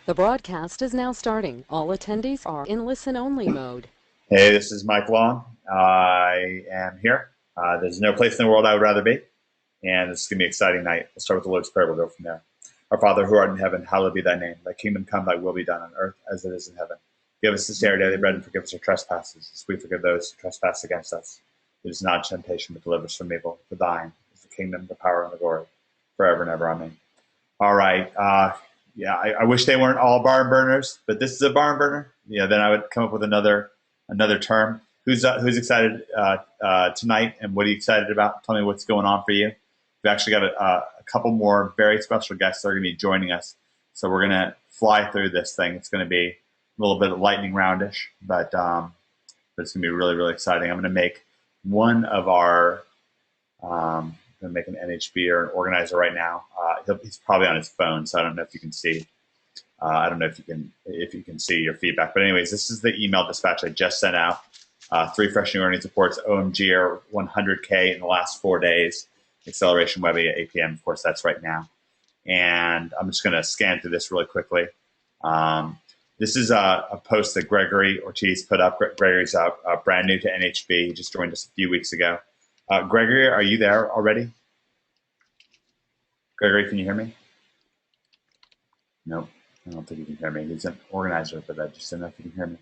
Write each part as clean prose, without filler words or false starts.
The broadcast is now starting. All attendees are in listen-only mode. Hey, this is Mike Long. I am here. There's no place in the world I would rather be, and this is going to be an exciting night. We'll start with the Lord's Prayer. We'll go from there. Our Father, who art in heaven, hallowed be thy name. Thy kingdom come, thy will be done on earth as it is in heaven. Give us this day our daily bread, and forgive us our trespasses, as we forgive those who trespass against us. Lead us not into temptation, but deliver us from evil. For thine is the kingdom, the power, and the glory, forever and ever. Amen. All right. I wish they weren't all barn burners, but this is a barn burner. Then I would come up with another term. Who's excited tonight, and what are you excited about? Tell me what's going on for you. We've actually got a couple more very special guests that are going to be joining us, so we're going to fly through this thing. It's going to be a little bit of lightning roundish, but it's going to be really, really exciting. I'm going to make one of our I'm going to make an NHB or an organizer right now. He's probably on his phone, so I don't know if you can see. I don't know if you can see your feedback. But anyways, this is the email dispatch I just sent out. 3 fresh new earnings reports. OMG are 100K in the last 4 days. Acceleration Webby at 8 p.m. Of course, that's right now. And I'm just going to scan through this really quickly. This is a post that Gregory Ortiz put up. Gregory's brand new to NHB. He just joined us a few weeks ago. Gregory, are you there already? Gregory, can you hear me? Nope, I don't think you can hear me. He's an organizer, but I just don't know if you can hear me.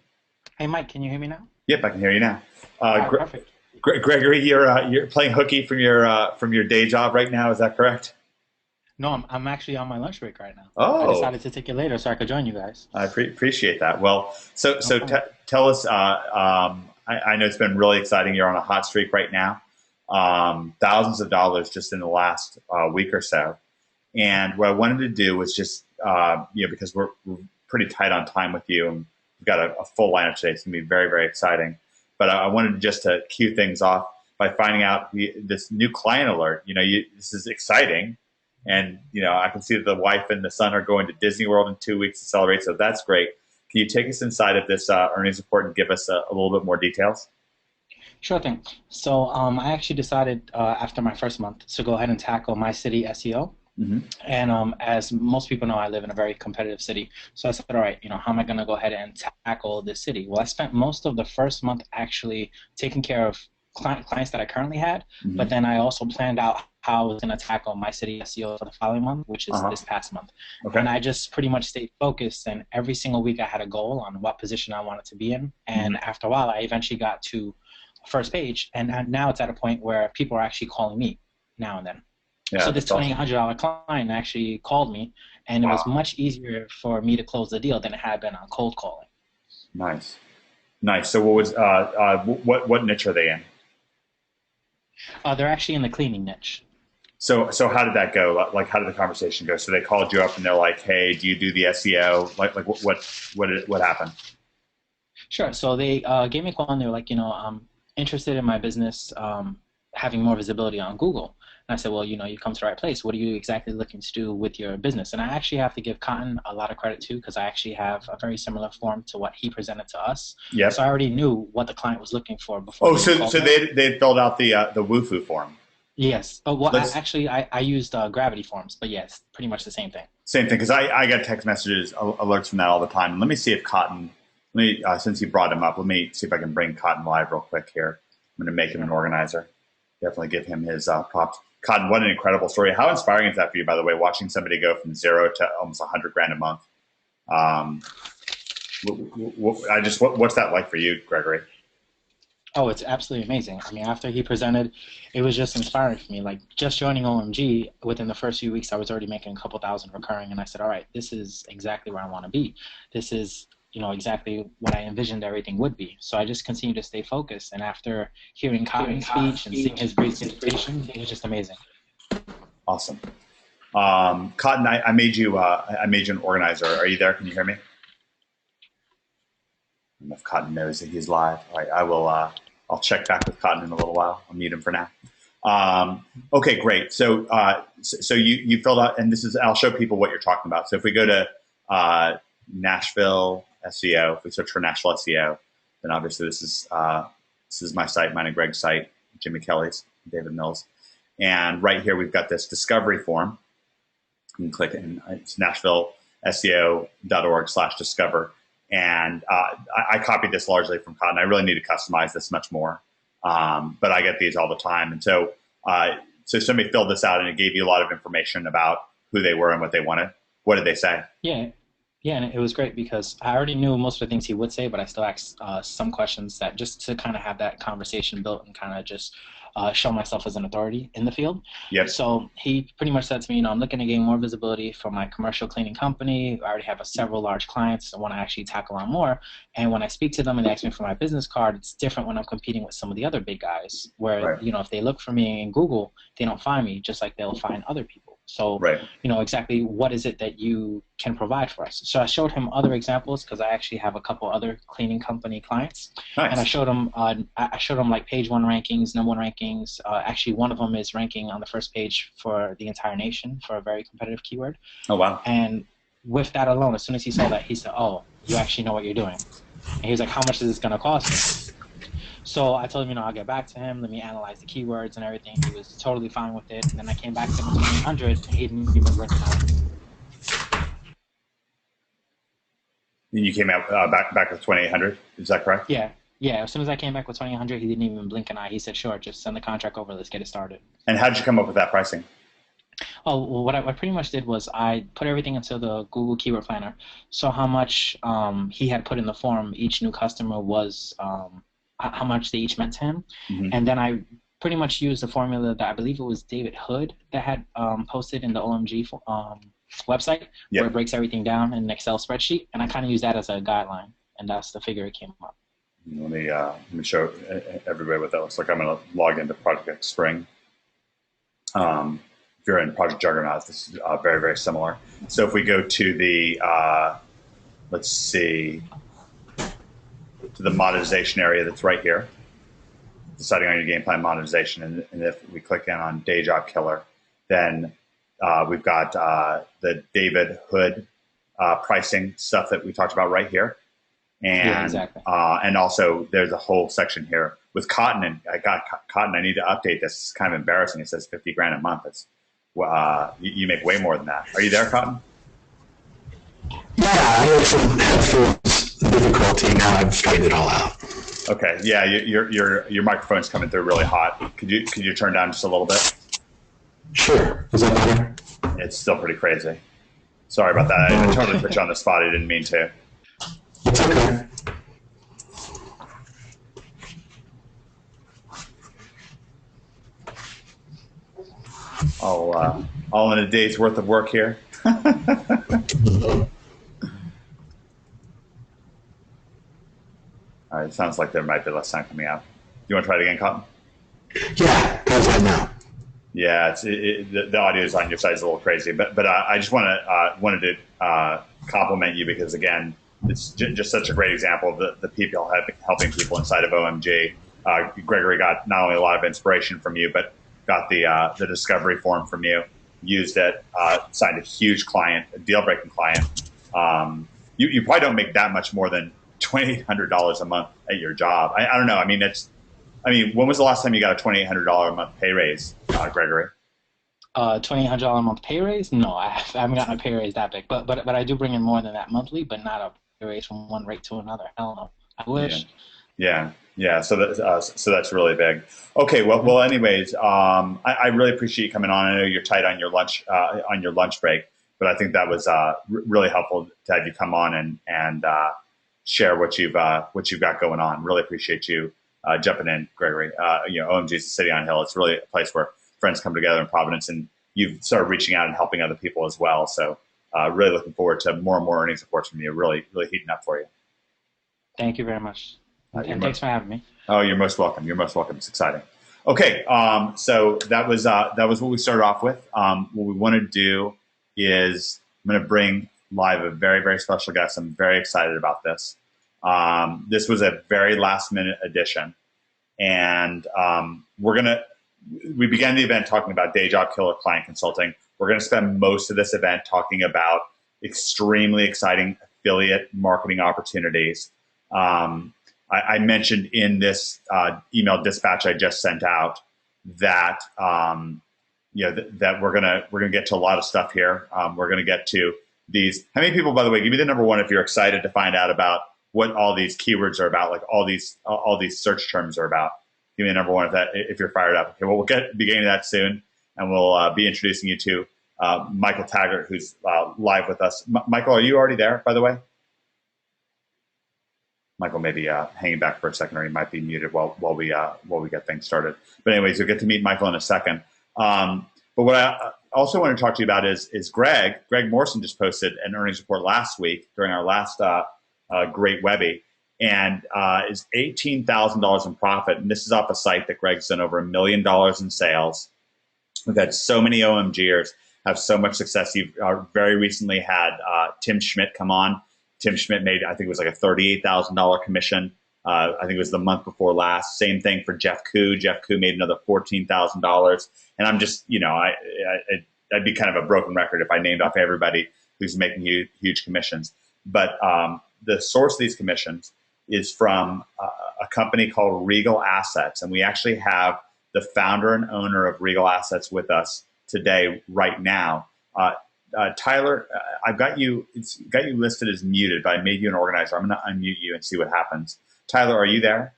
Hey, Mike, can you hear me now? Yep, I can hear you now. Perfect. Gregory, you're playing hooky from your day job right now. Is that correct? No, I'm actually on my lunch break right now. Oh. I decided to take it later so I could join you guys. I appreciate that. Well, tell us. I know it's been really exciting. You're on a hot streak right now. Thousands of dollars just in the last week or so. And what I wanted to do was just, because we're pretty tight on time with you, and we've got a full lineup today. It's going to be very, very exciting. But I wanted just to cue things off by finding out this new client alert. This is exciting. And, I can see that the wife and the son are going to Disney World in 2 weeks to celebrate. So that's great. Can you take us inside of this earnings report and give us a little bit more details? Sure thing. So I actually decided after my first month to go ahead and tackle my city SEO. Mm-hmm. And as most people know, I live in a very competitive city. So I said, all right, how am I going to go ahead and tackle this city? Well, I spent most of the first month actually taking care of clients that I currently had, Mm-hmm. but then I also planned out how I was going to tackle my city SEO for the following month, which is this past month. Okay. And I just pretty much stayed focused, and every single week I had a goal on what position I wanted to be in. And after a while, I eventually got to first page, and now it's at a point where people are actually calling me now and then. Yeah, so this awesome. $2,800 client actually called me, and it was much easier for me to close the deal than it had been on cold calling. Nice. So what was what niche are they in? They're actually in the cleaning niche. So how did that go? Like, how did the conversation go? So they called you up and they're like, "Hey, do you do the SEO?" Like what happened? Sure. So they gave me a call, and they were like, I'm interested in my business having more visibility on Google. And I said, well, you come to the right place. What are you exactly looking to do with your business? And I actually have to give Cotton a lot of credit too, because I actually have a very similar form to what he presented to us. Yep. So I already knew what the client was looking for before. Oh, so they filled out the Wufoo form. Yes. Oh, well, I used Gravity Forms, but yes, pretty much the same thing. Same thing, because I get text messages, alerts from that all the time. And let me see if Cotton, since you brought him up, let me see if I can bring Cotton live real quick here. I'm going to make him an organizer. Definitely give him his props. Cotton, what an incredible story. How inspiring is that for you, by the way, watching somebody go from zero to almost $100,000 a month? What's that like for you, Gregory? Oh, it's absolutely amazing. I mean, after he presented, it was just inspiring for me. Like, just joining OMG, within the first few weeks, I was already making a couple thousand recurring, and I said, all right, this is exactly where I want to be. This is, exactly what I envisioned everything would be. So I just continued to stay focused, and after hearing Cotton's speech and seeing his presentation, it was just amazing. Awesome. Cotton, I made you an organizer. Are you there? Can you hear me? I don't know if Cotton knows that he's live. All right, I will. I'll check back with Cotton in a little while. I'll mute him for now. Okay, great. So you filled out, and I'll show people what you're talking about. So if we go to Nashville SEO, if we search for Nashville SEO, then obviously this is my site, mine and Greg's site, Jimmy Kelly's, David Mills. And right here we've got this discovery form. You can click it, and it's Nashville seo.org/discover. And I copied this largely from Cotton. I really need to customize this much more, but I get these all the time. And so somebody filled this out, and it gave you a lot of information about who they were and what they wanted. What did they say? Yeah, and it was great because I already knew most of the things he would say, but I still asked some questions that just to kind of have that conversation built and kind of just show myself as an authority in the field. Yep. So he pretty much said to me, I'm looking to gain more visibility for my commercial cleaning company. I already have several large clients. I want to actually tackle on more. And when I speak to them and they ask me for my business card, it's different when I'm competing with some of the other big guys where, right. if they look for me in Google, they don't find me, just like they'll find other people. So, right. Exactly what is it that you can provide for us? So I showed him other examples because I actually have a couple other cleaning company clients. Nice. And I showed him like page 1 rankings, number 1 rankings. Actually, one of them is ranking on the first page for the entire nation for a very competitive keyword. Oh, wow. And with that alone, as soon as he saw that, he said, oh, you actually know what you're doing. And he was like, how much is this going to cost me? So I told him, I'll get back to him. Let me analyze the keywords and everything. He was totally fine with it. And then I came back to him with 2,800, and he didn't even blink an eye. And you came out back with 2,800. Is that correct? Yeah. As soon as I came back with 2,800, he didn't even blink an eye. He said, sure, just send the contract over. Let's get it started. And how did you come up with that pricing? Oh, well, what I pretty much did was I put everything into the Google Keyword Planner. So how much he had put in the form, each new customer was how much they each meant to him. Mm-hmm. And then I pretty much used the formula that I believe it was David Hood that had posted in the OMG website, yep. where it breaks everything down in an Excel spreadsheet. And I kind of used that as a guideline, and that's the figure it came up. Let me show everybody what that looks like. I'm going to log into Project Spring. If you're in Project Juggernaut, this is very, very similar. So if we go to the, let's see, to the monetization area that's right here, deciding on your game plan monetization, and if we click in on Day Job Killer, then we've got the David Hood pricing stuff that we talked about right here. And yeah, exactly. And also there's a whole section here with Cotton, and I got Cotton. I need to update this. It's kind of embarrassing. It says 50 grand a month. It's you make way more than that. Are you there, Cotton? Yeah, I had some headphones difficulty. Now I've straightened it all out. Okay. Yeah, your microphone's coming through really hot. Could you turn down just a little bit? Sure. Is that better? It's still pretty crazy. Sorry about that. I totally put you on the spot. I didn't mean to. It's okay. All in a day's worth of work here. All right, it sounds like there might be less time coming out. You want to try it again, Cotton? Yeah, how's that now? Yeah, the audio is on your side is a little crazy, but I just wanted to compliment you because again, it's just such a great example of the people helping people inside of OMG. Gregory got not only a lot of inspiration from you, but got the discovery form from you, used it, signed a huge client, a deal-breaking client. You probably don't make that much more than $2,800 a month at your job. I don't know. I mean, when was the last time you got a $2,800 a month pay raise, Gregory? $2,800 a month pay raise? No, I haven't gotten a pay raise that big. But I do bring in more than that monthly, but not a pay raise from one rate to another. Hell no. I wish. Yeah. So that's really big. Okay. Well. Anyways, I really appreciate you coming on. I know you're tight on your lunch break, but I think that was really helpful to have you come on and share what you've got going on. Really appreciate you jumping in, Gregory. OMG is a city on a hill. It's really a place where friends come together in Providence, and you've started reaching out and helping other people as well. So really looking forward to more and more earnings reports from you. Really, really heating up for you. Thank you very much. And thanks for having me. Oh, you're most welcome. You're most welcome. It's exciting. Okay, so that was what we started off with. What we want to do is I'm going to bring live a very, very special guest. I'm very excited about this. This was a very last minute addition, and we began the event talking about Day Job Killer Client Consulting. We're going to spend most of this event talking about extremely exciting affiliate marketing opportunities. I mentioned in this email dispatch I just sent out that that we're gonna get to a lot of stuff here. We're gonna get to these. How many people, by the way, give me the number one if you're excited to find out about what all these keywords are about, like all these search terms are about. Give me the number one if you're fired up. Okay, well, we'll be getting to that soon, and we'll be introducing you to Michael Taggart, who's live with us. Michael, are you already there, by the way? Michael may be hanging back for a second, or he might be muted while we get things started. But anyways, you'll get to meet Michael in a second. But what I also want to talk to you about is Greg. Greg Morrison just posted an earnings report last week during our last Great Webby, and is $18,000 in profit. And this is off a site that Greg's done over $1 million in sales. We've had so many OMGers have so much success. He very recently had Tim Schmidt come on. Tim Schmidt made, I think it was like a $38,000 commission. I think it was the month before last. Same thing for Jeff Koo. Jeff Koo made another $14,000. And I'm just, I'd be kind of a broken record if I named off everybody who's making huge commissions. But the source of these commissions is from a company called Regal Assets. And we actually have the founder and owner of Regal Assets with us today, right now. Tyler, I've got you listed as muted, but I made you an organizer. I'm going to unmute you and see what happens. Tyler, are you there?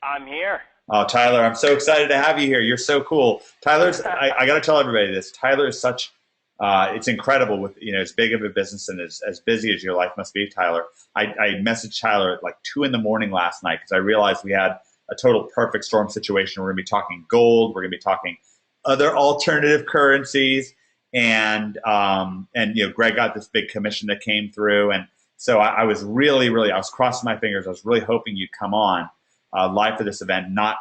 I'm here. Oh, Tyler, I'm so excited to have you here. You're so cool. Tyler's, I got to tell everybody this. Tyler is such, it's incredible with, as big of a business and as busy as your life must be, Tyler. I messaged Tyler at like 2 in the morning last night because I realized we had a total perfect storm situation. We're going to be talking gold. We're going to be talking other alternative currencies. And Greg got this big commission that came through. And so I was really, I was crossing my fingers. I was really hoping you'd come on live for this event. Not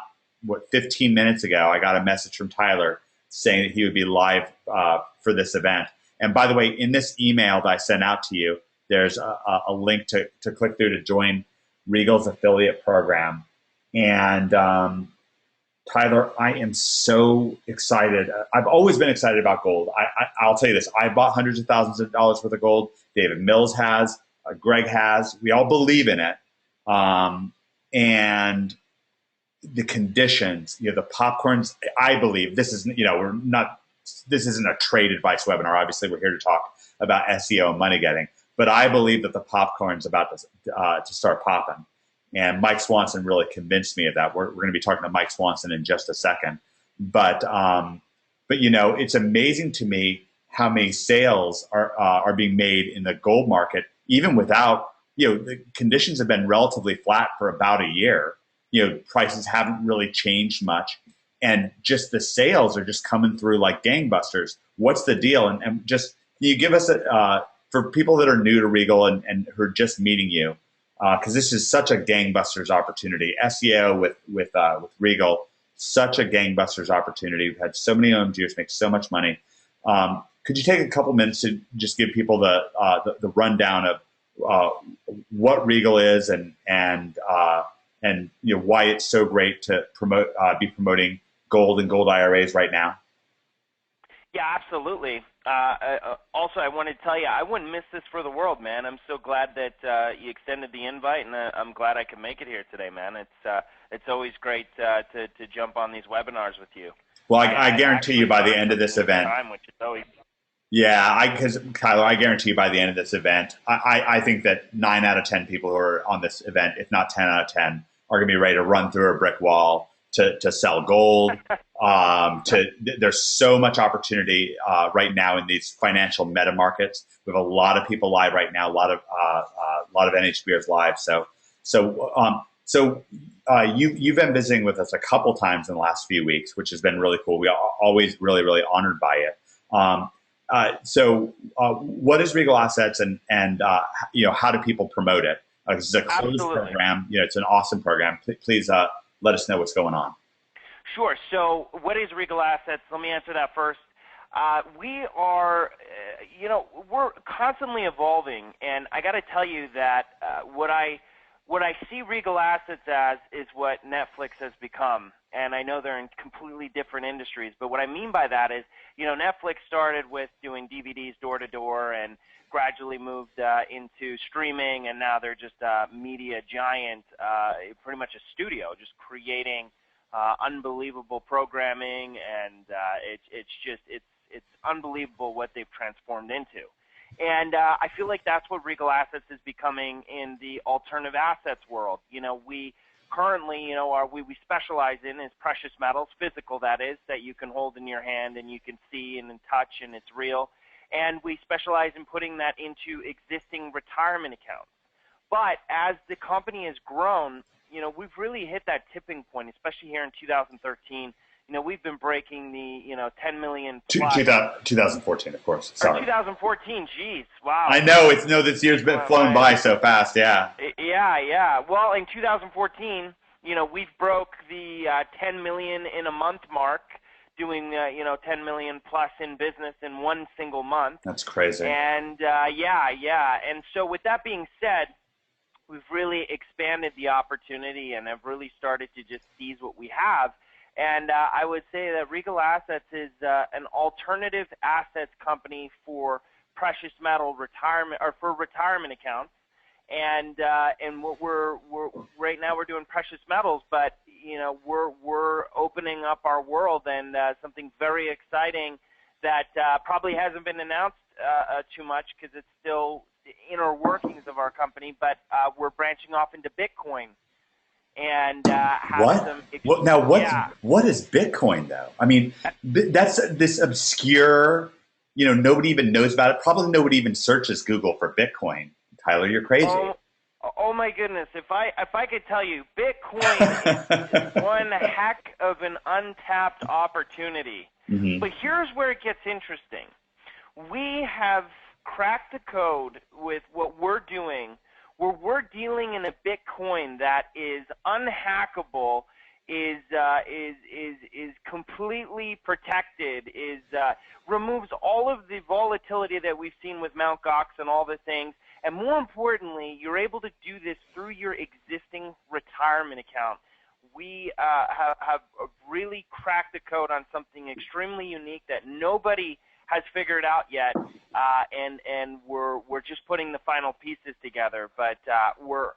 15 minutes ago, I got a message from Tyler saying that he would be live for this event. And by the way, in this email that I sent out to you, there's a link to click through to join Regal's affiliate program. And Tyler, I am so excited. I've always been excited about gold. I'll tell you this. I bought hundreds of thousands of dollars worth of gold. David Mills has. Greg has. We all believe in it. And the conditions, the popcorns, I believe, this is, this isn't a trade advice webinar. Obviously, we're here to talk about SEO and money getting. But I believe that the popcorn's about to start popping. And Mike Swanson really convinced me of that. We're going to be talking to Mike Swanson in just a second. But it's amazing to me how many sales are being made in the gold market, even without, the conditions have been relatively flat for about a year. Prices haven't really changed much. And just the sales are just coming through like gangbusters. What's the deal? And just, can you give us, for people that are new to Regal and who are just meeting you, because this is such a gangbusters opportunity. SEO with Regal, such a gangbusters opportunity. We've had so many OMGers make so much money. Could you take a couple minutes to just give people the rundown of what Regal is and why it's so great to be promoting gold and gold IRAs right now? Yeah, absolutely. Also, I wanted to tell you, I wouldn't miss this for the world, man. I'm so glad that you extended the invite, and I'm glad I could make it here today, man. It's always great to jump on these webinars with you. Well, I guarantee you by the end of this event. Which is always... Yeah, because Kyler, I guarantee you by the end of this event, I think that 9 out of 10 people who are on this event, if not 10 out of 10, are going to be ready to run through a brick wall to sell gold. There's so much opportunity right now in these financial meta markets. We have a lot of people live right now, a lot of NHBers live. So you've been visiting with us a couple times in the last few weeks, which has been really cool. We are always really honored by it. What is Regal Assets and how do people promote it? This is a closed program. It's an awesome program. Please let us know what's going on. Sure. So what is Regal Assets? Let me answer that first. We are, we're constantly evolving, and I got to tell you that what I see Regal Assets as is what Netflix has become. And I know they're in completely different industries, but what I mean by that is, Netflix started with doing DVDs door to door and gradually moved into streaming, and now they're just a media giant, pretty much a studio, just creating unbelievable programming, and it's unbelievable what they've transformed into. And I feel like that's what Regal Assets is becoming in the alternative assets world. We currently, we specialize in is precious metals, physical that is, that you can hold in your hand and you can see and touch and it's real. And we specialize in putting that into existing retirement accounts. But as the company has grown, we've really hit that tipping point, especially here in 2013. We've been breaking the, 10 million plus. 2014, of course. Sorry. 2014, geez, wow. I know, this year's been flown by so fast, yeah. Yeah. Well, in 2014, we've broke the 10 million in a month mark, doing, 10 million plus in business in one single month. That's crazy. And, yeah. And so with that being said, we've really expanded the opportunity and have really started to just seize what we have. And I would say that Regal Assets is an alternative assets company for precious metal retirement or for retirement accounts. And what we're right now we're doing precious metals, but we're opening up our world and something very exciting that probably hasn't been announced too much because it's still the inner workings of our company. But we're branching off into Bitcoin. And what is Bitcoin though? I mean, that's this obscure, nobody even knows about it. Probably nobody even searches Google for Bitcoin. Tyler, you're crazy. Oh my goodness! If I could tell you, Bitcoin is one heck of an untapped opportunity. Mm-hmm. But here's where it gets interesting. We have cracked the code with what we're doing. Where we're dealing in a Bitcoin that is unhackable, is completely protected, removes all of the volatility that we've seen with Mt. Gox and all the things, and more importantly, you're able to do this through your existing retirement account. We have really cracked the code on something extremely unique that nobody has figured out yet, and we're just putting the final pieces together. But we're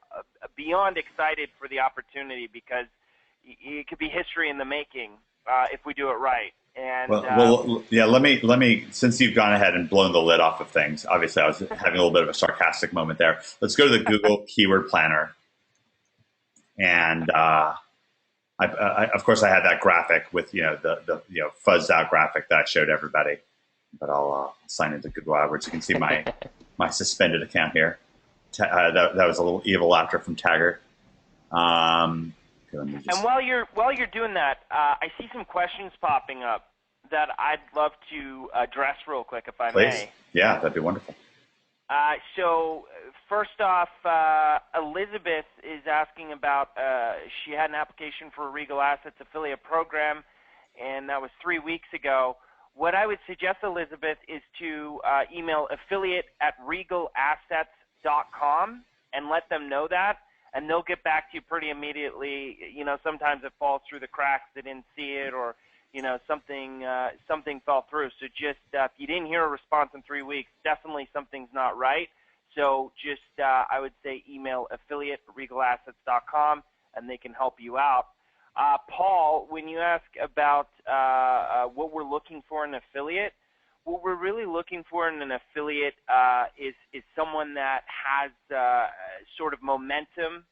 beyond excited for the opportunity because it could be history in the making if we do it right. And let me. Since you've gone ahead and blown the lid off of things, obviously I was having a little bit of a sarcastic moment there. Let's go to the Google Keyword Planner, and of course I had that graphic with the fuzzed out graphic that I showed everybody. But I'll sign into Google AdWords. You can see my suspended account here. That was a little evil laughter from Taggart. And while you're doing that, I see some questions popping up that I'd love to address real quick, if I may. Yeah, that'd be wonderful. So first off, Elizabeth is asking about she had an application for a Regal Assets affiliate program, and that was 3 weeks ago. What I would suggest, Elizabeth, is to email affiliate@regalassets.com and let them know that, and they'll get back to you pretty immediately. Sometimes it falls through the cracks; they didn't see it, or something fell through. So just if you didn't hear a response in 3 weeks, definitely something's not right. So just I would say email affiliate@regalassets.com, and they can help you out. Paul, when you ask about what we're looking for in an affiliate, what we're really looking for in an affiliate is someone that has sort of momentum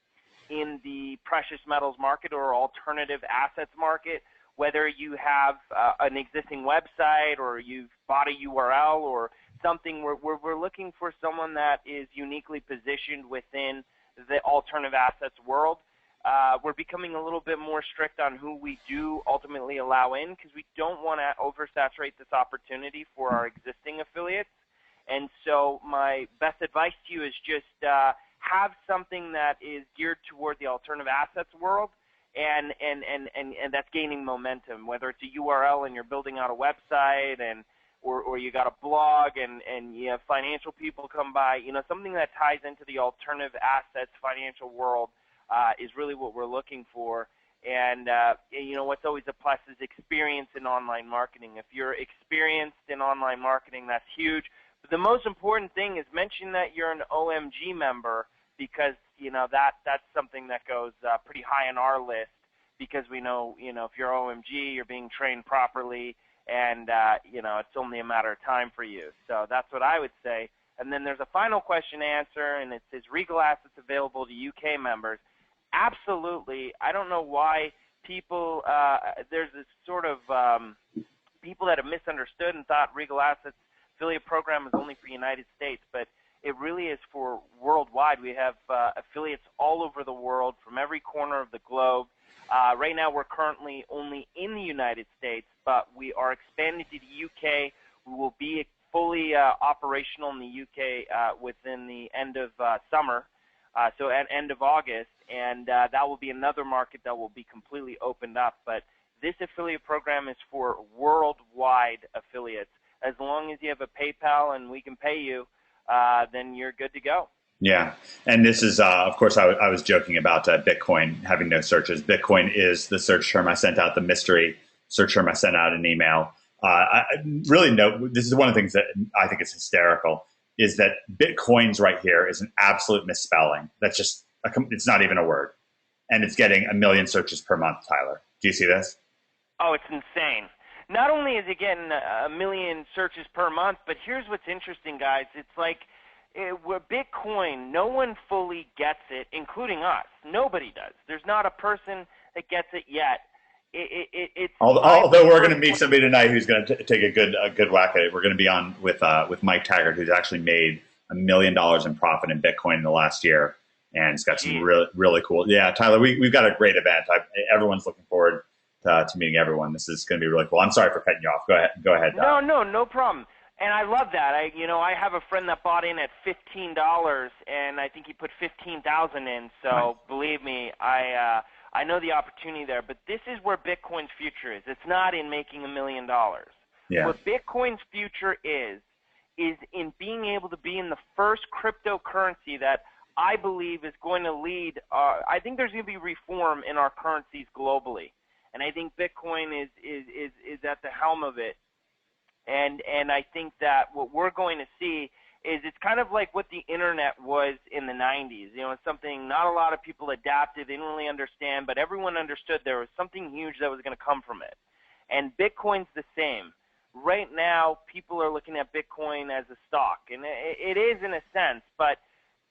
in the precious metals market or alternative assets market, whether you have an existing website or you've bought a URL or something. We're looking for someone that is uniquely positioned within the alternative assets world. We're becoming a little bit more strict on who we do ultimately allow in because we don't want to oversaturate this opportunity for our existing affiliates. And so my best advice to you is just have something that is geared toward the alternative assets world and that's gaining momentum, whether it's a URL and you're building out a website or you got a blog and you have financial people come by, something that ties into the alternative assets financial world. Is really what we're looking for. And, what's always a plus is experience in online marketing. If you're experienced in online marketing, that's huge. But the most important thing is mention that you're an OMG member because, that's something that goes pretty high on our list because we know, if you're OMG, you're being trained properly and, it's only a matter of time for you. So that's what I would say. And then there's a final question answer, and it says Regal assets available to UK members. Absolutely. I don't know why people, there's this sort of people that have misunderstood and thought Regal assets affiliate program is only for United States, but it really is for worldwide. We have affiliates all over the world from every corner of the globe. Right now we're currently only in the United States, but we are expanding to the UK. We will be fully operational in the UK within the end of summer, so at end of August, and that will be another market that will be completely opened up. But this affiliate program is for worldwide affiliates. As long as you have a PayPal and we can pay you, then you're good to go. Yeah, and this is, of course, I was joking about Bitcoin having no searches. Bitcoin is the search term. I sent out the mystery search term. I sent out an email. This is one of the things that I think is hysterical, is that Bitcoins right here is an absolute misspelling. That's just, it's not even a word. And it's getting 1 million searches per month, Tyler. Do you see this? Oh, it's insane. Not only is it getting 1 million searches per month, but here's what's interesting, guys. It's like, with Bitcoin, no one fully gets it, including us. Nobody does. There's not a person that gets it yet. Although we're going to meet somebody tonight who's going to take a good whack at it. We're going to be on with Mike Taggart, who's actually made $1 million in profit in Bitcoin in the last year, and it's got some really cool. Yeah, Tyler, we've got a great event. Everyone's looking forward to meeting everyone. This is going to be really cool. I'm sorry for cutting you off. Go ahead. No problem. And I love that. I have a friend that bought in at $15, and I think he put 15,000 in. So Nice. Believe me, I know the opportunity there. But this is where Bitcoin's future is. It's not in making $1 million. Yeah. What Bitcoin's future is in being able to be in the first cryptocurrency that I believe is going to lead. I think there's going to be reform in our currencies globally, and I think Bitcoin is at the helm of it. And I think that what we're going to see is it's kind of like what the internet was in the 90s. It's something not a lot of people adapted, they didn't really understand, but everyone understood there was something huge that was going to come from it. And Bitcoin's the same. Right now, people are looking at Bitcoin as a stock, and it is in a sense, but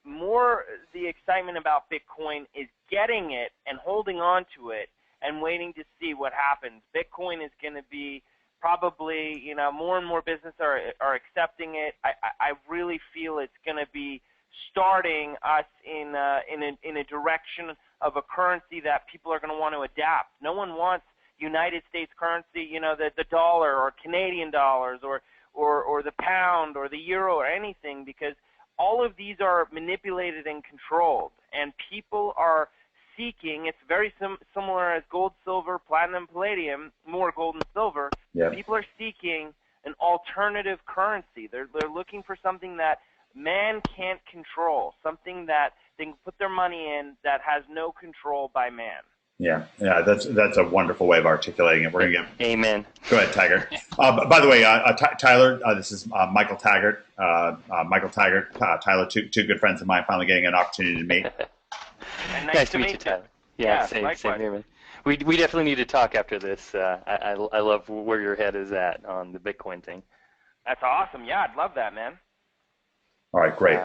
more the excitement about Bitcoin is getting it and holding on to it and waiting to see what happens. Bitcoin is going to be probably, more and more business are accepting it. I really feel it's going to be starting us in a direction of a currency that people are going to want to adapt. No one wants United States currency, the dollar or Canadian dollars or the pound or the euro or anything, because all of these are manipulated and controlled, and people are seeking. It's very similar as gold, silver, platinum, palladium, more gold and silver. Yeah. People are seeking an alternative currency. They're looking for something that man can't control, something that they can put their money in that has no control by man. Yeah, that's a wonderful way of articulating it. We're going to get. Amen. Go ahead, Taggart. By the way, Tyler, this is Michael Taggart. Tyler, two good friends of mine, finally getting an opportunity to meet. And nice to meet you, Tyler. Yeah, same here, man. We definitely need to talk after this. I love where your head is at on the Bitcoin thing. That's awesome. Yeah, I'd love that, man. All right, great.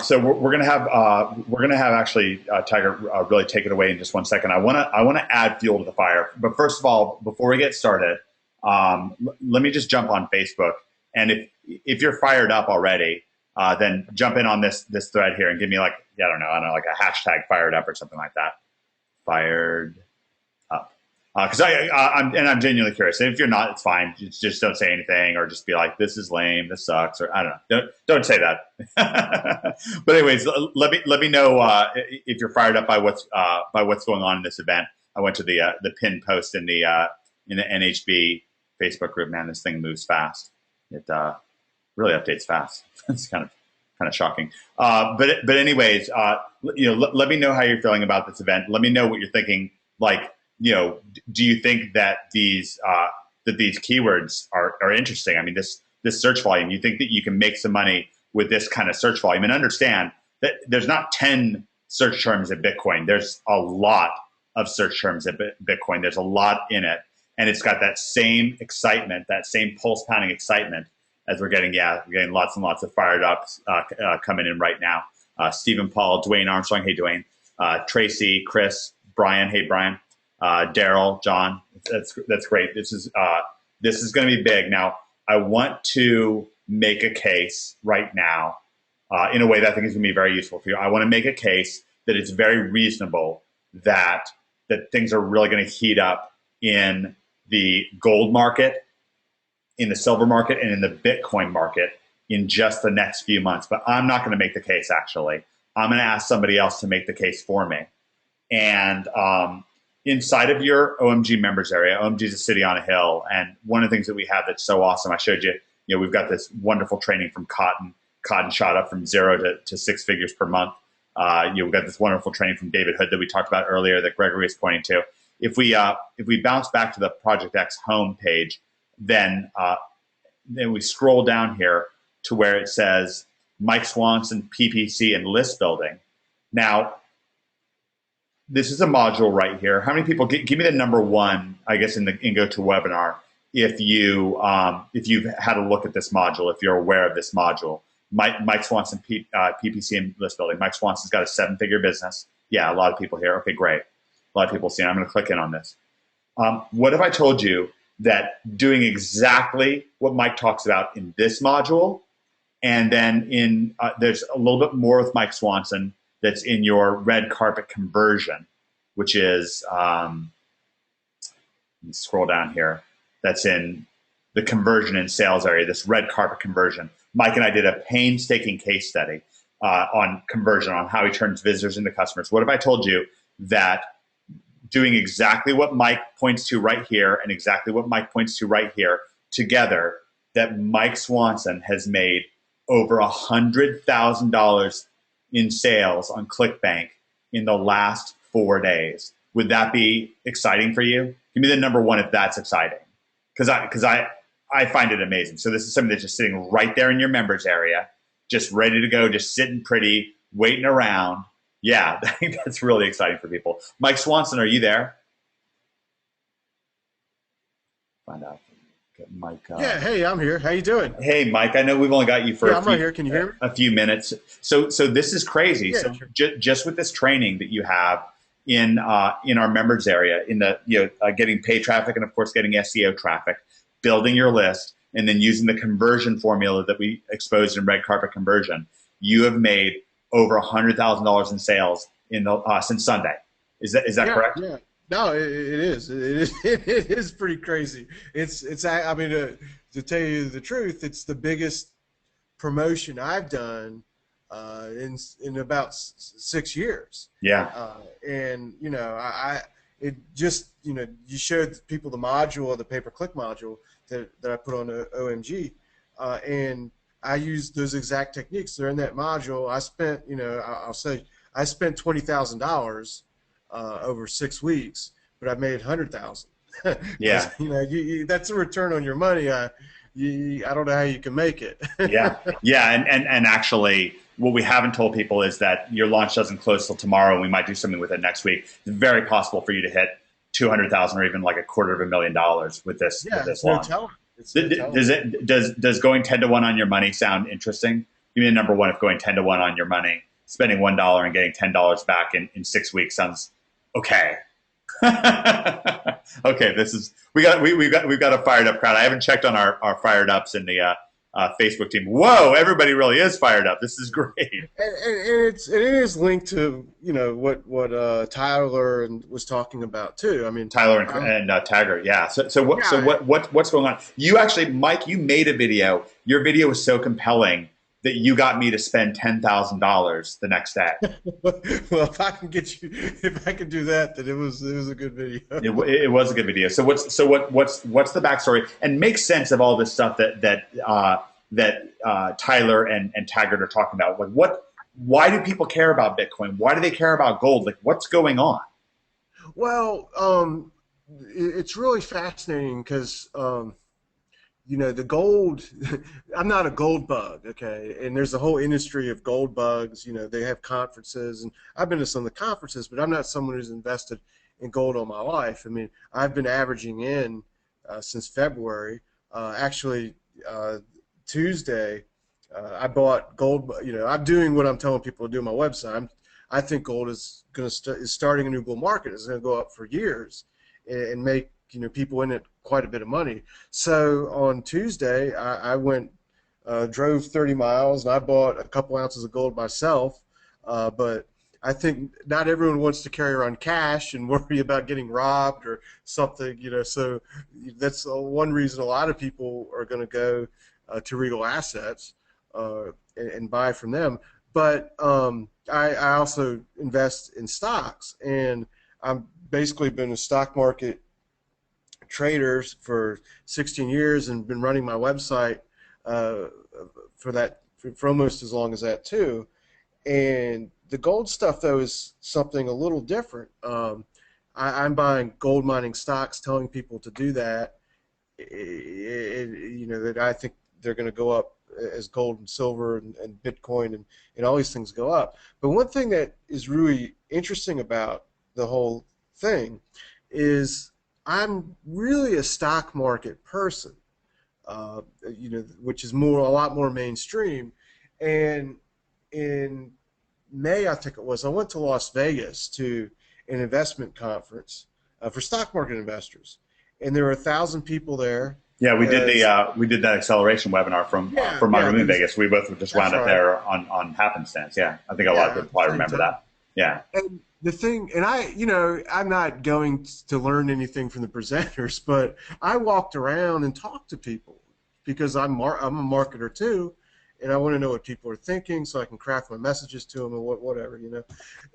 So we're gonna have actually Tiger really take it away in just 1 second. I wanna add fuel to the fire. But first of all, before we get started, let me just jump on Facebook. And if you're fired up already, then jump in on this thread here and give me like a hashtag fired up or something like that. Fired up. Because I'm genuinely curious. And if you're not, it's fine. Just don't say anything, or just be like, "This is lame. This sucks," or I don't know. Don't say that. But anyways, let me know if you're fired up by what's going on in this event. I went to the pinned post in the NHB Facebook group. Man, this thing moves fast. It really updates fast. It's kind of shocking. But anyways, let me know how you're feeling about this event. Let me know what you're thinking. Like, do you think that these keywords are interesting? I mean, this search volume, you think that you can make some money with this kind of search volume? And understand that there's not 10 search terms at Bitcoin. There's a lot of search terms at Bitcoin. There's a lot in it. And it's got that same excitement, that same pulse pounding excitement as we're getting lots and lots of fired ups coming in right now. Stephen Paul, Dwayne Armstrong, hey Dwayne, Tracy, Chris, Brian, hey Brian, Daryl, John, that's great. This is going to be big. Now, I want to make a case right now in a way that I think is going to be very useful for you. I want to make a case that it's very reasonable that things are really going to heat up in the gold market, in the silver market, and in the Bitcoin market in just the next few months. But I'm not going to make the case, actually. I'm going to ask somebody else to make the case for me. And inside of your OMG members area, OMG is a city on a hill. And one of the things that we have that's so awesome, I showed you, we've got this wonderful training from Cotton. Cotton shot up from 0 to 6 figures per month. We've got this wonderful training from David Hood that we talked about earlier that Gregory was pointing to. If we bounce back to the Project X home page, then we scroll down here to where it says Mike Swanson, PPC, and list building. Now, this is a module right here. How many people? Give me the number one, I guess, in GoToWebinar if you've had a look at this module, if you're aware of this module. Mike Swanson, PPC, and list building. Mike Swanson's got a 7-figure business. Yeah, a lot of people here. Okay, great. A lot of people see it. I'm going to click in on this. What if I told you that doing exactly what Mike talks about in this module, and then there's a little bit more with Mike Swanson that's in your red carpet conversion, which is, let me scroll down here, that's in the conversion and sales area, this red carpet conversion. Mike and I did a painstaking case study on conversion, on how he turns visitors into customers. What if I told you that doing exactly what Mike points to right here and exactly what Mike points to right here together, that Mike Swanson has made over $100,000 in sales on ClickBank in the last 4 days? Would that be exciting for you? Give me the number one if that's exciting, because I find it amazing. So this is something that's just sitting right there in your members area, just ready to go, just sitting pretty, waiting around. Yeah, I think that's really exciting for people. Mike Swanson, are you there? Find out. Get Mike. Yeah, hey, I'm here. How you doing? Hey, Mike. I know we've only got you for I'm right here. Can you hear me? A few minutes. So this is crazy. Yeah, so sure. Just with this training that you have in our members area, in the getting paid traffic and of course getting SEO traffic, building your list, and then using the conversion formula that we exposed in red carpet conversion, you have made over $100,000 in sales since Sunday. Is that correct? Yeah. No, it is. It is pretty crazy. It's. I mean, to tell you the truth, it's the biggest promotion I've done in about 6 years. Yeah. And it just you showed people the module, the pay-per-click module that I put on OMG, and I used those exact techniques. They're in that module. I spent, I'll say, I spent $20,000 over 6 weeks, but I made $100,000. Yeah. That's a return on your money. I don't know how you can make it. Yeah. And actually, what we haven't told people is that your launch doesn't close till tomorrow. We might do something with it next week. It's very possible for you to hit $200,000 or even like $250,000 with this. Yeah, with this no launch. telling. Does going 10 to 1 on your money sound interesting? Give me the number one if going 10 to 1 on your money, spending $1 and getting $10 back in 6 weeks sounds okay. Okay, we've got a fired up crowd. I haven't checked on our fired ups in the Facebook team. Whoa, everybody really is fired up. This is great. And it is linked to what Tyler was talking about too. I mean, Tyler and Taggart, yeah. So what's going on? You actually, Mike, you made a video. Your video was so compelling that you got me to spend $10,000 the next day. Well, if I can do that, then it was a good video. It was a good video. So what's the backstory? And make sense of all this stuff that Tyler and Taggart are talking about. Like why do people care about Bitcoin? Why do they care about gold? Like what's going on? Well, it's really fascinating because the gold, I'm not a gold bug, okay? And there's a whole industry of gold bugs. They have conferences, and I've been to some of the conferences, but I'm not someone who's invested in gold all my life. I mean, I've been averaging in since February. Actually, Tuesday, I bought gold. You know, I'm doing what I'm telling people to do on my website. I think gold is is starting a new bull market. It's going to go up for years and make people in it quite a bit of money. So on Tuesday, I went, drove 30 miles, and I bought a couple ounces of gold myself. But I think not everyone wants to carry around cash and worry about getting robbed or something. So that's one reason a lot of people are going to go to Regal Assets and buy from them. But I also invest in stocks, and I've basically been a stock market trader for 16 years and been running my website for almost as long as that too. And the gold stuff, though, is something a little different. I'm buying gold mining stocks, telling people to do that. That I think they're going to go up as gold and silver and Bitcoin and all these things go up. But one thing that is really interesting about the whole thing is I'm really a stock market person, which is a lot more mainstream. And in May, I think it was, I went to Las Vegas to an investment conference for stock market investors, and there were 1,000 people there. Yeah, we did that acceleration webinar from my room in Vegas. We both just wound up there on happenstance. Yeah, I think a lot of people probably remember that. Yeah. And the thing, and I'm not going to learn anything from the presenters, but I walked around and talked to people because I'm a marketer too, and I want to know what people are thinking so I can craft my messages to them and whatever.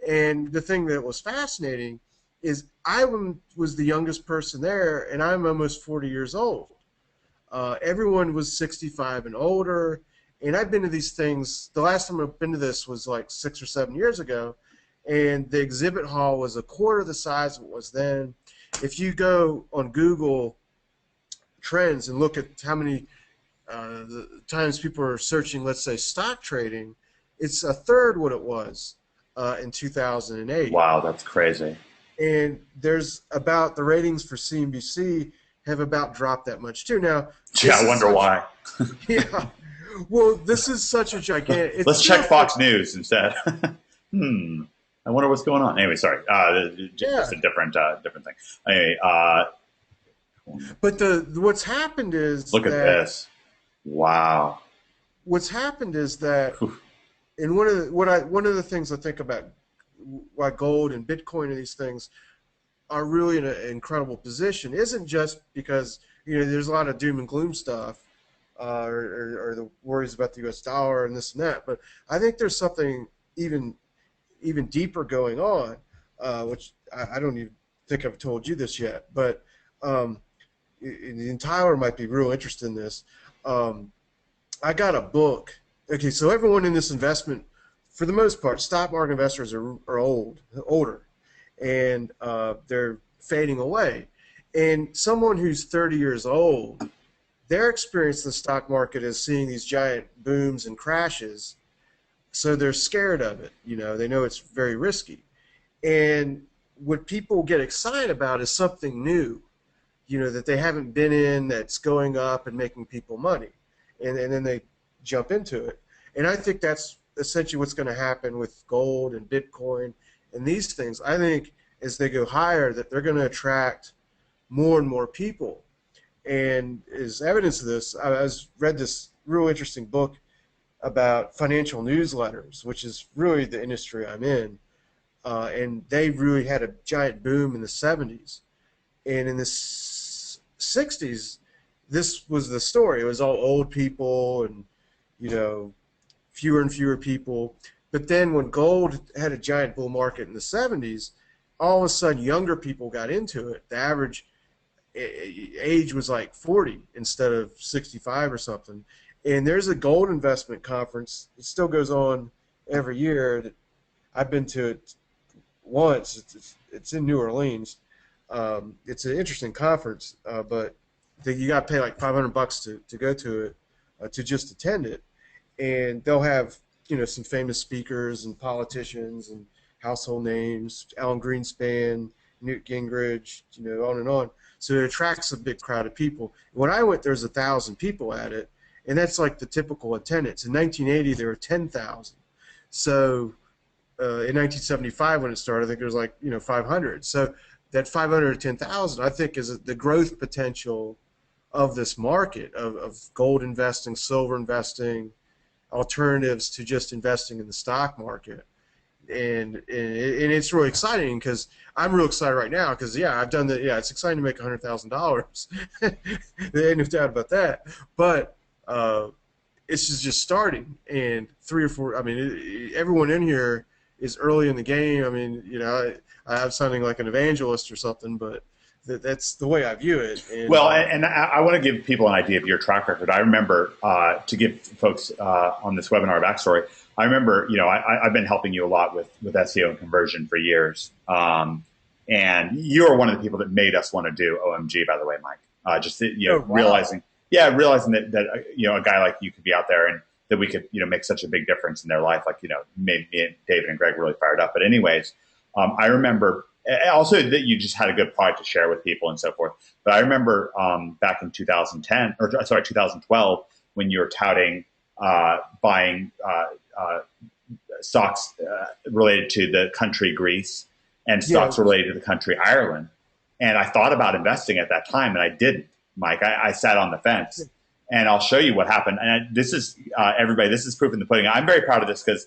And the thing that was fascinating is I was the youngest person there, and I'm almost 40 years old. Everyone was 65 and older, and I've been to these things. The last time I've been to this was like 6 or 7 years ago, and the exhibit hall was a quarter the size of it was then. If you go on Google Trends and look at how many the times people are searching, let's say, stock trading, it's a third what it was in 2008. Wow, that's crazy. And there's about the ratings for CNBC have about dropped that much too. Now, yeah, I wonder why. Yeah, well, this is such a gigantic. Let's check Fox News instead. I wonder what's going on. Anyway, sorry. Just a different thing. Anyway, but what's happened is look at this. Wow. What's happened is that, and one of the things I think about why gold and Bitcoin and these things are really in an incredible position isn't just because there's a lot of doom and gloom stuff or the worries about the U.S. dollar and this and that, but I think there's something even deeper going on, which I don't even think I've told you this yet, but and Tyler might be real interested in this. I got a book. Okay, so everyone in this investment, for the most part, stock market investors are older, and they're fading away. And someone who's 30 years old, their experience in the stock market is seeing these giant booms and crashes, so they're scared of it. They know it's very risky. And what people get excited about is something new, that they haven't been in, that's going up and making people money. And then they jump into it. And I think that's essentially what's going to happen with gold and Bitcoin and these things. I think as they go higher that they're going to attract more and more people. And as evidence of this, I read this real interesting book about financial newsletters, which is really the industry I'm in. And they really had a giant boom in the 70s. And in the 60s, this was the story. It was all old people and, fewer and fewer people. But then when gold had a giant bull market in the 70s, all of a sudden younger people got into it. The average age was like 40 instead of 65 or something. And there's a gold investment conference. It still goes on every year. I've been to it once. It's in New Orleans. It's an interesting conference, but you got to pay like $500 to go to it, to just attend it. And they'll have some famous speakers and politicians and household names, Alan Greenspan, Newt Gingrich, on and on. So it attracts a big crowd of people. When I went, there's 1,000 people at it, and that's like the typical attendance. In 1980, there were 10,000. So in 1975, when it started, I think there was like 500. So that 500 to 10,000, I think, is the growth potential of this market of gold investing, silver investing, alternatives to just investing in the stock market. And it's really exciting because I'm real excited right now because I've done that. Yeah, it's exciting to make $100,000. There ain't no doubt about that. But it's just starting, and 3 or 4. I mean, everyone in here is early in the game. I mean, I'm sounding like an evangelist or something, but that's the way I view it. And, well, and I want to give people an idea of your track record. I remember, to give folks on this webinar a backstory, I remember, I've been helping you a lot with SEO and conversion for years. And you're one of the people that made us want to do OMG, by the way, Mike. Realizing that a guy like you could be out there and that we could, make such a big difference in their life. Like, made me and David and Greg really fired up. But anyways, I remember also that you just had a good product to share with people and so forth. But I remember back in 2012, when you were touting buying stocks related to the country Greece and stocks related to the country Ireland. And I thought about investing at that time, and I didn't, Mike. I sat on the fence. And I'll show you what happened. And this is, everybody, this is proof in the pudding. I'm very proud of this because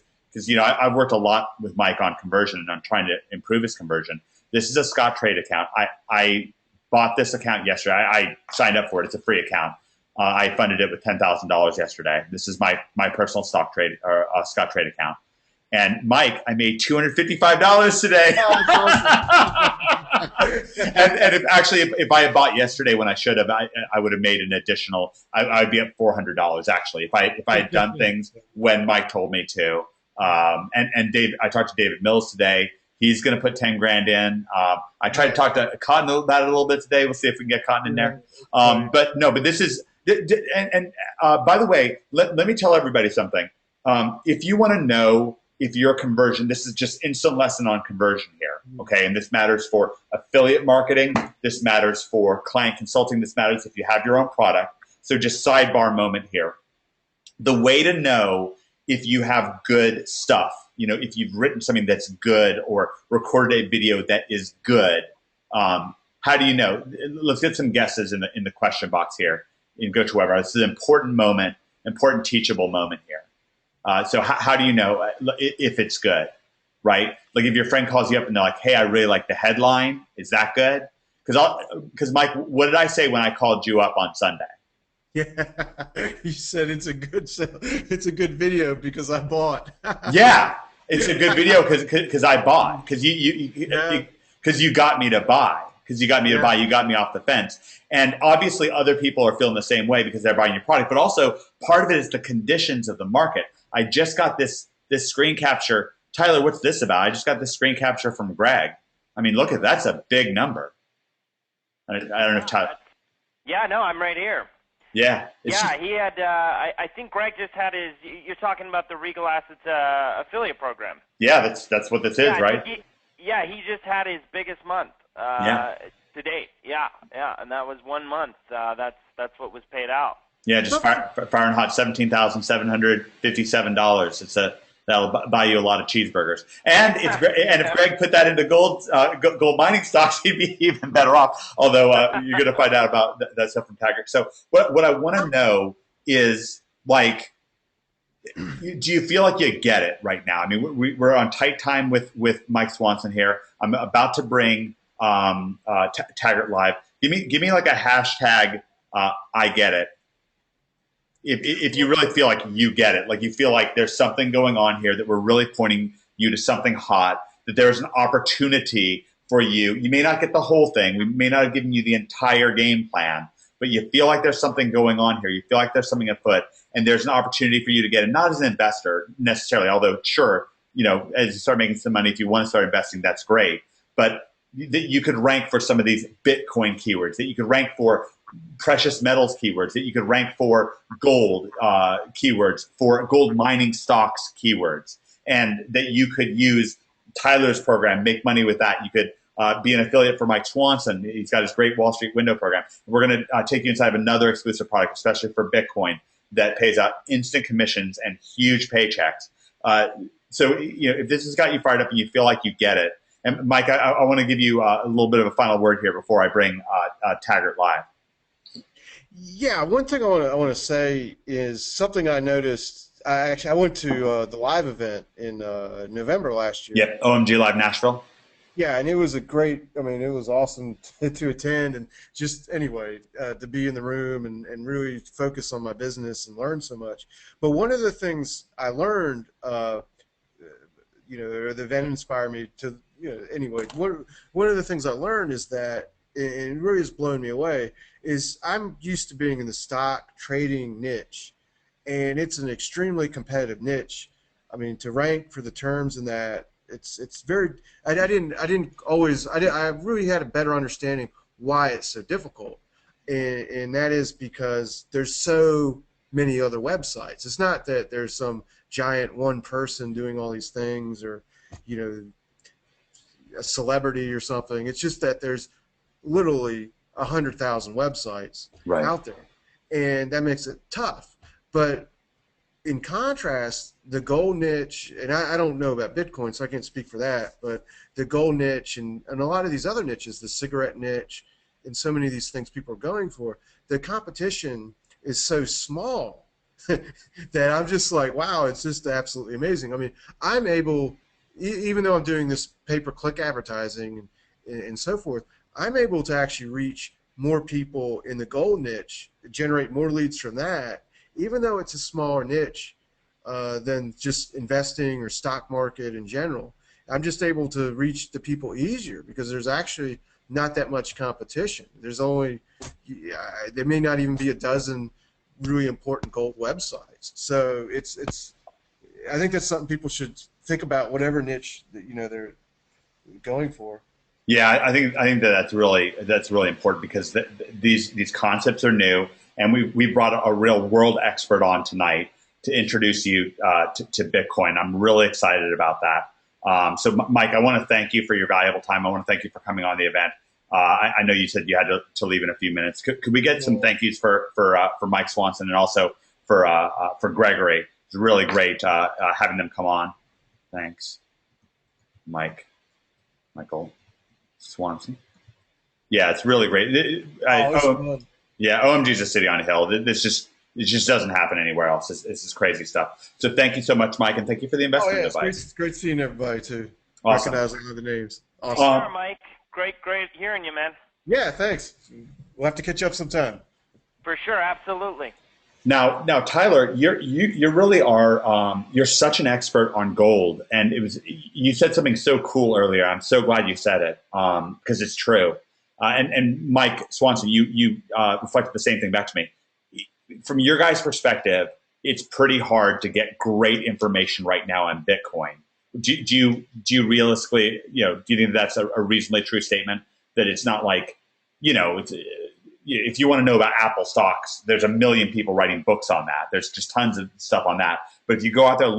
I've worked a lot with Mike on conversion and on trying to improve his conversion. This is a Scottrade account. I bought this account yesterday. I signed up for it. It's a free account. I funded it with $10,000 yesterday. This is my personal Scottrade account. And Mike, I made $255 today. and if I had bought yesterday when I should have, I would have made an additional. I'd be at $400 actually if I had done things when Mike told me to. And Dave, I talked to David Mills today. He's going to put 10 grand in. I tried to talk to Cotton about it a little bit today. We'll see if we can get Cotton in there. But this is. And by the way, let me tell everybody something. If you want to know if your conversion, this is just instant lesson on conversion here, okay? And this matters for affiliate marketing. This matters for client consulting. This matters if you have your own product. So just sidebar moment here. The way to know if you have good stuff, if you've written something that's good or recorded a video that is good, how do you know? Let's get some guesses in the question box here in GoToWebinar. This is an important moment, important teachable moment here. So how do you know if it's good, right? Like if your friend calls you up and they're like, hey, I really like the headline. Is that good? Because Mike, what did I say when I called you up on Sunday? Yeah, you said it's a good video because I bought. Yeah, it's a good video because I bought, because you got me to buy. Because you got me to buy, you got me off the fence. And obviously other people are feeling the same way because they're buying your product, but also part of it is the conditions of the market. I just got this screen capture. Tyler, what's this about? I just got this screen capture from Greg. I mean, look at that's a big number. I don't know if Tyler. Yeah, no, I'm right here. Yeah. He had, I think Greg just had you're talking about the Regal Assets affiliate program. Yeah, that's what this is, right? He just had his biggest month. To date, and that was 1 month. That's what was paid out. Yeah, just fire and hot, $17,757. That'll buy you a lot of cheeseburgers. And if Greg put that into gold mining stocks, he'd be even better off. Although you're going to find out about that stuff from Taggart. So what I want to know is, like, do you feel like you get it right now? I mean, we're on tight time with Mike Swanson here. I'm about to bring Taggart live. Give me like a hashtag. I get it. If you really feel like you get it, like you feel like there's something going on here, that we're really pointing you to something hot, that there's an opportunity for you. You may not get the whole thing. We may not have given you the entire game plan, but you feel like there's something going on here. You feel like there's something afoot, and there's an opportunity for you to get it, not as an investor necessarily, although sure, as you start making some money, if you want to start investing, that's great. But that you could rank for some of these Bitcoin keywords, that you could rank for precious metals keywords, that you could rank for gold keywords, for gold mining stocks keywords, and that you could use Tyler's program, make money with that. You could be an affiliate for Mike Swanson. He's got his great Wall Street window program. We're going to take you inside of another exclusive product, especially for Bitcoin. that pays out instant commissions and huge paychecks. So if this has got you fired up and you feel like you get it, and Mike, I want to give you a little bit of a final word here before I bring Taggart live. Yeah, one thing I want to say is something I noticed. I went to the live event in November last year. Yep, OMG Live Nashville. Yeah, and it was it was awesome to attend, and just anyway, to be in the room and really focus on my business and learn so much. But one of the things I learned, the event inspired me to, anyway, one of the things I learned is that, and it really has blown me away, is I'm used to being in the stock trading niche, and it's an extremely competitive niche. I mean, to rank for the terms in that, it's very. I really had a better understanding why it's so difficult, and that is because there's so many other websites. It's not that there's some giant one person doing all these things, or a celebrity or something. It's just that there's literally 100,000 websites out there, and that makes it tough. But in contrast, the gold niche, and I don't know about Bitcoin, so I can't speak for that, but the gold niche and a lot of these other niches, the cigarette niche, and so many of these things people are going for, the competition is so small that I'm just like, wow, it's just absolutely amazing. I mean, I'm able, even though I'm doing this pay-per-click advertising and so forth, I'm able to actually reach more people in the gold niche, generate more leads from that, even though it's a smaller niche than just investing or stock market in general. I'm just able to reach the people easier because there's actually not that much competition. There's only, there may not even be a dozen really important gold websites. So I think that's something people should think about, whatever niche that they're going for. Yeah, I think that's really important because these concepts are new, and we brought a real world expert on tonight to introduce you to Bitcoin. I'm really excited about that. So, Mike, I want to thank you for your valuable time. I want to thank you for coming on the event. I know you said you had to leave in a few minutes. Could we get some thank yous for Mike Swanson and also for Gregory? It's really great having them come on. Thanks, Michael Swanson. Yeah, it's really great. OMG is a city on a hill. It just doesn't happen anywhere else. It's just crazy stuff. So thank you so much, Mike, and thank you for the investment advice. It's great seeing everybody too. Awesome. Recognizing all the names. Awesome. Sure, Mike. Great hearing you, man. Yeah, thanks. We'll have to catch up sometime. For sure, absolutely. Now, Tyler, you really are you're such an expert on gold, and you said something so cool earlier. I'm so glad you said it because it's true. And Mike Swanson, you reflected the same thing back to me. From your guys' perspective, it's pretty hard to get great information right now on Bitcoin. Do you realistically, do you think that's a reasonably true statement, that it's not like, if you want to know about Apple stocks, there's a million people writing books on that. There's just tons of stuff on that. But if you go out there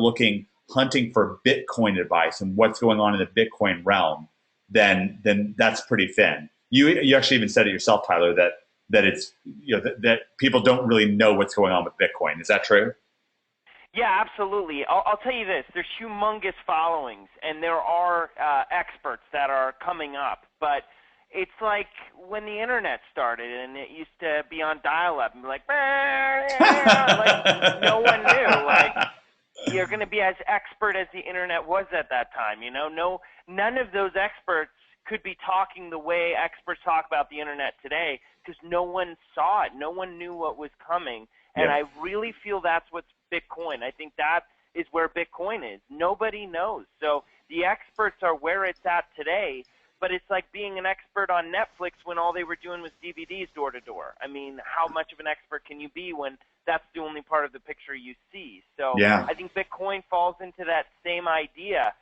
hunting for Bitcoin advice and what's going on in the Bitcoin realm, then that's pretty thin. You actually even said it yourself, Tyler, that it's that people don't really know what's going on with Bitcoin. Is that true? Yeah, absolutely. I'll tell you this: there's humongous followings, and there are experts that are coming up, but it's like when the internet started and it used to be on dial-up and be like, like no one knew. Like, you're going to be as expert as the internet was at that time. None of those experts could be talking the way experts talk about the internet today because no one saw it. No one knew what was coming. And I really feel that's what's Bitcoin. I think that is where Bitcoin is. Nobody knows. So the experts are where it's at today. But it's like being an expert on Netflix when all they were doing was DVDs door to door. I mean, how much of an expert can you be when that's the only part of the picture you see? So I think Bitcoin falls into that same idea.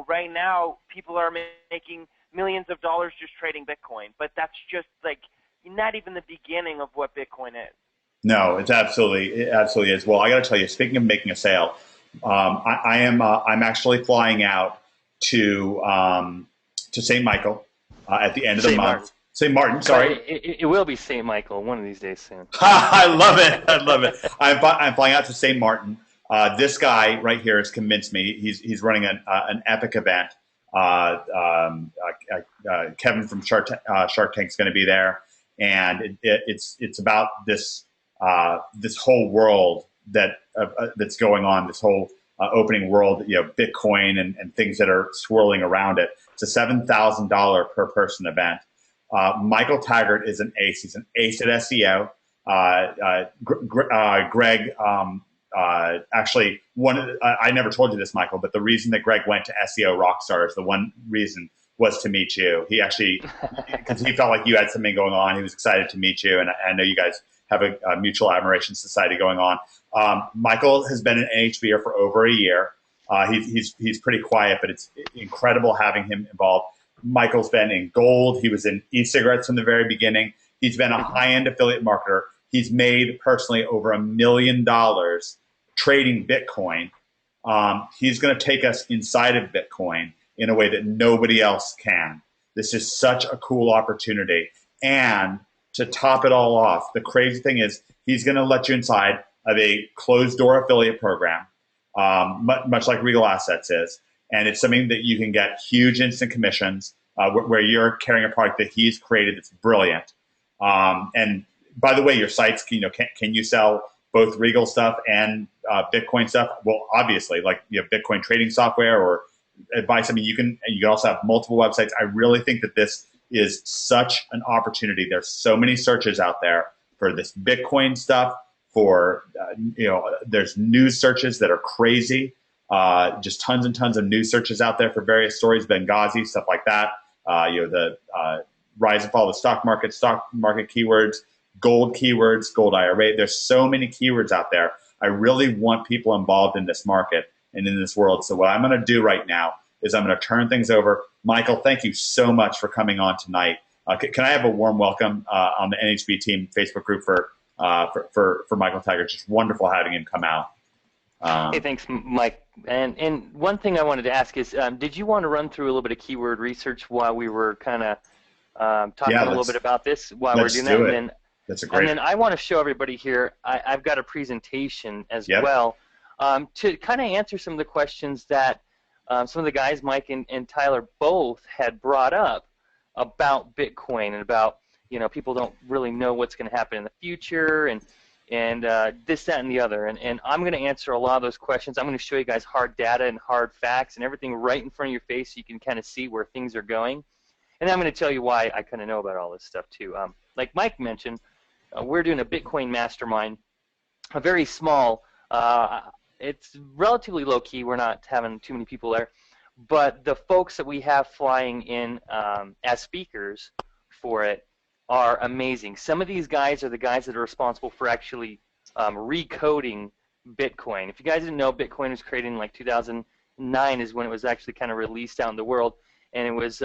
Right now people are making millions of dollars just trading Bitcoin, but that's just like not even the beginning of what Bitcoin is. No, it absolutely is. Well, I got to tell you, speaking of making a sale, I'm actually flying out to St. Michael at the end of the month. St. Martin, sorry. It will be St. Michael one of these days soon. I love it. I love it. I'm flying out to St. Martin. This guy right here has convinced me. He's running an epic event. Kevin from Shark Tank is going to be there, and it's about this whole world that's going on. This whole opening world, Bitcoin and things that are swirling around it. It's a $7,000 per person event. Michael Taggart is an ace. He's an ace at SEO. Greg, actually, I never told you this, Michael, but the reason that Greg went to SEO Rockstars, the one reason was to meet you. He actually, because he felt like you had something going on, he was excited to meet you, and I know you guys have a mutual admiration society going on. Michael has been an NHBer for over a year. He's pretty quiet, but it's incredible having him involved. Michael's been in gold. He was in e-cigarettes from the very beginning. He's been a high-end affiliate marketer. He's made personally over $1 million trading Bitcoin. He's going to take us inside of Bitcoin in a way that nobody else can. This is such a cool opportunity. And to top it all off, the crazy thing is he's going to let you inside of a closed-door affiliate program, much like Regal Assets is. And it's something that you can get huge instant commissions where you're carrying a product that he's created that's brilliant. And by the way, your sites, can you sell both Regal stuff and Bitcoin stuff? Well, obviously, like you have Bitcoin trading software or advice. I mean, you can also have multiple websites. I really think that this is such an opportunity. There's so many searches out there for this Bitcoin stuff. There's news searches that are crazy. Just tons and tons of news searches out there for various stories, Benghazi, stuff like that. The rise and fall of the stock market keywords, gold IRA. There's so many keywords out there. I really want people involved in this market and in this world. So what I'm going to do right now is I'm going to turn things over. Michael, thank you so much for coming on tonight. Can I have a warm welcome on the NHB team Facebook group for Michael Taggart? Just wonderful having him come out. Hey, thanks, Mike. And one thing I wanted to ask is, did you want to run through a little bit of keyword research while we were kind of talking a little bit about this while we're doing that? And then, that's a great. And then I want to show everybody here. I've got a presentation as well to kind of answer some of the questions that some of the guys, Mike and Tyler, both had brought up about Bitcoin and about people don't really know what's going to happen in the future and this, that, and the other. And I'm going to answer a lot of those questions. I'm going to show you guys hard data and hard facts and everything right in front of your face so you can kind of see where things are going. And I'm going to tell you why I kind of know about all this stuff too. Like Mike mentioned, we're doing a Bitcoin mastermind, a very small, it's relatively low-key. We're not having too many people there. But the folks that we have flying in as speakers for it are amazing. Some of these guys are the guys that are responsible for actually recoding Bitcoin. If you guys didn't know, Bitcoin was created in like 2009 is when it was actually kind of released out in the world, and it was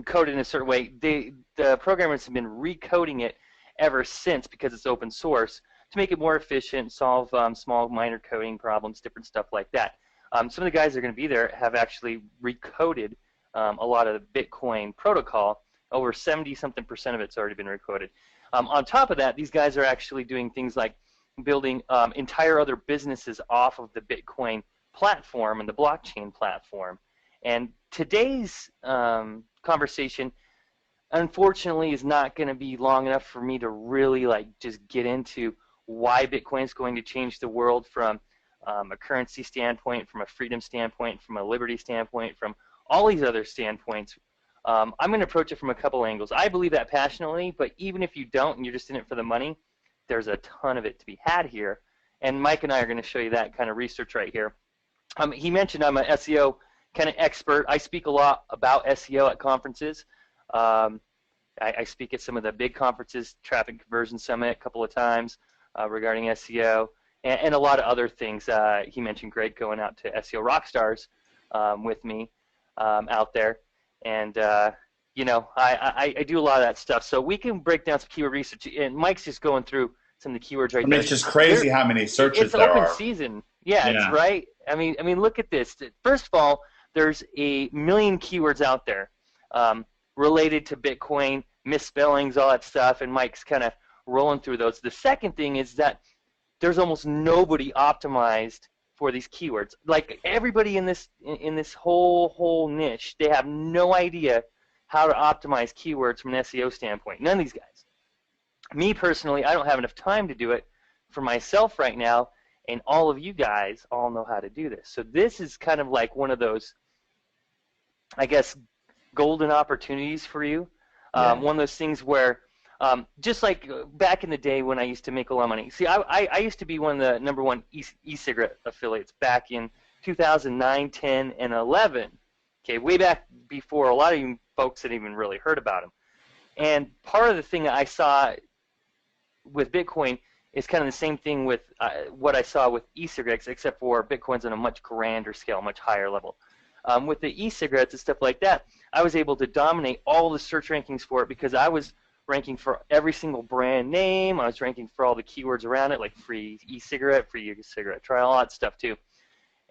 coded in a certain way. The programmers have been recoding it ever since because it's open source to make it more efficient, solve small minor coding problems, different stuff like that. Some of the guys that are going to be there have actually recoded a lot of the Bitcoin protocol. Over 70-something% of it's already been recoded. On top of that, these guys are actually doing things like building entire other businesses off of the Bitcoin platform and the blockchain platform. And today's conversation, unfortunately, is not going to be long enough for me to really just get into why Bitcoin is going to change the world from a currency standpoint, from a freedom standpoint, from a liberty standpoint, from all these other standpoints. I'm going to approach it from a couple angles. I believe that passionately, but even if you don't and you're just in it for the money, there's a ton of it to be had here. And Mike and I are going to show you that kind of research right here. He mentioned I'm an SEO kind of expert. I speak a lot about SEO at conferences. I speak at some of the big conferences, Traffic Conversion Summit a couple of times regarding SEO, and a lot of other things. He mentioned Greg going out to SEO Rockstars with me out there. And, I do a lot of that stuff. So we can break down some keyword research. And Mike's just going through some of the keywords right there. It's just crazy how many searches there are. It's open season. Yeah, it's right. I mean, look at this. First of all, there's 1 million keywords out there. related to Bitcoin, misspellings, all that stuff, and Mike's kind of rolling through those. The second thing is that there's almost nobody optimized for these keywords. Like everybody in this whole niche, they have no idea how to optimize keywords from an SEO standpoint. None of these guys. Me personally, I don't have enough time to do it for myself right now, and all of you guys all know how to do this. So this is kind of like one of those, I guess, golden opportunities for you. One of those things where, just like back in the day when I used to make a lot of money. See, I used to be one of the #1 e-cigarette affiliates back in 2009, 10, and 11. Okay, way back before a lot of you folks had even really heard about them. And part of the thing that I saw with Bitcoin is kind of the same thing with what I saw with e-cigarettes, except for Bitcoin's on a much grander scale, much higher level. With the e-cigarettes and stuff like that, I was able to dominate all the search rankings for it because I was ranking for every single brand name. I was ranking for all the keywords around it, like free e-cigarette, free e-cigarette trial, all that stuff too.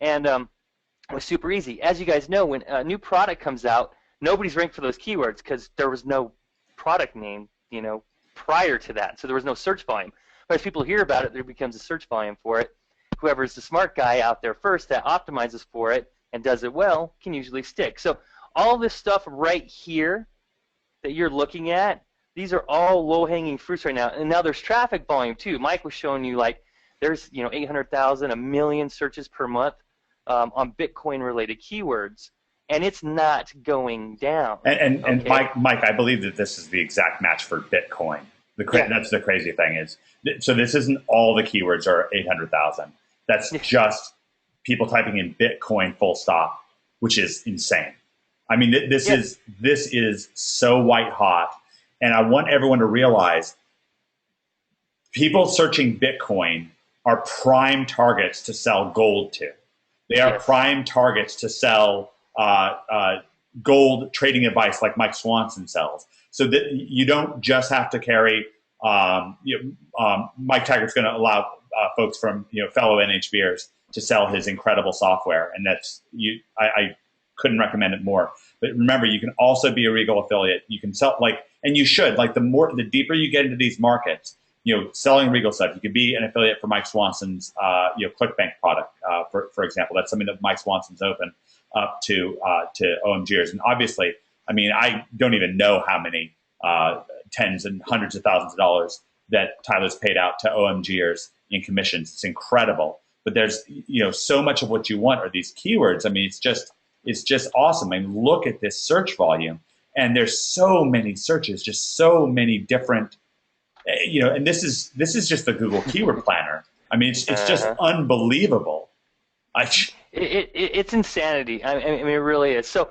And it was super easy. As you guys know, when a new product comes out, nobody's ranked for those keywords because there was no product name, you know, prior to that. So there was no search volume. But as people hear about it, there becomes a search volume for it. Whoever's the smart guy out there first that optimizes for it and does it well can usually stick. So all this stuff right here that you're looking at, these are all low-hanging fruits right now. And now there's traffic volume too. Mike was showing you like there's 800,000, 1 million searches per month on Bitcoin-related keywords, and it's not going down. And Mike, I believe that this is the exact match for Bitcoin. That's the crazy thing is, so this isn't all the keywords are 800,000. That's just people typing in Bitcoin full stop, which is insane. I mean, this is so white hot, and I want everyone to realize people searching Bitcoin are prime targets to sell gold to. They are prime targets to sell gold trading advice like Mike Swanson sells. So that you don't just have to carry. Mike Taggart's going to allow folks from fellow NHBers to sell his incredible software, and that's I couldn't recommend it more. But remember, you can also be a Regal affiliate. You can sell and you should the deeper you get into these markets. Selling Regal stuff. You could be an affiliate for Mike Swanson's ClickBank product, for example. That's something that Mike Swanson's open up to OMGers. And obviously, I mean, I don't even know how many tens and hundreds of thousands of dollars that Tyler's paid out to OMGers in commissions. It's incredible. But there's so much of what you want are these keywords. I mean, it's just awesome. I mean, look at this search volume, and there's so many searches, just so many different. And this is just the Google Keyword Planner. I mean, it's just unbelievable. It's insanity. I mean, it really is. So,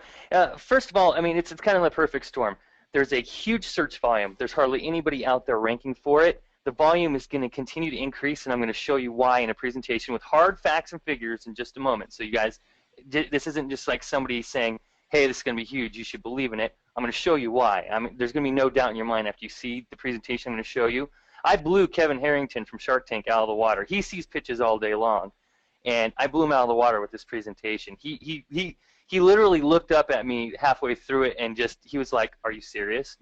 first of all, I mean, it's kind of the perfect storm. There's a huge search volume. There's hardly anybody out there ranking for it. The volume is going to continue to increase, and I'm going to show you why in a presentation with hard facts and figures in just a moment. So you guys, this isn't just like somebody saying, hey, this is going to be huge, you should believe in it. I'm going to show you why. I mean, there's going to be no doubt in your mind after you see the presentation I'm going to show you. I blew Kevin Harrington from Shark Tank out of the water. He sees pitches all day long, and I blew him out of the water with this presentation. He literally looked up at me halfway through it and he was like, are you serious?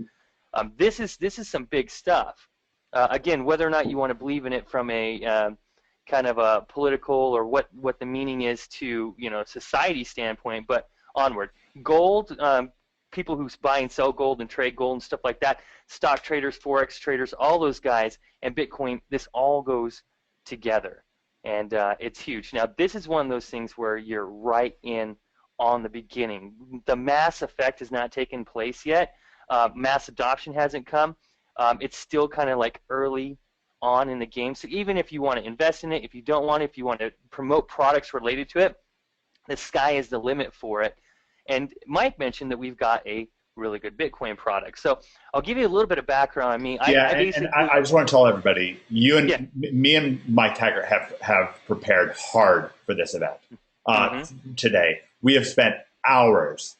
This is some big stuff. Again, whether or not you want to believe in it from a kind of a political or what the meaning is to society standpoint, but onward. Gold, people who buy and sell gold and trade gold and stuff like that, stock traders, forex traders, all those guys, and Bitcoin, this all goes together, and it's huge. Now, this is one of those things where you're right in on the beginning. The mass effect has not taken place yet. Mass adoption hasn't come. It's still kind of like early on in the game. So even if you want to invest in it, if you don't want it, if you want to promote products related to it, the sky is the limit for it. And Mike mentioned that we've got a really good Bitcoin product. So I'll give you a little bit of background on me. I just want to tell everybody, me and Mike Taggart have prepared hard for this event today. We have spent hours.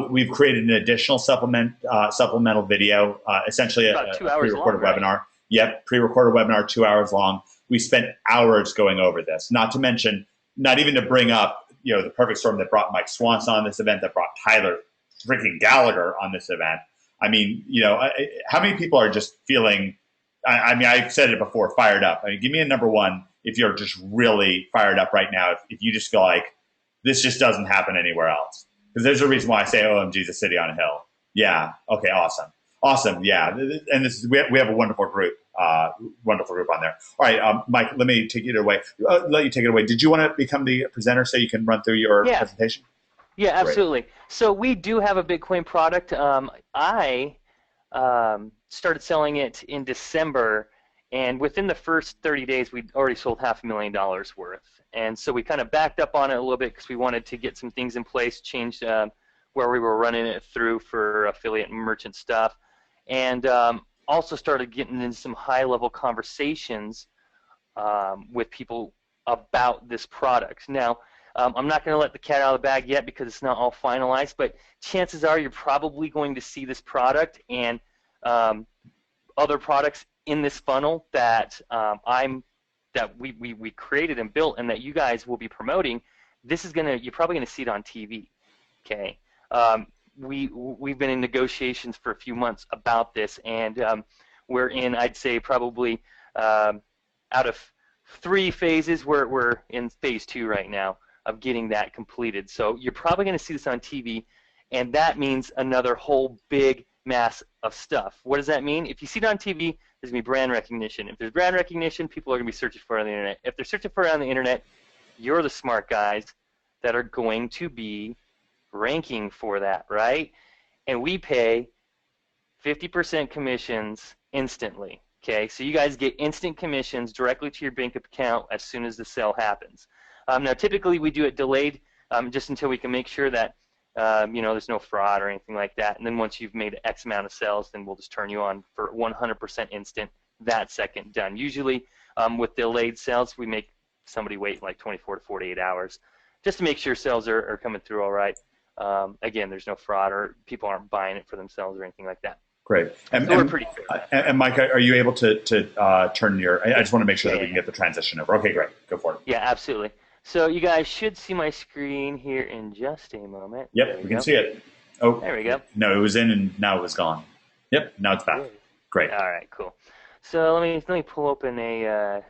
We've created an additional supplemental video, essentially a pre-recorded webinar. Right? Yep, pre-recorded webinar, 2 hours long. We spent hours going over this. Not to mention, not even to bring up, the perfect storm that brought Mike Swanson on this event, that brought Tyler freaking Gallagher on this event. I mean, how many people are just feeling? I mean, I've said it before, fired up. I mean, give me a number one if you're just really fired up right now. If you just feel like this just doesn't happen anywhere else, because there's a reason why I say OMG is a city on a hill. Yeah. Okay. Awesome. Yeah. And we have a wonderful group on there. All right, Mike, let me take it away. Let you take it away. Did you want to become the presenter so you can run through your presentation? Yeah, absolutely. Great. So we do have a Bitcoin product. I started selling it in December, and within the first 30 days, we'd already sold $500,000 worth. And so we kind of backed up on it a little bit because we wanted to get some things in place, changed where we were running it through for affiliate and merchant stuff, and also started getting into some high-level conversations with people about this product. Now, I'm not going to let the cat out of the bag yet because it's not all finalized, but chances are you're probably going to see this product and other products in this funnel that we created and built and that you guys will be promoting. You're probably going to see it on TV. Okay. We've been in negotiations for a few months about this, and we're in, I'd say, probably out of 3 phases, we're in phase 2 right now of getting that completed. So you're probably going to see this on TV, and that means another whole big mass of stuff. What does that mean? If you see it on TV, there's going to be brand recognition. If there's brand recognition, people are going to be searching for it on the internet. If they're searching for it on the internet, you're the smart guys that are going to be ranking for that, right? And we pay 50% commissions instantly. Okay, so you guys get instant commissions directly to your bank account as soon as the sale happens. Now, typically we do it delayed just until we can make sure that there's no fraud or anything like that. And then once you've made X amount of sales, then we'll just turn you on for 100% instant that second done. Usually with delayed sales, we make somebody wait like 24 to 48 hours just to make sure sales are coming through all right. Again, there's no fraud or people aren't buying it for themselves or anything like that. Great. So we're pretty fair. And Mike, are you able to turn your? I just want to make sure that we can get the transition over. Okay, great. Go for it. Yeah, absolutely. So you guys should see my screen here in just a moment. Yep, we can see it. Oh, there we go. No, it was in and now it was gone. Yep, now it's back. Great. All right, cool. So let me pull open a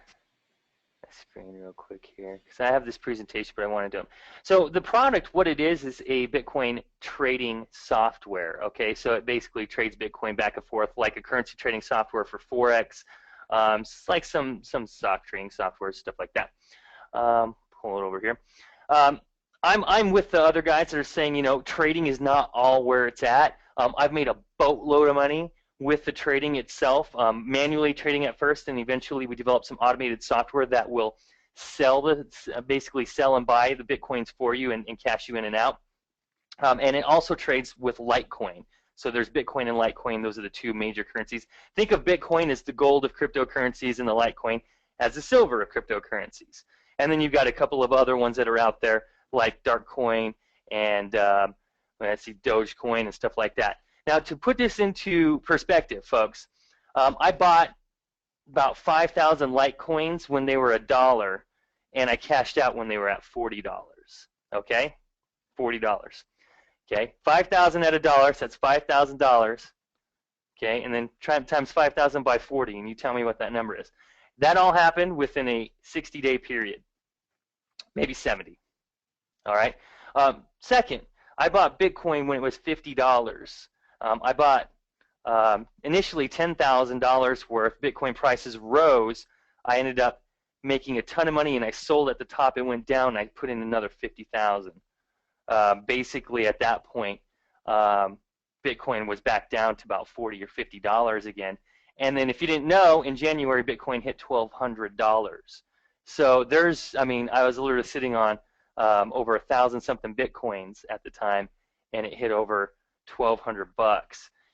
screen real quick here because I have this presentation, but I want to do them. So the product, what it is a Bitcoin trading software. Okay, so it basically trades Bitcoin back and forth like a currency trading software for Forex. It's like some stock trading software, stuff like that. Pull it over here. I'm with the other guys that are saying, trading is not all where it's at. I've made a boatload of money with the trading itself, manually trading at first, and eventually we developed some automated software that will basically sell and buy the Bitcoins for you and cash you in and out. And it also trades with Litecoin. So there's Bitcoin and Litecoin. Those are the 2 major currencies. Think of Bitcoin as the gold of cryptocurrencies and the Litecoin as the silver of cryptocurrencies. And then you've got a couple of other ones that are out there like Darkcoin and let's see, Dogecoin and stuff like that. Now, to put this into perspective, folks, I bought about 5,000 Litecoins when they were $1, and I cashed out when they were at $40. Okay, $40. Okay, 5,000 at $1, so that's $5,000. Okay, and then times 5,000 by 40, and you tell me what that number is. That all happened within a 60-day period, maybe 70. All right. Second, I bought Bitcoin when it was $50. I bought initially $10,000 worth. Bitcoin prices rose. I ended up making a ton of money, and I sold at the top. It went down, and I put in another 50,000. Basically, at that point, Bitcoin was back down to about $40 or $50 again. And then, if you didn't know, in January, Bitcoin hit $1,200. So I was literally sitting on over 1,000-something Bitcoins at the time, and it hit over $1,200.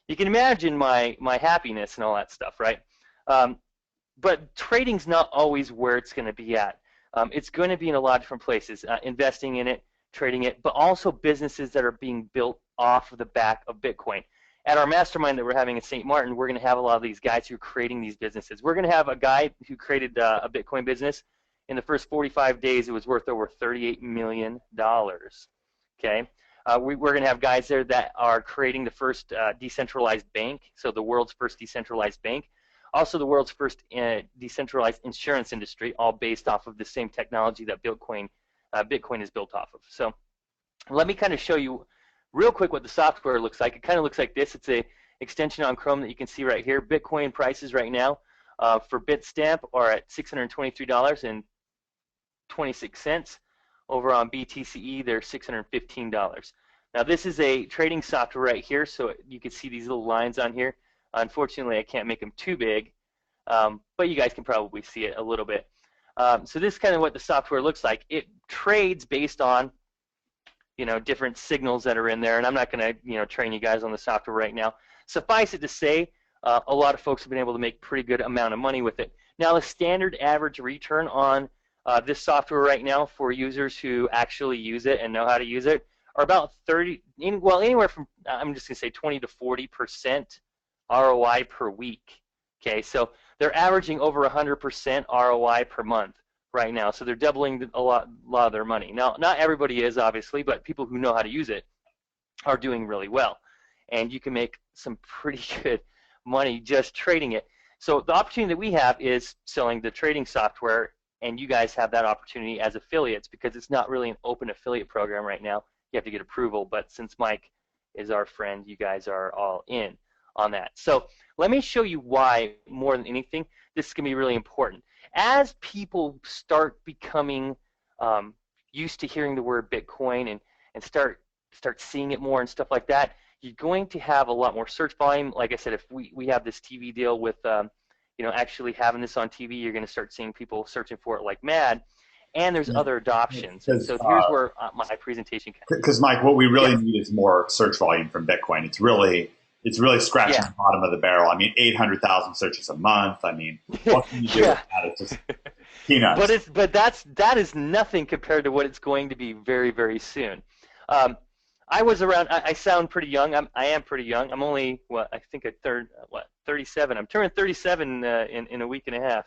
You can imagine my happiness and all that stuff, right? But trading's not always where it's going to be at. It's going to be in a lot of different places, investing in it, trading it, but also businesses that are being built off of the back of Bitcoin. At our mastermind that we're having in St. Martin, we're going to have a lot of these guys who are creating these businesses. We're going to have a guy who created a Bitcoin business. In the first 45 days, it was worth over $38 million. Okay, We're going to have guys there that are creating the first decentralized bank, so the world's first decentralized bank. Also the world's first decentralized insurance industry, all based off of the same technology that Bitcoin is built off of. So let me kind of show you real quick what the software looks like. It kind of looks like this. It's a extension on Chrome that you can see right here. Bitcoin prices right now for Bitstamp are at $623.26. Over on BTCE, they're $615. Now this is a trading software right here, so you can see these little lines on here. Unfortunately, I can't make them too big, but you guys can probably see it a little bit. So this is kind of what the software looks like. It trades based on, you know, different signals that are in there, and I'm not going to, you know, train you guys on the software right now. Suffice it to say, a lot of folks have been able to make pretty good amount of money with it. Now the standard average return on this software right now for users who actually use it and know how to use it are about anywhere from, I'm just going to say 20 to 40% ROI per week. Okay, so they're averaging over 100% ROI per month right now. So they're doubling a lot of their money. Now, not everybody is, obviously, but people who know how to use it are doing really well. And you can make some pretty good money just trading it. So the opportunity that we have is selling the trading software, and you guys have that opportunity as affiliates because it's not really an open affiliate program right now. You have to get approval, but since Mike is our friend, you guys are all in on that. So let me show you why, more than anything, this is going to be really important. As people start becoming used to hearing the word Bitcoin and start seeing it more and stuff like that, you're going to have a lot more search volume. Like I said, if we have this TV deal with you know, actually having this on TV, you're going to start seeing people searching for it like mad. And there's other adoptions. So here's where my presentation comes. Because Mike, what we really need is more search volume from Bitcoin. It's really scratching the bottom of the barrel. I mean, 800,000 searches a month. I mean, what can you do with that? It's just peanuts. But that is nothing compared to what it's going to be very, very soon. I was around. I sound pretty young. I am pretty young. I'm only I think 37. I'm turning 37 in a week and a half.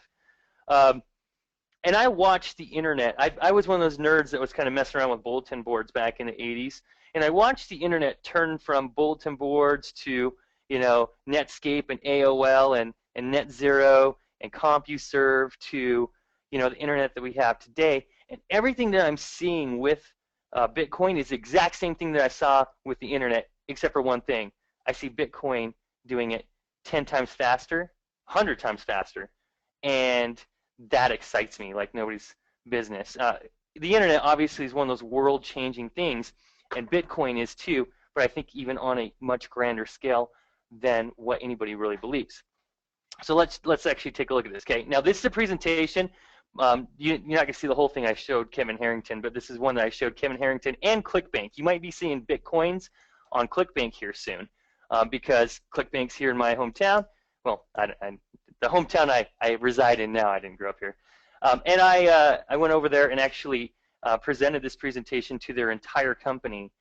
And I watched the internet. I was one of those nerds that was kind of messing around with bulletin boards back in the 80s. And I watched the internet turn from bulletin boards to, you know, Netscape and AOL and NetZero and CompuServe to, you know, the internet that we have today. And everything that I'm seeing with Bitcoin is the exact same thing that I saw with the internet, except for one thing. I see Bitcoin doing it 10 times faster, 100 times faster, and that excites me like nobody's business. The internet obviously is one of those world-changing things, and Bitcoin is too, but I think even on a much grander scale than what anybody really believes. So let's actually take a look at this. Okay, now this is a presentation. You're not going to see the whole thing I showed Kevin Harrington, but this is one that I showed Kevin Harrington and ClickBank. You might be seeing Bitcoins on ClickBank here soon, because ClickBank's here in my hometown. Well, the hometown I reside in now. I didn't grow up here. And I went over there and actually presented this presentation to their entire company,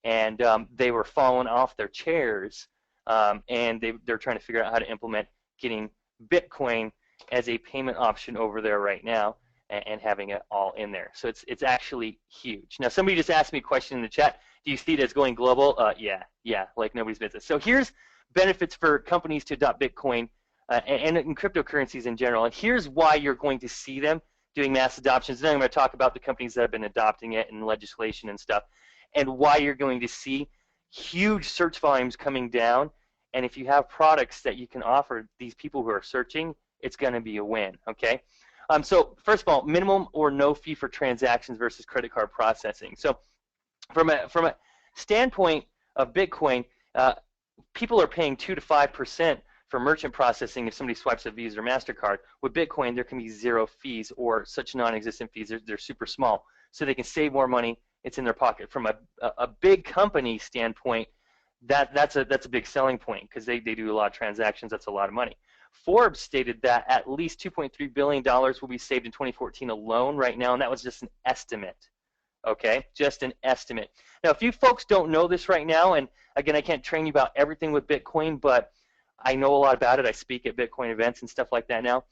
and they were falling off their chairs, and they're trying to figure out how to implement getting Bitcoin as a payment option over there right now, and having it all in there. So it's actually huge. Now somebody just asked me a question in the chat. Do you see it as going global? Yeah, like nobody's business. So here's benefits for companies to adopt Bitcoin and in cryptocurrencies in general. And here's why you're going to see them doing mass adoptions. Then I'm going to talk about the companies that have been adopting it and legislation and stuff, and why you're going to see huge search volumes coming down. And if you have products that you can offer these people who are searching, it's going to be a win. Okay. So first of all, minimum or no fee for transactions versus credit card processing. So from a standpoint of Bitcoin, people are paying 2 to 5% for merchant processing if somebody swipes a Visa or MasterCard. With Bitcoin, there can be 0 fees or such non-existent fees. They're super small, so they can save more money. It's in their pocket. From a big company standpoint, that's a big selling point because they do a lot of transactions. That's a lot of money. Forbes stated that at least $2.3 billion will be saved in 2014 alone right now, and that was just an estimate. Okay, just an estimate. Now, if you folks don't know this right now, and again, I can't train you about everything with Bitcoin, but I know a lot about it. I speak at Bitcoin events and stuff like that now.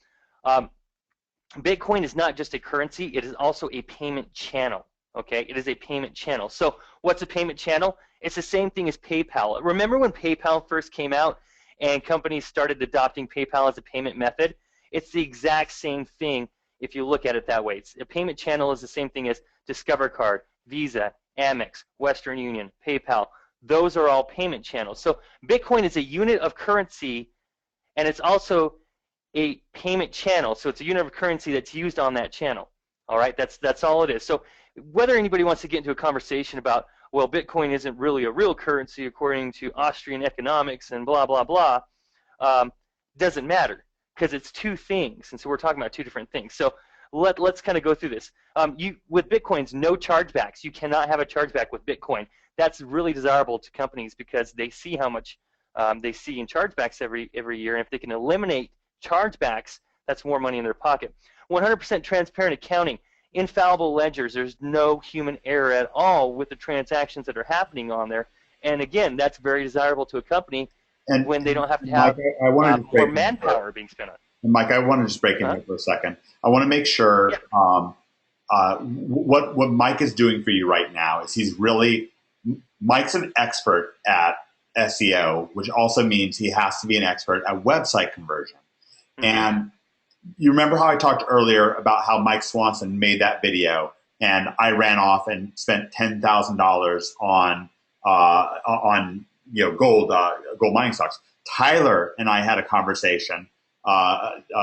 Bitcoin is not just a currency. It is also a payment channel. Okay, it is a payment channel. So what's a payment channel? It's the same thing as PayPal. Remember when PayPal first came out and companies started adopting PayPal as a payment method? It's the exact same thing if you look at it that way. A payment channel is the same thing as Discover Card, Visa, Amex, Western Union, PayPal. Those are all payment channels. So Bitcoin is a unit of currency, and it's also a payment channel. So it's a unit of currency that's used on that channel. All right, that's all it is. So whether anybody wants to get into a conversation about, well, Bitcoin isn't really a real currency according to Austrian economics and blah, blah, blah, doesn't matter, because it's two things. And so we're talking about two different things. So let's kind of go through this. With Bitcoins, no chargebacks. You cannot have a chargeback with Bitcoin. That's really desirable to companies because they see how much they see in chargebacks every year. And if they can eliminate chargebacks, that's more money in their pocket. 100% transparent accounting. Infallible ledgers. There's no human error at all with the transactions that are happening on there. And again, that's very desirable to a company when they don't have to have more manpower being spent on it. And Mike, I want to just break in here for a second. I want to make sure what Mike is doing for you right now is Mike's an expert at SEO, which also means he has to be an expert at website conversion. Mm-hmm. And you remember how I talked earlier about how Mike Swanson made that video, and I ran off and spent $10,000 on gold mining stocks. Tyler and I had a conversation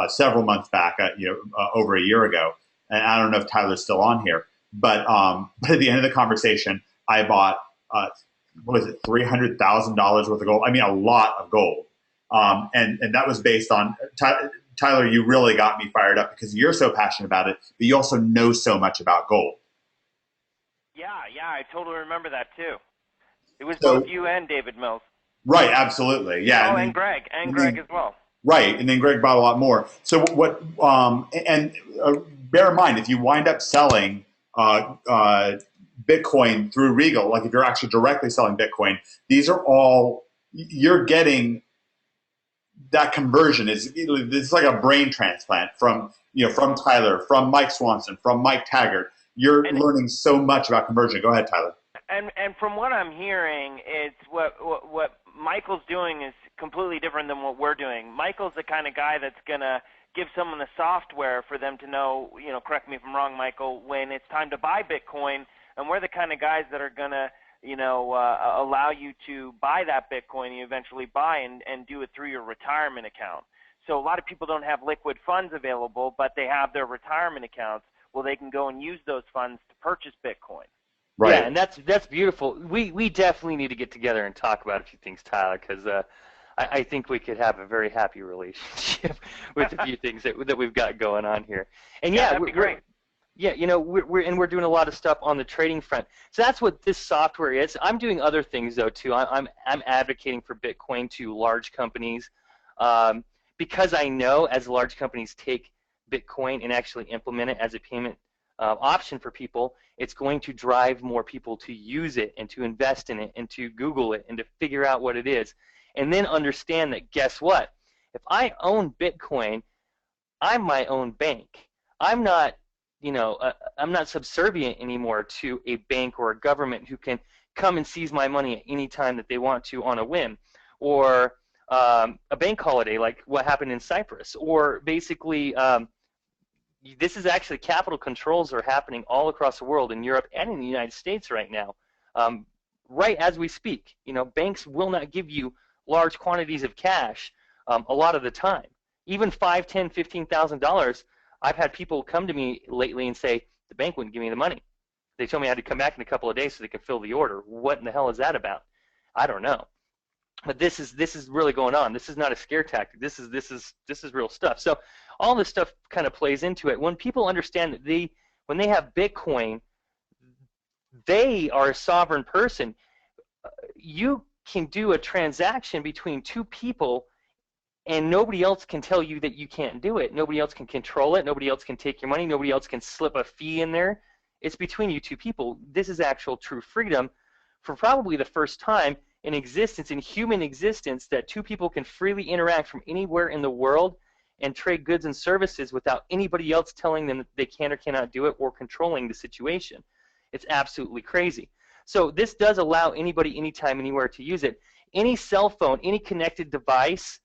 several months back, over a year ago, and I don't know if Tyler's still on here, but at the end of the conversation, I bought $300,000 worth of gold. I mean, a lot of gold, and that was based on Tyler. You really got me fired up because you're so passionate about it, but you also know so much about gold. Yeah, I totally remember that too. It was both you and David Mills. Right, absolutely, yeah. Oh, and Greg as well. Right, and then Greg bought a lot more. So what? Bear in mind, if you wind up selling Bitcoin through Regal, like if you're actually directly selling Bitcoin, these are all you're getting. That conversion it's like a brain transplant from Tyler, from Mike Swanson, from Mike Taggart. You're learning so much about conversion. Go ahead, Tyler. And from what I'm hearing, it's what Michael's doing is completely different than what we're doing. Michael's the kind of guy that's gonna give someone the software for them to know. Correct me if I'm wrong, Michael. When it's time to buy Bitcoin, and we're the kind of guys that are gonna allow you to buy that Bitcoin you eventually buy and do it through your retirement account. So a lot of people don't have liquid funds available, but they have their retirement accounts. Well, they can go and use those funds to purchase Bitcoin. Right. Yeah, and that's beautiful. We definitely need to get together and talk about a few things, Tyler, because I think we could have a very happy relationship with a few things that we've got going on here. And that'd be great. Yeah, we're doing a lot of stuff on the trading front. So that's what this software is. I'm doing other things though too. I'm advocating for Bitcoin to large companies because I know as large companies take Bitcoin and actually implement it as a payment option for people, it's going to drive more people to use it and to invest in it and to Google it and to figure out what it is, and then understand that guess what? If I own Bitcoin, I'm my own bank. I'm not I'm not subservient anymore to a bank or a government who can come and seize my money at any time that they want to on a whim, or a bank holiday like what happened in Cyprus, or basically this is actually capital controls are happening all across the world in Europe and in the United States right now. Right as we speak, banks will not give you large quantities of cash a lot of the time. Even $5,000, $10,000, $15,000. I've had people come to me lately and say, the bank wouldn't give me the money. They told me I had to come back in a couple of days so they could fill the order. What in the hell is that about? I don't know. But this is really going on. This is not a scare tactic. This is real stuff. So all this stuff kind of plays into it. When people understand that when they have Bitcoin, they are a sovereign person. You can do a transaction between two people and nobody else can tell you that you can't do it. Nobody else can control it. Nobody else can take your money. Nobody else can slip a fee in there. It's between you two people. This is actual true freedom for probably the first time in existence, in human existence, that two people can freely interact from anywhere in the world and trade goods and services without anybody else telling them that they can or cannot do it or controlling the situation. It's absolutely crazy. So this does allow anybody, anytime, anywhere to use it. Any cell phone, any connected device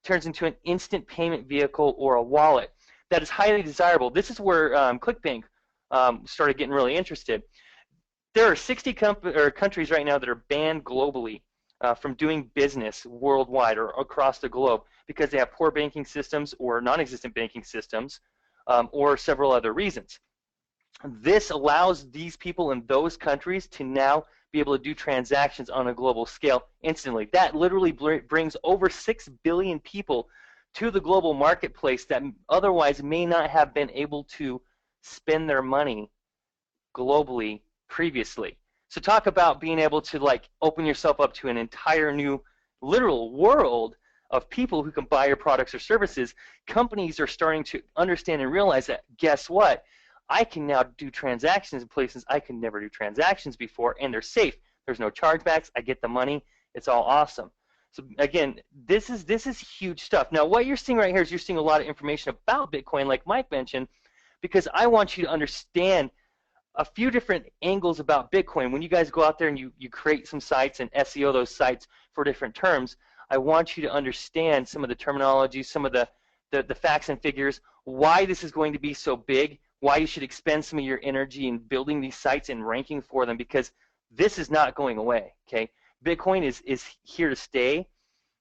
turns into an instant payment vehicle or a wallet. That is highly desirable. This is where ClickBank started getting really interested. There are 60 countries right now that are banned globally from doing business worldwide or across the globe because they have poor banking systems or non-existent banking systems or several other reasons. This allows these people in those countries to now be able to do transactions on a global scale instantly. That literally brings over 6 billion people to the global marketplace that otherwise may not have been able to spend their money globally previously. So talk about being able to like open yourself up to an entire new literal world of people who can buy your products or services. Companies are starting to understand and realize that, guess what? I can now do transactions in places I could never do transactions before, and they're safe. There's no chargebacks. I get the money. It's all awesome. So again, this is huge stuff. Now, what you're seeing right here is you're seeing a lot of information about Bitcoin, like Mike mentioned, because I want you to understand a few different angles about Bitcoin. When you guys go out there and you create some sites and SEO those sites for different terms, I want you to understand some of the terminology, some of the facts and figures, why this is going to be so big, why you should expend some of your energy in building these sites and ranking for them, because this is not going away. Okay, Bitcoin is here to stay,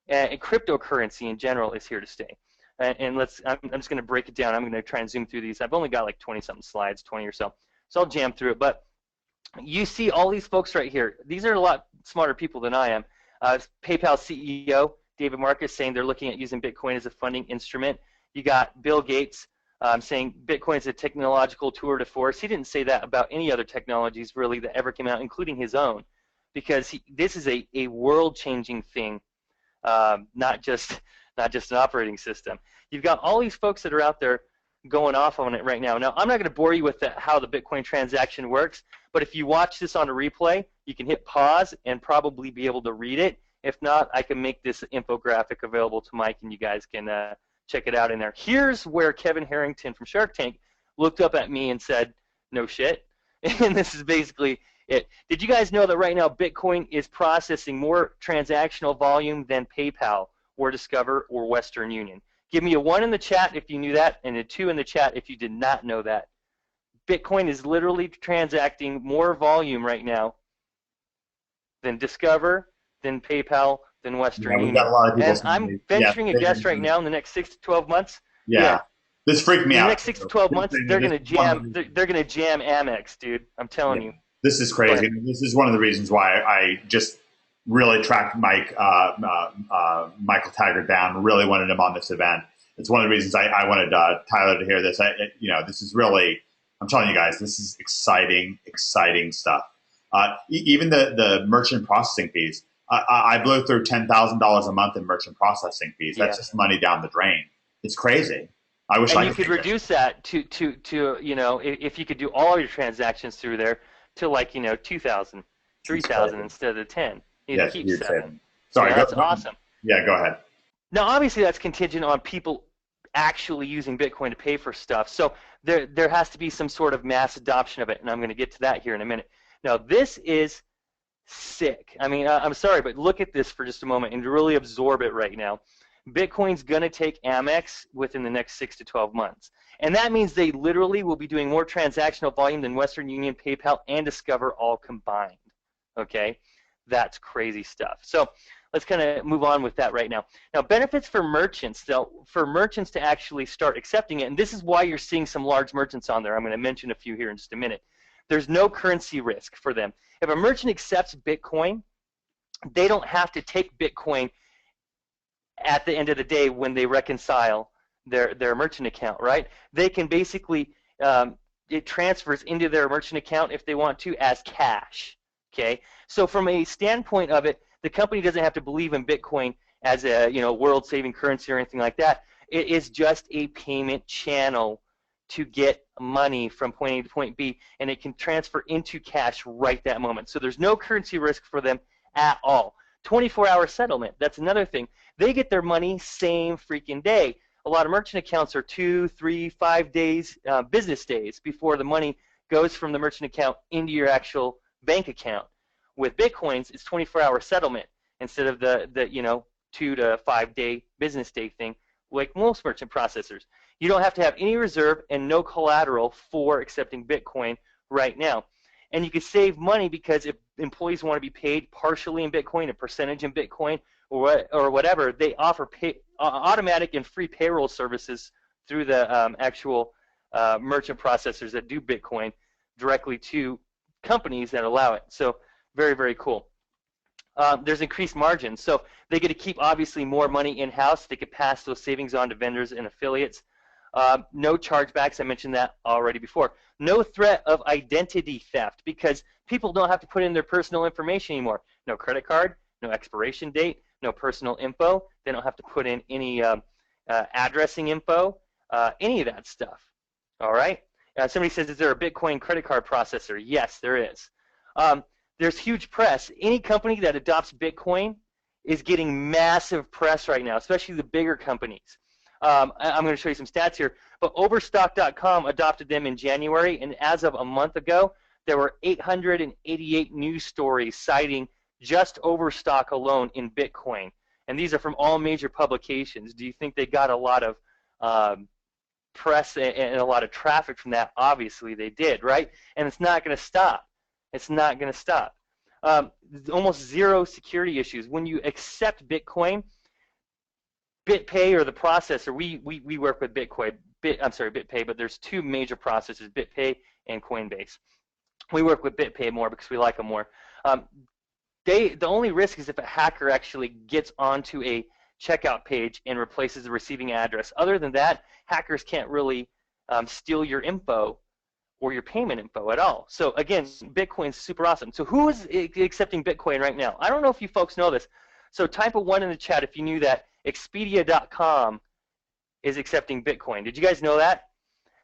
and cryptocurrency in general is here to stay. And I'm just going to break it down. I'm going to try and zoom through these. I've only got like 20-something slides, 20 or so. So I'll jam through it. But you see all these folks right here. These are a lot smarter people than I am. PayPal CEO David Marcus saying they're looking at using Bitcoin as a funding instrument. You got Bill Gates saying Bitcoin is a technological tour de force. He didn't say that about any other technologies really that ever came out, including his own, because this is a world-changing thing, not just an operating system. You've got all these folks that are out there going off on it right now. Now, I'm not going to bore you with how the Bitcoin transaction works, but if you watch this on a replay, you can hit pause and probably be able to read it. If not, I can make this infographic available to Mike, and you guys can check it out in there. Here's where Kevin Harrington from Shark Tank looked up at me and said, no shit. And this is basically it. Did you guys know that right now Bitcoin is processing more transactional volume than PayPal or Discover or Western Union? Give me a 1 in the chat if you knew that, and a 2 in the chat if you did not know that. Bitcoin is literally transacting more volume right now than Discover, than PayPal, than Western Union. Got a lot of people and I'm venturing a guess right now in the next 6 to 12 months. Yeah. This freaked me out. In the next 6 to 12 months, they're going to jam. They're going to jam Amex, dude. I'm telling you. This is crazy. This is one of the reasons why I just really tracked Michael Taggart down. Really wanted him on this event. It's one of the reasons I wanted Tyler to hear this. This is really, I'm telling you guys, this is exciting stuff. Even the merchant processing fees. I blew through $10,000 a month in merchant processing fees. That's just money down the drain. It's crazy. I wish I could reduce that to if you could do all your transactions through there to like 2,000, 3,000 instead of 10. Yes, keep 7. Sorry, that's awesome. Yeah, go ahead. Now, obviously, that's contingent on people actually using Bitcoin to pay for stuff. So there has to be some sort of mass adoption of it, and I'm going to get to that here in a minute. Now, this is sick. I mean, I'm sorry, but look at this for just a moment and really absorb it right now. Bitcoin's going to take Amex within the next 6 to 12 months. And that means they literally will be doing more transactional volume than Western Union, PayPal, and Discover all combined. Okay? That's crazy stuff. So let's kind of move on with that right now. Now, benefits for merchants. So for merchants to actually start accepting it, and this is why you're seeing some large merchants on there. I'm going to mention a few here in just a minute. There's no currency risk for them. If a merchant accepts Bitcoin, they don't have to take Bitcoin at the end of the day when they reconcile their merchant account, right? They can basically, it transfers into their merchant account if they want to as cash, okay? So from a standpoint of it, the company doesn't have to believe in Bitcoin as a world-saving currency or anything like that. It is just a payment channel to get money from point A to point B, and it can transfer into cash right that moment. So there's no currency risk for them at all. 24-hour settlement, that's another thing. They get their money same freaking day. A lot of merchant accounts are 2, 3, 5 days, business days before the money goes from the merchant account into your actual bank account. With Bitcoins, it's 24-hour settlement instead of the 2 to 5 day business day thing like most merchant processors. You don't have to have any reserve and no collateral for accepting Bitcoin right now. And you can save money because if employees want to be paid partially in Bitcoin, a percentage in Bitcoin, or whatever, they offer automatic and free payroll services through the actual merchant processors that do Bitcoin directly to companies that allow it. So very, very cool. There's increased margins. So they get to keep, obviously, more money in-house. They could pass those savings on to vendors and affiliates. No chargebacks. I mentioned that already before. No threat of identity theft because people don't have to put in their personal information anymore. No credit card, no expiration date, no personal info. They don't have to put in any addressing info, any of that stuff. All right? Somebody says, is there a Bitcoin credit card processor? Yes, there is. There's huge press. Any company that adopts Bitcoin is getting massive press right now, especially the bigger companies. I'm going to show you some stats here, but Overstock.com adopted them in January, and as of a month ago, there were 888 news stories citing just Overstock alone in Bitcoin, and these are from all major publications. Do you think they got a lot of press and a lot of traffic from that? Obviously they did, right? And it's not going to stop. It's not going to stop. Almost zero security issues. When you accept Bitcoin, BitPay or the processor, we work with BitPay, but there's two major processors, BitPay and Coinbase. We work with BitPay more because we like them more. The only risk is if a hacker actually gets onto a checkout page and replaces the receiving address. Other than that, hackers can't really steal your info or your payment info at all. So again, Bitcoin's super awesome. So who is accepting Bitcoin right now? I don't know if you folks know this. So type a 1 in the chat if you knew that Expedia.com is accepting Bitcoin. Did you guys know that?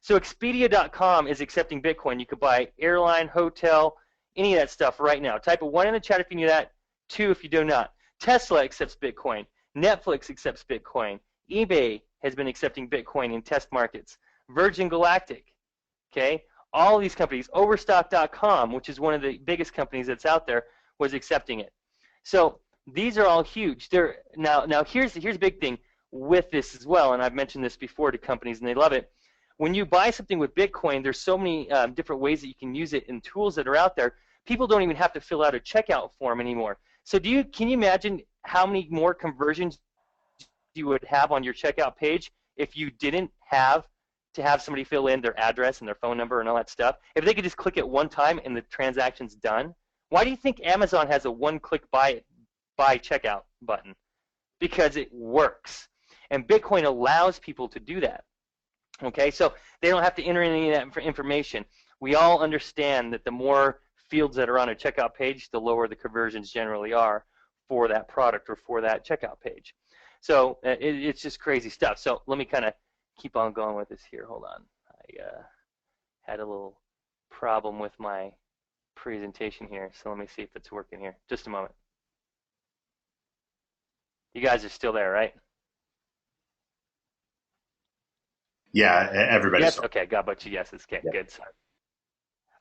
So Expedia.com is accepting Bitcoin. You could buy airline, hotel, any of that stuff right now. Type a 1 in the chat if you knew that, 2 if you do not. Tesla accepts Bitcoin. Netflix accepts Bitcoin. eBay has been accepting Bitcoin in test markets. Virgin Galactic, okay? All these companies, Overstock.com, which is one of the biggest companies that's out there, was accepting it. So these are all huge. Now here's the big thing with this as well, and I've mentioned this before to companies, and they love it. When you buy something with Bitcoin, there's so many different ways that you can use it and tools that are out there. People don't even have to fill out a checkout form anymore. So can you imagine how many more conversions you would have on your checkout page if you didn't have to have somebody fill in their address and their phone number and all that stuff? If they could just click it one time and the transaction's done. Why do you think Amazon has a one-click buy checkout button? Because it works. And Bitcoin allows people to do that. Okay, so they don't have to enter any of that information. We all understand that the more fields that are on a checkout page, the lower the conversions generally are for that product or for that checkout page. So it's just crazy stuff. So let me kind of keep on going with this here. Hold on. I had a little problem with my presentation here, so let me see if it's working here. Just a moment. You guys are still there, right? Yeah, everybody's. Yes. Okay, got a bunch of yeses. Okay, yeah. Good. Sorry.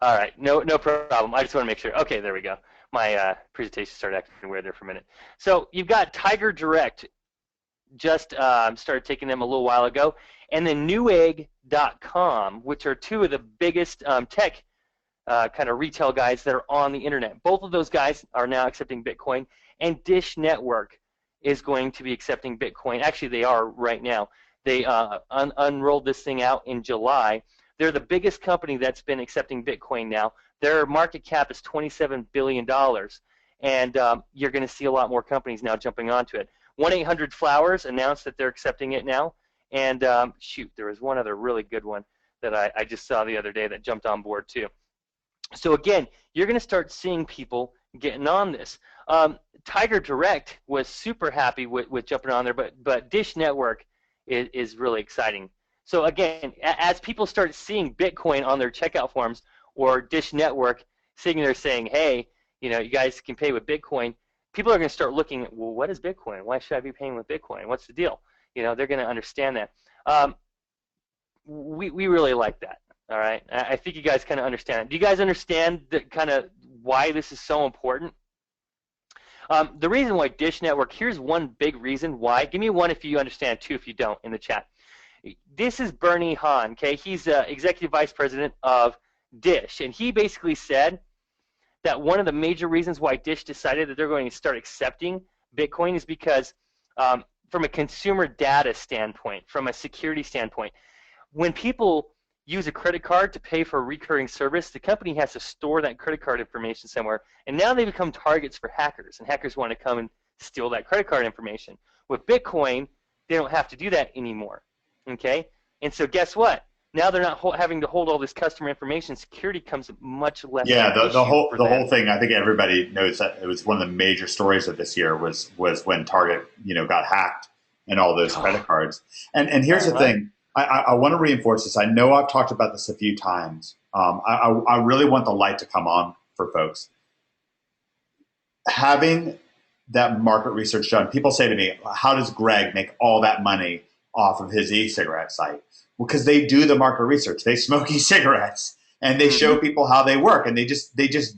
All right, no problem. I just want to make sure. Okay, there we go. My presentation started acting weird there for a minute. So you've got Tiger Direct. Just started taking them a little while ago, and then Newegg.com, which are two of the biggest tech kind of retail guys that are on the internet. Both of those guys are now accepting Bitcoin, and Dish Network is going to be accepting Bitcoin. Actually, they are right now. They unrolled this thing out in July. They're the biggest company that's been accepting Bitcoin now. Their market cap is $27 billion, and you're going to see a lot more companies now jumping onto it. 1-800-Flowers announced that they're accepting it now, and shoot, there was one other really good one that I just saw the other day that jumped on board too. So again, you're going to start seeing people getting on this. Tiger Direct was super happy with jumping on there, but Dish Network is really exciting. So again, as people start seeing Bitcoin on their checkout forms or Dish Network sitting there saying, hey, you guys can pay with Bitcoin, people are going to start looking at, well, what is Bitcoin? Why should I be paying with Bitcoin? What's the deal? They're going to understand that. We really like that. All right. I think you guys kind of understand it. Do you guys understand the kind of why this is so important? The reason why Dish Network, here's one big reason why. Give me one if you understand, two if you don't in the chat. This is Bernie Han, okay? He's Executive Vice President of Dish, and he basically said that one of the major reasons why Dish decided that they're going to start accepting Bitcoin is because from a consumer data standpoint, from a security standpoint, when people use a credit card to pay for a recurring service, the company has to store that credit card information somewhere, and now they become targets for hackers, and hackers want to come and steal that credit card information. With Bitcoin, they don't have to do that anymore, okay? And so guess what? Now they're not having to hold all this customer information. Security comes much less. Yeah, the whole thing. I think everybody knows that it was one of the major stories of this year was when Target got hacked and all those credit cards. And here's the thing. I want to reinforce this. I know I've talked about this a few times. I really want the light to come on for folks. Having that market research done, people say to me, how does Greg make all that money off of his e-cigarette site? Well, because they do the market research. They smoke e-cigarettes and they show people how they work, and they just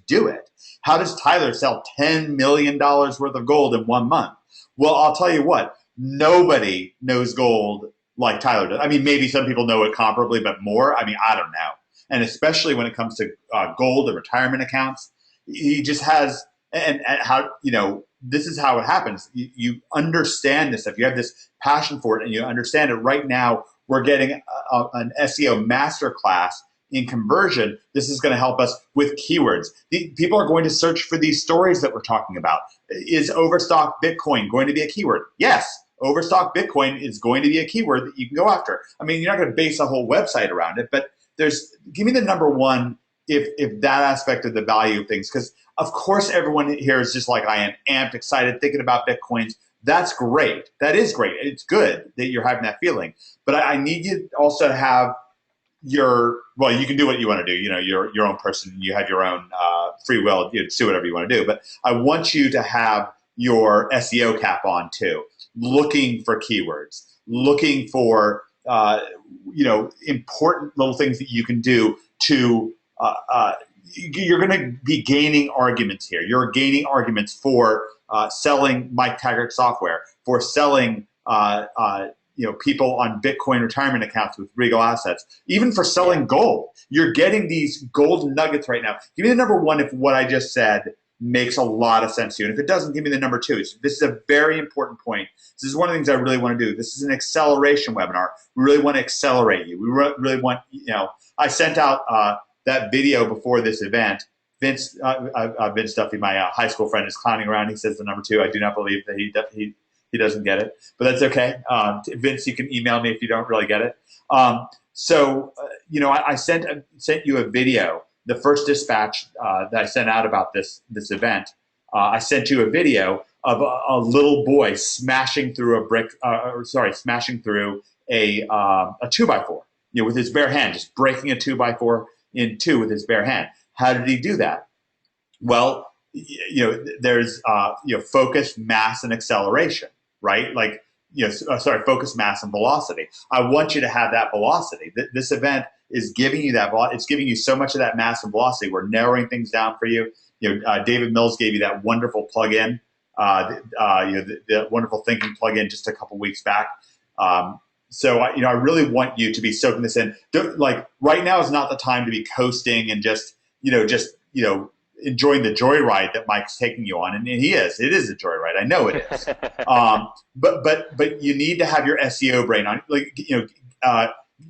do it. How does Tyler sell $10 million worth of gold in 1 month? Well, I'll tell you what, nobody knows gold like Tyler does. I mean, maybe some people know it comparably, but more, I mean, I don't know. And especially when it comes to gold and retirement accounts, he just has, and how, this is how it happens. You understand this stuff. You have this passion for it, and you understand it. Right now, we're getting an SEO masterclass in conversion. This is going to help us with keywords. People are going to search for these stories that we're talking about. Is overstock Bitcoin going to be a keyword? Yes. Overstock Bitcoin is going to be a keyword that you can go after. I mean, you're not going to base a whole website around it, but give me the number one if that aspect of the value of things, because of course everyone here is just like I am, amped, excited, thinking about Bitcoins. That's great. That is great. It's good that you're having that feeling, but I need you also to have well, you can do what you want to do. You're your own person. You have your own free will. You do whatever you want to do, but I want you to have your SEO cap on too. Looking for keywords, looking for important little things that you can do to. You're going to be gaining arguments here. You're gaining arguments for selling Mike Taggart software, for selling people on Bitcoin retirement accounts with Regal Assets, even for selling gold. You're getting these gold nuggets right now. Give me the number one if what I just said makes a lot of sense to you. And if it doesn't, give me the number two. This is a very important point. This is one of the things I really want to do. This is an acceleration webinar. We really want to accelerate you. We really want, I sent out that video before this event. Vince Duffy, my high school friend, is clowning around. He says the number two. I do not believe that he doesn't get it, but that's okay. Vince, you can email me if you don't really get it. I sent you a video. The first dispatch that I sent out about this event, I sent you a video of a little boy smashing through smashing through a 2x4, with his bare hand, just breaking a 2x4 in two with his bare hand. How did he do that? Well, there's focus, mass, and acceleration, right? Like, focus, mass, and velocity. I want you to have that velocity. This event is giving you that. It's giving you so much of that mass and velocity. We're narrowing things down for you. David Mills gave you that wonderful plugin, the wonderful thinking plugin just a couple weeks back. So I really want you to be soaking this in. Right now is not the time to be coasting and just enjoying the joyride that Mike's taking you on, and he is. It is a joyride. I know it is. But you need to have your SEO brain on.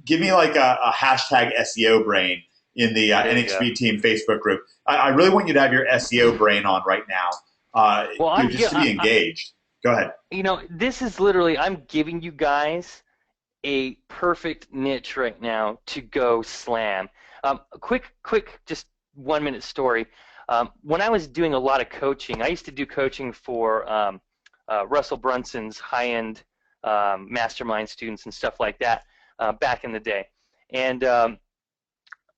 Give me like a hashtag SEO brain in the NXP team Facebook group. I really want you to have your SEO brain on right now. Just to be engaged. Go ahead. This is literally, I'm giving you guys a perfect niche right now to go slam. Quick, just 1 minute story. When I was doing a lot of coaching, I used to do coaching for Russell Brunson's high-end mastermind students and stuff like that back in the day. And I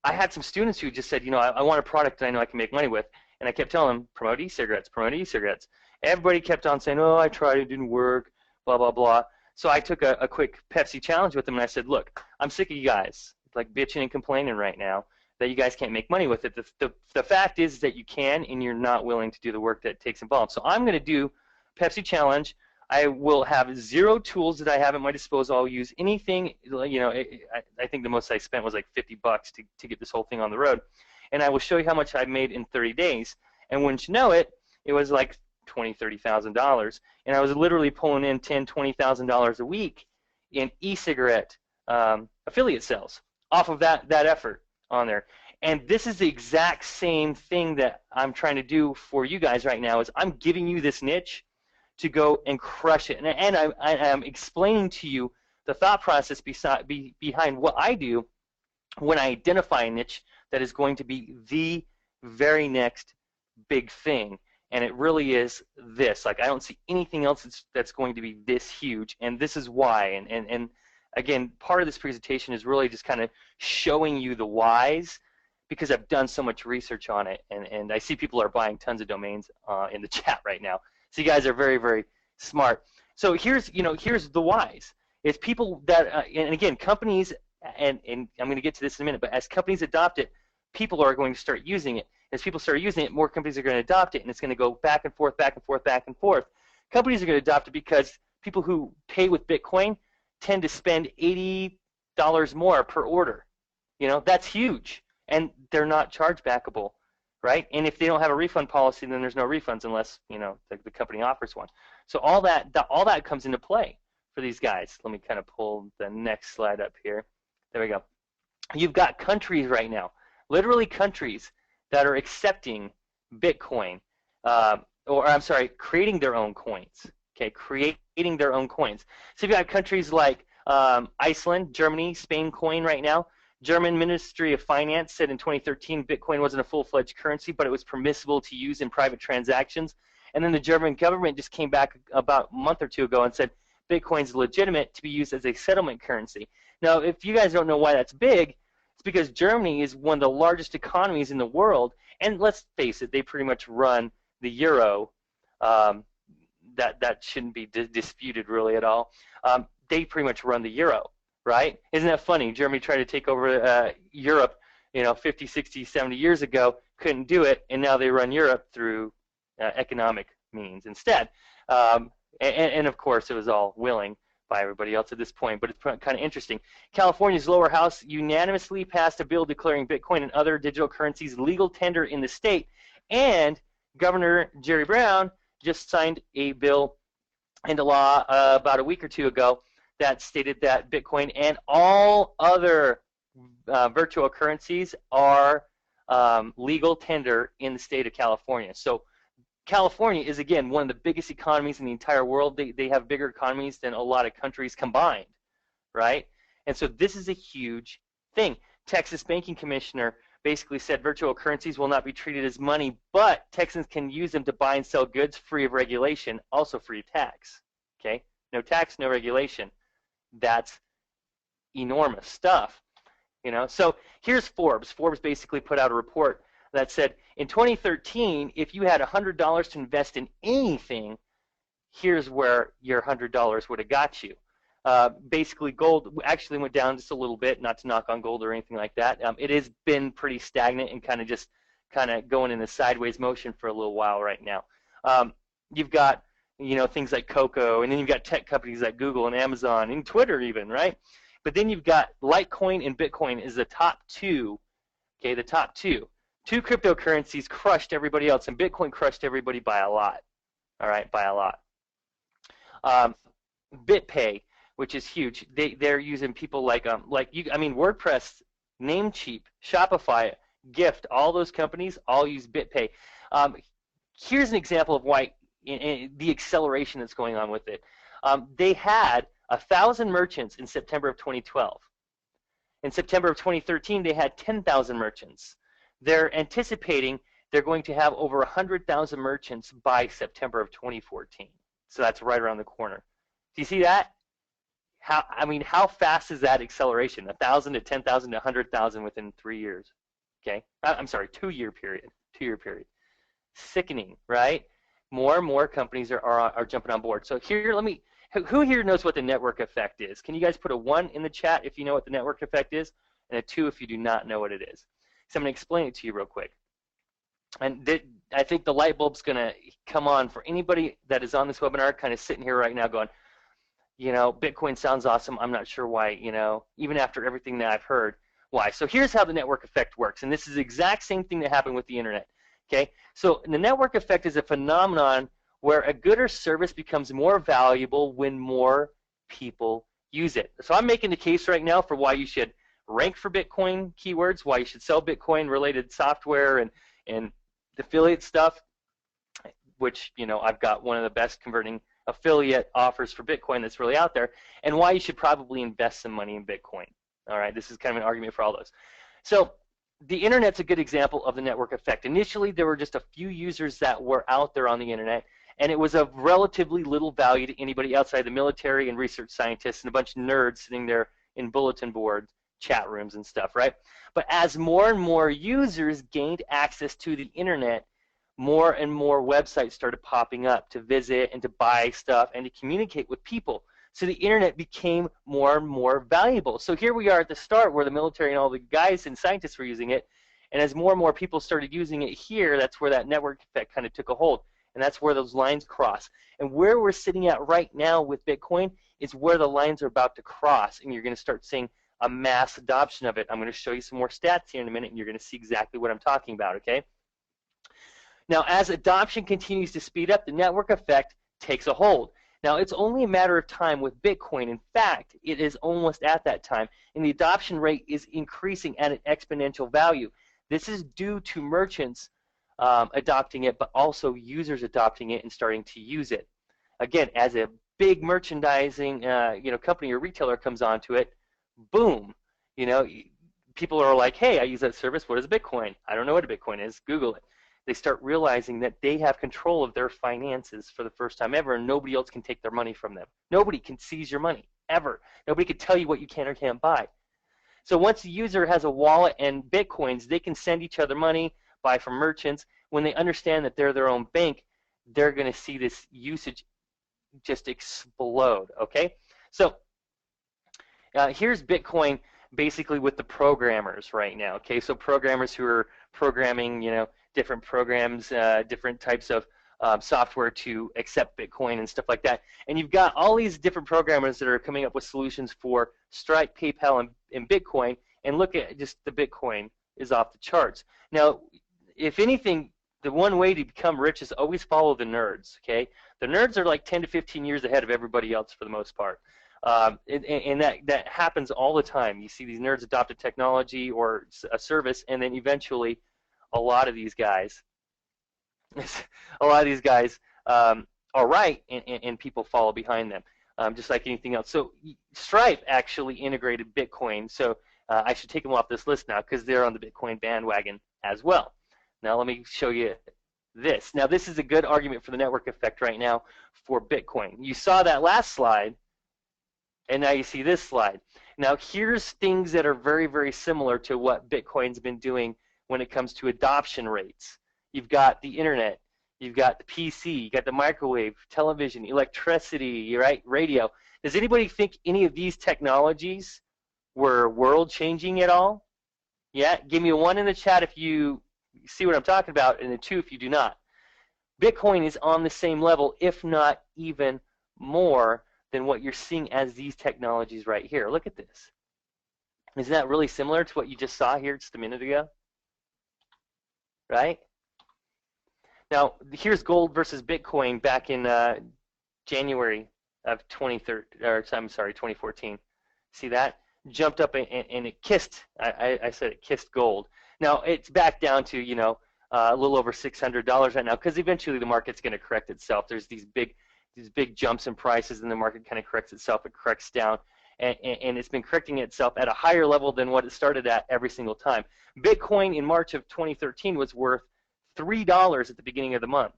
had some students who just said, I want a product that I know I can make money with. And I kept telling them, promote e-cigarettes, promote e-cigarettes. Everybody kept on saying, oh, I tried, it didn't work, blah, blah, blah. So I took a quick Pepsi challenge with them, and I said, look, I'm sick of you guys like bitching and complaining right now that you guys can't make money with it. The fact is that you can, and you're not willing to do the work that takes involved. So I'm going to do Pepsi Challenge. I will have 0 tools that I have at my disposal. I'll use anything. You know, I think the most I spent was like $50 to get this whole thing on the road. And I will show you how much I made in 30 days. And wouldn't you know it, it was like $20,000, $30,000. And I was literally pulling in $10,000, $20,000 a week in e-cigarette affiliate sales off of that effort on there. And this is the exact same thing that I'm trying to do for you guys right now. Is I'm giving you this niche to go and crush it. And I'm explaining to you the thought process behind what I do when I identify a niche that is going to be the very next big thing. And it really is this. Like, I don't see anything else that's going to be this huge, and this is why. And again, part of this presentation is really just kind of showing you the whys, because I've done so much research on it, and I see people are buying tons of domains in the chat right now. So you guys are very, very smart. So here's the whys. It's people that, and again, companies, and I'm going to get to this in a minute, but as companies adopt it, people are going to start using it. As people start using it, more companies are going to adopt it, and it's going to go back and forth, back and forth, back and forth. Companies are going to adopt it because people who pay with Bitcoin tend to spend $80 more per order. You know, that's huge, and they're not chargebackable, right? And if they don't have a refund policy, then there's no refunds unless, you know, the company offers one. So all that comes into play for these guys. Let me kind of pull the next slide up here. There we go. You've got countries right now, literally countries, that are accepting Bitcoin, or I'm sorry, creating their own coins. Okay, creating their own coins. So you've got countries like Iceland, Germany, Spain coin right now. German Ministry of Finance said in 2013 Bitcoin wasn't a full-fledged currency, but it was permissible to use in private transactions. And then the German government just came back about a month or two ago and said Bitcoin is legitimate to be used as a settlement currency. Now, if you guys don't know why that's big, it's because Germany is one of the largest economies in the world, and let's face it, they pretty much run the euro. That shouldn't be disputed really at all. They pretty much run the euro, right? Isn't that funny? Germany tried to take over Europe, 50, 60, 70 years ago, couldn't do it, and now they run Europe through economic means instead. And of course, it was all willing by everybody else at this point, but it's kind of interesting. California's lower house unanimously passed a bill declaring Bitcoin and other digital currencies legal tender in the state, and Governor Jerry Brown just signed a bill into law about a week or two ago that stated that Bitcoin and all other virtual currencies are legal tender in the state of California. So California is, again, one of the biggest economies in the entire world. They have bigger economies than a lot of countries combined, right? And so this is a huge thing. Texas Banking Commissioner basically said virtual currencies will not be treated as money, but Texans can use them to buy and sell goods free of regulation, also free of tax, okay? No tax, no regulation. That's enormous stuff, So here's Forbes. Forbes basically put out a report that said, in 2013, if you had $100 to invest in anything, here's where your $100 would have got you. Basically, gold actually went down just a little bit, not to knock on gold or anything like that. It has been pretty stagnant and kind of going in a sideways motion for a little while right now. You've got, things like cocoa, and then you've got tech companies like Google and Amazon and Twitter even, right? But then you've got Litecoin and Bitcoin is the top two, okay, the top two. Two cryptocurrencies crushed everybody else, and Bitcoin crushed everybody by a lot. All right, by a lot. BitPay, which is huge. They're using people like WordPress, Namecheap, Shopify, Gift. All those companies all use BitPay. Here's an example of why the acceleration that's going on with it. They had 1,000 merchants in September of 2012. In September of 2013, they had 10,000 merchants. They're anticipating they're going to have over 100,000 merchants by September of 2014. So that's right around the corner. Do you see that? How fast is that acceleration? 1,000 to 10,000 to 100,000 within 3 years. Okay, I'm sorry, 2-year period. 2-year period. Sickening, right? More and more companies are jumping on board. So here, who here knows what the network effect is? Can you guys put a 1 in the chat if you know what the network effect is? and a 2 if you do not know what it is. So I'm going to explain it to you real quick. And I think the light bulb's going to come on for anybody that is on this webinar kind of sitting here right now going, you know, Bitcoin sounds awesome. I'm not sure why, you know, even after everything that I've heard, why. So here's how the network effect works. And this is the exact same thing that happened with the internet. Okay, so the network effect is a phenomenon where a good or service becomes more valuable when more people use it. So I'm making the case right now for why you should rank for Bitcoin keywords, why you should sell Bitcoin related software and affiliate stuff, which, you know, I've got one of the best converting affiliate offers for Bitcoin that's really out there, and why you should probably invest some money in Bitcoin. All right, this is kind of an argument for all those. So the internet's a good example of the network effect. Initially, there were just a few users that were out there on the internet, and it was of relatively little value to anybody outside the military and research scientists and a bunch of nerds sitting there in bulletin board chat rooms and stuff, right? But as more and more users gained access to the internet, more and more websites started popping up to visit and to buy stuff and to communicate with people. So the internet became more and more valuable. So here we are at the start where the military and all the guys and scientists were using it, and as more and more people started using it here, that's where that network effect kind of took a hold, and that's where those lines cross. And where we're sitting at right now with Bitcoin is where the lines are about to cross, and you're going to start seeing a mass adoption of it. I'm going to show you some more stats here in a minute, and you're going to see exactly what I'm talking about, okay? Now, as adoption continues to speed up, the network effect takes a hold. Now, it's only a matter of time with Bitcoin. In fact, it is almost at that time, and the adoption rate is increasing at an exponential value. This is due to merchants adopting it, but also users adopting it and starting to use it. Again, as a big merchandising company or retailer comes onto it, boom, you know, people are like, hey, I use that service. What is Bitcoin? I don't know what a Bitcoin is. Google it. They start realizing that they have control of their finances for the first time ever, and nobody else can take their money from them. Nobody can seize your money, ever. Nobody can tell you what you can or can't buy. So once the user has a wallet and Bitcoins, they can send each other money, buy from merchants. When they understand that they're their own bank, they're going to see this usage just explode, okay? So here's Bitcoin basically with the programmers right now, okay? So programmers who are programming, you know, different programs, different types of software to accept Bitcoin and stuff like that. And you've got all these different programmers that are coming up with solutions for Stripe, PayPal, and Bitcoin. And look at just the Bitcoin is off the charts. Now, if anything, the one way to become rich is always follow the nerds, okay? The nerds are like 10 to 15 years ahead of everybody else for the most part. And that happens all the time. You see these nerds adopt a technology or a service, and then eventually a lot of these guys are right, and people follow behind them, just like anything else. So Stripe actually integrated Bitcoin, so I should take them off this list now because they're on the Bitcoin bandwagon as well. Now let me show you this. Now this is a good argument for the network effect right now for Bitcoin. You saw that last slide, and now you see this slide. Now here's things that are very, very similar to what Bitcoin's been doing when it comes to adoption rates. You've got the internet, you've got the PC, you got the microwave, television, electricity, right, radio. Does anybody think any of these technologies were world-changing at all? Yeah, give me a 1 in the chat if you see what I'm talking about, and a 2 if you do not. Bitcoin is on the same level, if not even more, than what you're seeing as these technologies right here. Look at this. Isn't that really similar to what you just saw here just a minute ago? Right? Now, here's gold versus Bitcoin back in January of 2014. See that? Jumped up and it kissed. I said it kissed gold. Now it's back down to, you know, a little over $600 right now, because eventually the market's going to correct itself. There's these big jumps in prices, and the market kind of corrects itself. It corrects down, and it's been correcting itself at a higher level than what it started at every single time. Bitcoin in March of 2013 was worth $3 at the beginning of the month,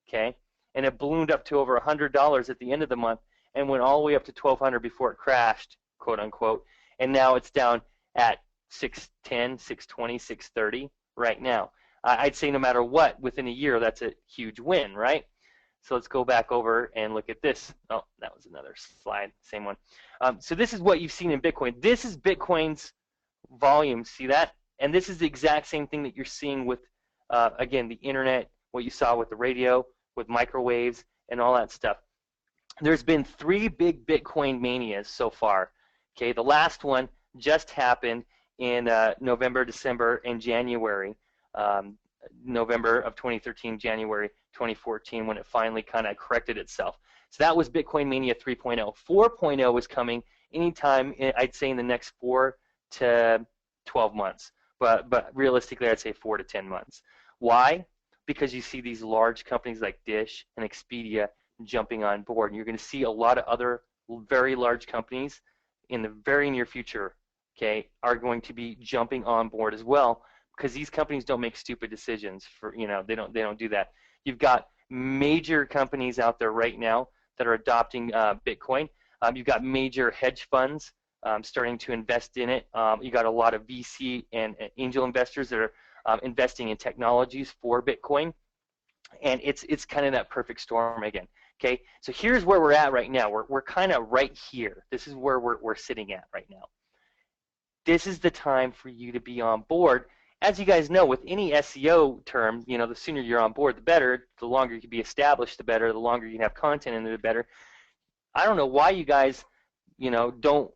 okay, and it ballooned up to over $100 at the end of the month, and went all the way up to $1,200 before it crashed, quote unquote, and now it's down at $610, $620, $630 right now. I'd say no matter what, within a year, that's a huge win, right? So let's go back over and look at this. Oh, that was another slide, same one. So this is what you've seen in Bitcoin. This is Bitcoin's volume. See that? And this is the exact same thing that you're seeing with, again, the internet, what you saw with the radio, with microwaves, and all that stuff. There's been 3 big Bitcoin manias so far. Okay, the last one just happened in November, December, and January. November of 2013, January 2014, when it finally kind of corrected itself. So that was Bitcoin Mania 3.0. 4.0 is coming anytime, I'd say in the next 4 to 12 months. But realistically, I'd say 4 to 10 months. Why? Because you see these large companies like Dish and Expedia jumping on board. And you're going to see a lot of other very large companies in the very near future, okay, are going to be jumping on board as well, because these companies don't make stupid decisions. For they don't do that. You've got major companies out there right now that are adopting Bitcoin. You've got major hedge funds starting to invest in it. You got a lot of VC and angel investors that are investing in technologies for Bitcoin, and it's kind of that perfect storm again. Okay, so here's where we're at right now. We're kind of right here. This is where we're sitting at right now. This is the time for you to be on board. As you guys know, with any SEO term, the sooner you're on board, the better. The longer you can be established, the better. The longer you can have content in there, the better. I don't know why you guys, don't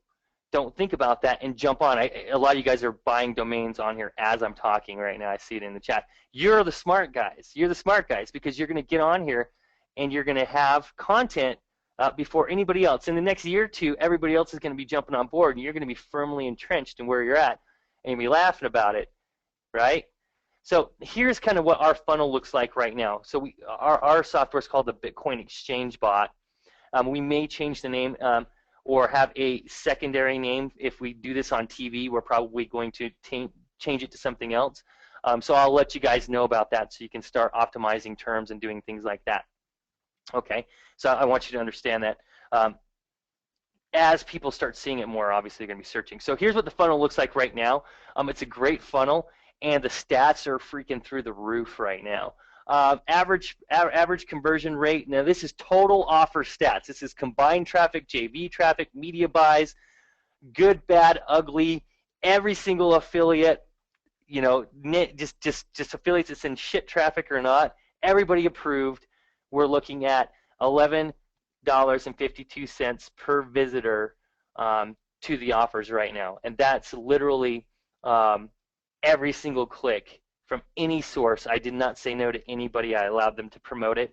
think about that and jump on. A lot of you guys are buying domains on here as I'm talking right now. I see it in the chat. You're the smart guys. You're the smart guys because you're going to get on here and you're going to have content before anybody else. In the next year or two, everybody else is going to be jumping on board, and you're going to be firmly entrenched in where you're at, and you'll be laughing about it, right? So here's kind of what our funnel looks like right now. So our software is called the Bitcoin Exchange Bot. We may change the name or have a secondary name. If we do this on TV, we're probably going to change it to something else. So I'll let you guys know about that so you can start optimizing terms and doing things like that. Okay, so I want you to understand that. As people start seeing it more, obviously they're going to be searching. So here's what the funnel looks like right now. It's a great funnel, and the stats are freaking through the roof right now. Average conversion rate. Now this is total offer stats. This is combined traffic, JV traffic, media buys, good, bad, ugly. Every single affiliate, just affiliates that send shit traffic or not. Everybody approved. We're looking at $11.52 per visitor to the offers right now, and that's literally every single click from any source. I did not say no to anybody. I allowed them to promote it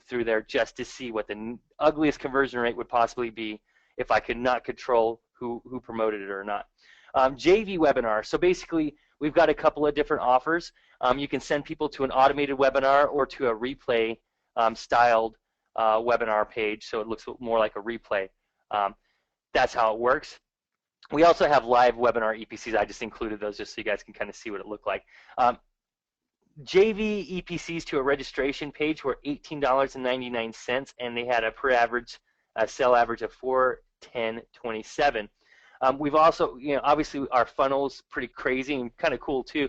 through there just to see what the ugliest conversion rate would possibly be if I could not control who promoted it or not. JV webinar. So basically, we've got a couple of different offers. You can send people to an automated webinar or to a replay styled webinar page, so it looks more like a replay. That's how it works. We also have live webinar EPCs. I just included those just so you guys can kind of see what it looked like. JV EPCs to a registration page were $18.99, and they had a per average sale average of $410.27. We've also, obviously our funnel's pretty crazy and kind of cool too.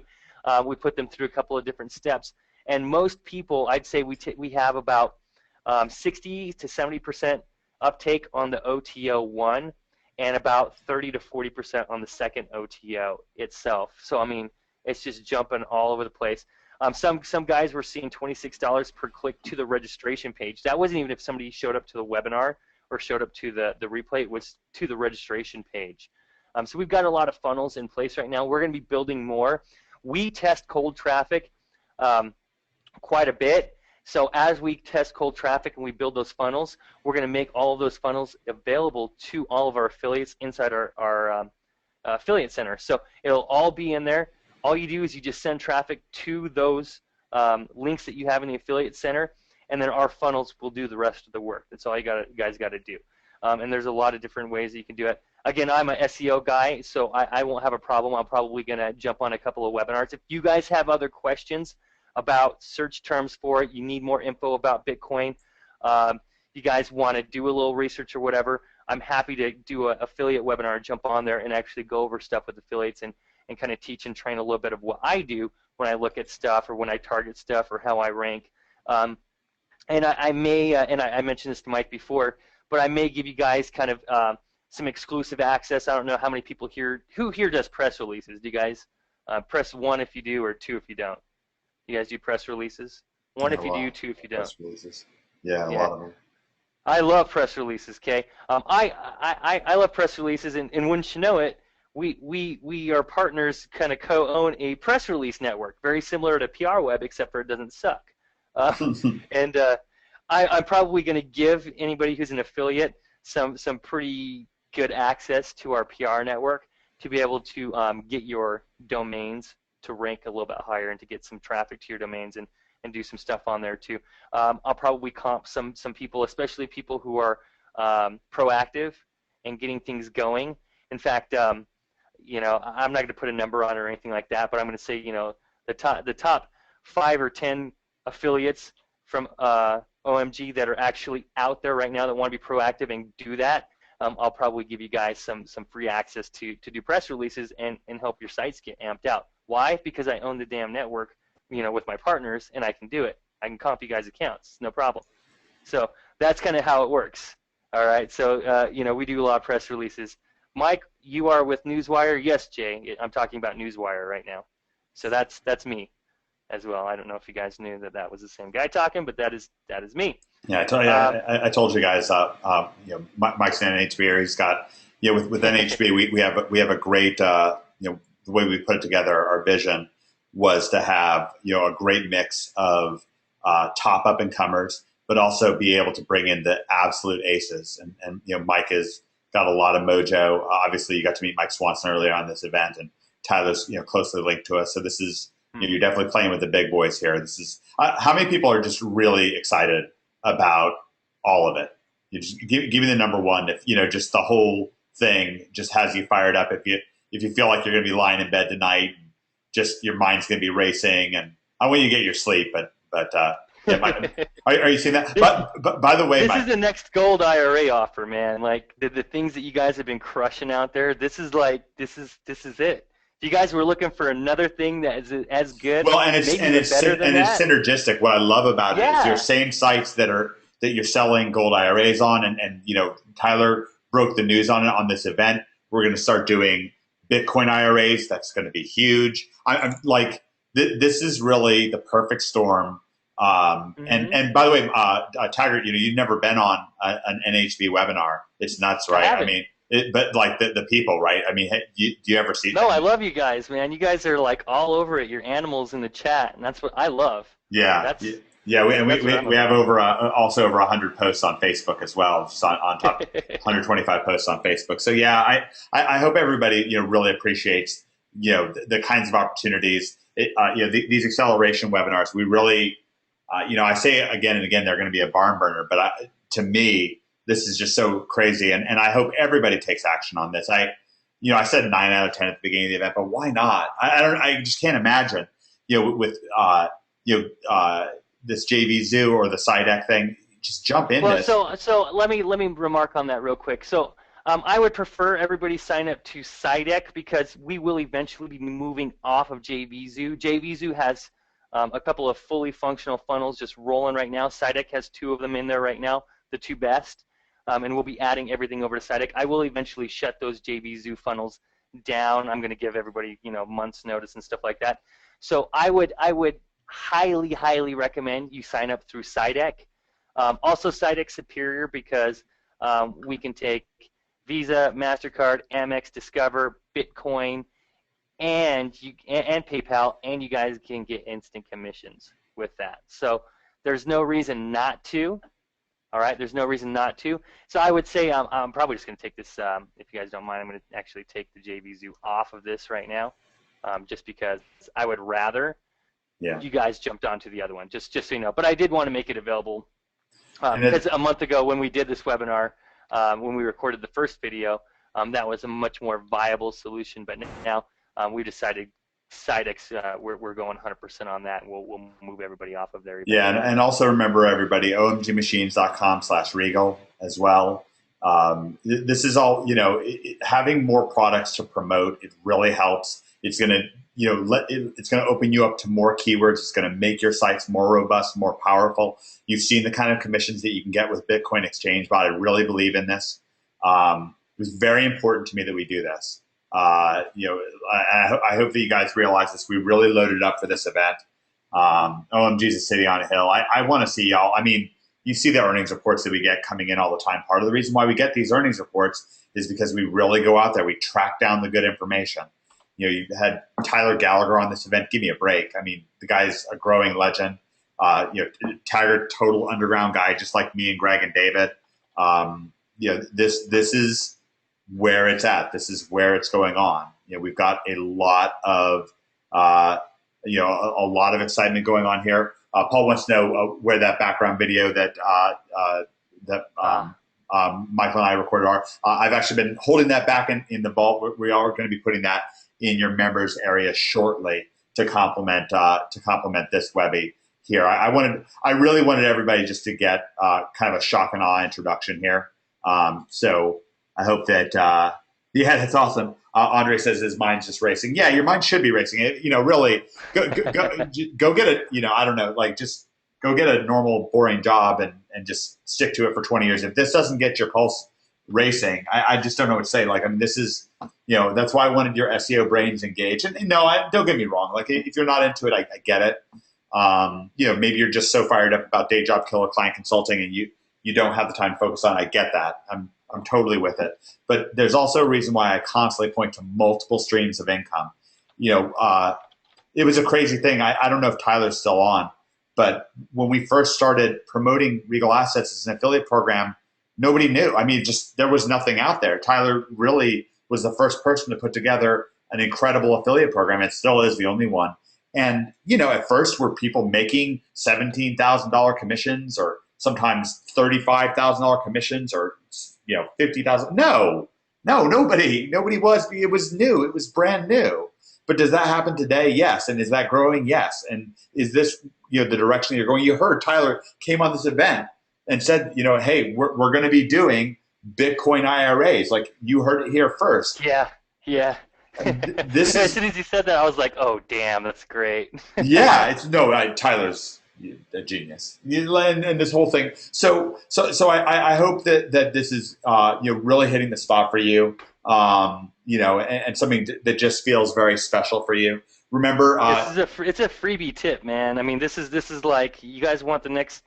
We put them through a couple of different steps, and most people, I'd say we have about 60 to 70% uptake on the OTO 1 and about 30 to 40% on the second OTO itself. So I mean, it's just jumping all over the place. Some guys were seeing $26 per click to the registration page. That wasn't even if somebody showed up to the webinar or showed up to the replay. It was to the registration page. So we've got a lot of funnels in place right now. We're going to be building more. We test cold traffic quite a bit. So as we test cold traffic and we build those funnels, we're going to make all of those funnels available to all of our affiliates inside our affiliate center. So it'll all be in there. All you do is you just send traffic to those links that you have in the affiliate center, and then our funnels will do the rest of the work. That's all you guys got to do. And there's a lot of different ways that you can do it. Again, I'm an SEO guy, so I won't have a problem. I'm probably going to jump on a couple of webinars. If you guys have other questions about search terms for it, you need more info about Bitcoin, you guys want to do a little research or whatever, I'm happy to do an affiliate webinar, jump on there and actually go over stuff with affiliates and kind of teach and train a little bit of what I do when I look at stuff or when I target stuff or how I rank. And I may, and I mentioned this to Mike before, but I may give you guys kind of some exclusive access. I don't know how many people here, who here does press releases? Do you guys press 1 if you do, or 2 if you don't? You guys do press releases? 1 if you do, 2 if you don't. Press releases. Yeah, a lot of them. I love press releases, Kay. I love press releases, and wouldn't you know it, we are partners, kind of co-own a press release network, very similar to PR Web, except for it doesn't suck. And I'm probably going to give anybody who's an affiliate some pretty good access to our PR network to be able to get your domains to rank a little bit higher and to get some traffic to your domains and do some stuff on there too. I'll probably comp some people, especially people who are proactive and getting things going. In fact, you know, I'm not going to put a number on it or anything like that, but I'm going to say, you know, the top 5 or 10 affiliates from OMG that are actually out there right now that want to be proactive and do that. I'll probably give you guys some free access to do press releases and help your sites get amped out. Why? Because I own the damn network, you know, with my partners, and I can do it. I can comp you guys accounts, no problem. So that's kind of how it works. All right. So you know, we do a lot of press releases. Mike, you are with Newswire. Yes, Jay, I'm talking about Newswire right now. So that's me as well. I don't know if you guys knew that was the same guy talking, but that is me. Yeah, I told you guys. You know, Mike's an NHB. He's got, you know, with NHB, we have a great, you know, the way we put it together. Our vision was to have, you know, a great mix of top up and comers, but also be able to bring in the absolute aces. And you know, Mike has got a lot of mojo. Obviously, you got to meet Mike Swanson earlier on this event, and Tyler's, you know, closely linked to us. So this is, you know, you're definitely playing with the big boys here. This is how many people are just really excited about all of it? You just give me the number one. If, you know, just the whole thing just has you fired up. If you feel like you're going to be lying in bed tonight, just your mind's going to be racing, and I want you to get your sleep. But yeah, Mike, are you seeing that? But by the way, this Mike, is the next gold IRA offer, man. Like the things that you guys have been crushing out there. This is it. If you guys were looking for another thing that is as good, well, and it's synergistic. What I love about it is your same sites that you're selling gold IRAs on, and you know, Tyler broke the news on it on this event. We're going to start doing Bitcoin IRAs. That's going to be huge. I'm like, this is really the perfect storm. And by the way, Taggart, you know, you've never been on an NHB webinar. It's nuts, right? I mean, but like the people, right? I mean, do you ever see? No, I love you guys, man. You guys are like all over it. You're animals in the chat, and that's what I love. Yeah, we have also over 100 posts on Facebook as well, just on top 125 posts on Facebook. So yeah, I hope everybody, you know, really appreciates, you know, the kinds of opportunities. You know, these acceleration webinars. We really, you know, I say it again and again, they're going to be a barn burner, but to me, this is just so crazy, and I hope everybody takes action on this. You know, I said 9 out of 10 at the beginning of the event, but why not? I just can't imagine, you know, with you know, this JV Zoo or the SciDeck thing. Just jump in. Well, so let me remark on that real quick. So I would prefer everybody sign up to SciDeck because we will eventually be moving off of JV Zoo. JV Zoo has a couple of fully functional funnels just rolling right now. SciDeck has 2 of them in there right now, the 2 best. And we'll be adding everything over to SciDeck. I will eventually shut those JV Zoo funnels down. I'm going to give everybody, you know, months notice and stuff like that. So I would highly, highly recommend you sign up through SciDeck. Also, SciDeck's superior because we can take Visa, MasterCard, Amex, Discover, Bitcoin, and PayPal, and you guys can get instant commissions with that. So there's no reason not to. All right, there's no reason not to. So I would say I'm probably just going to take this, if you guys don't mind, I'm going to actually take the JV Zoo off of this right now, just because I would rather you guys jumped onto the other one, just so you know. But I did want to make it available because a month ago when we did this webinar, when we recorded the first video, that was a much more viable solution. But now we decided SciDeck, we're going 100% on that, and we'll move everybody off of there. Yeah, and also remember, everybody, omgmachines.com/regal as well. This is all, you know, having more products to promote, it really helps. It's going to, you know, it's going to open you up to more keywords. It's going to make your sites more robust, more powerful. You've seen the kind of commissions that you can get with Bitcoin Exchange Bot. I really believe in this. was very important to me that we do this. You know, I hope that you guys realize this. We really loaded up for this event. OMG's a city on a hill. I want to see y'all. I mean, you see the earnings reports that we get coming in all the time. Part of the reason why we get these earnings reports is because we really go out there. We track down the good information. You know, you had Tyler Gallagher on this event. Give me a break. I mean, the guy's a growing legend. You know, Taggart, total underground guy, just like me and Greg and David. You know, this is where it's at. This is where it's going on. You know, we've got a lot of you know, a lot of excitement going on here. Paul wants to know where that background video that Michael and I recorded are. I've actually been holding that back in the vault. We are going to be putting that in your members area shortly to complement this Webby here. I really wanted everybody just to get kind of a shock and awe introduction here. So I hope that yeah, that's awesome. Andre says his mind's just racing. Yeah, your mind should be racing. You know, really, go get a, you know, I don't know, like just go get a normal, boring job and just stick to it for 20 years. If this doesn't get your pulse racing, I just don't know what to say. Like, I mean, this is, you know, that's why I wanted your SEO brains engaged. And no, don't get me wrong. Like, if you're not into it, I get it. You know, maybe you're just so fired up about day job killer client consulting and you don't have the time to focus on it. I get that. I'm totally with it. But there's also a reason why I constantly point to multiple streams of income. You know, it was a crazy thing. I don't know if Tyler's still on, but when we first started promoting Regal Assets as an affiliate program, nobody knew. I mean, just there was nothing out there. Tyler really was the first person to put together an incredible affiliate program. It still is the only one. And, you know, at first were people making $17,000 commissions or sometimes $35,000 commissions or, you know, 50,000. No, nobody was. It was new. It was brand new. But does that happen today? Yes. And is that growing? Yes. And is this, you know, the direction you're going? You heard Tyler came on this event and said, you know, hey, we're going to be doing Bitcoin IRAs. Like, you heard it here first. Yeah. This as soon as he said that, I was like, oh, damn, that's great. Yeah, Tyler's a genius, and this whole thing. So I hope that this is you know, really hitting the spot for you. You know, and something that just feels very special for you. Remember, it's a freebie tip, man. I mean, this is like, you guys want the next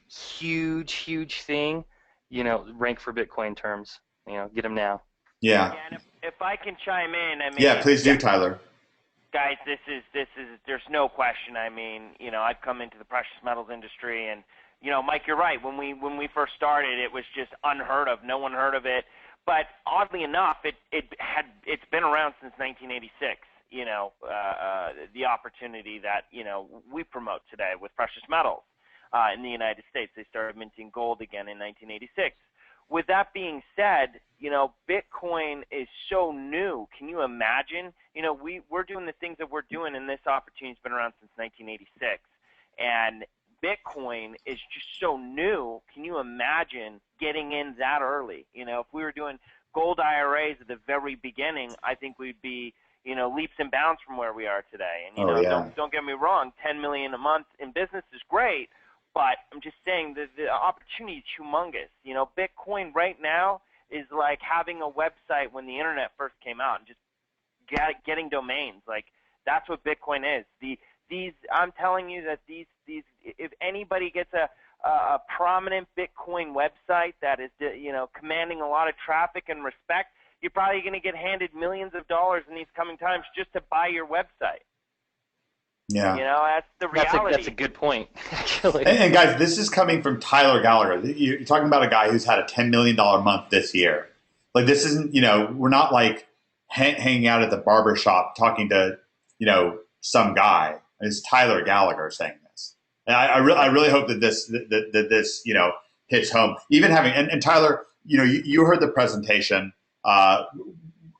huge thing, you know, rank for Bitcoin terms. You know, get them now. Yeah. And if I can chime in, I mean. Yeah, please do, Tyler. Guys, this is. There's no question. I mean, you know, I've come into the precious metals industry, and you know, Mike, you're right. When we first started, it was just unheard of. No one heard of it. But oddly enough, it's been around since 1986. You know, the opportunity that, you know, we promote today with precious metals in the United States. They started minting gold again in 1986. With that being said, you know, Bitcoin is so new. Can you imagine? You know, we're doing the things that we're doing, and this opportunity's been around since 1986. And Bitcoin is just so new. Can you imagine getting in that early? You know, if we were doing gold IRAs at the very beginning, I think we'd be, you know, leaps and bounds from where we are today. And, you know, don't get me wrong, 10 million a month in business is great. But I'm just saying the opportunity is humongous. You know, Bitcoin right now is like having a website when the internet first came out and just getting domains. Like, that's what Bitcoin is. I'm telling you that these if anybody gets a prominent Bitcoin website that is, you know, commanding a lot of traffic and respect, you're probably going to get handed millions of dollars in these coming times just to buy your website. Yeah. You know, that's the reality. That's a good point, actually. And guys, this is coming from Tyler Gallagher. You're talking about a guy who's had a $10 million month this year. Like, this isn't, you know, we're not like hanging out at the barber shop talking to, you know, some guy. It's Tyler Gallagher saying this. And I really hope that this, you know, hits home. Even having, and Tyler, you know, you heard the presentation.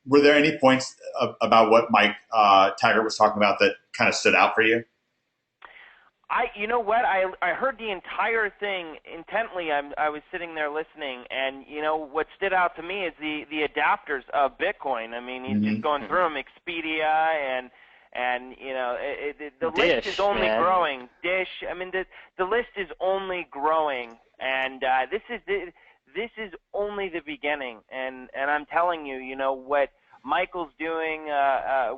Were there any points about what Mike Taggart was talking about that kind of stood out for you? You know what? I heard the entire thing intently. I was sitting there listening, and you know what stood out to me is the adapters of Bitcoin. I mean, he's just going through them, Expedia and you know, the list is only growing. Dish. I mean, the list is only growing, and this is only the beginning, and I'm telling you, you know what Michael's doing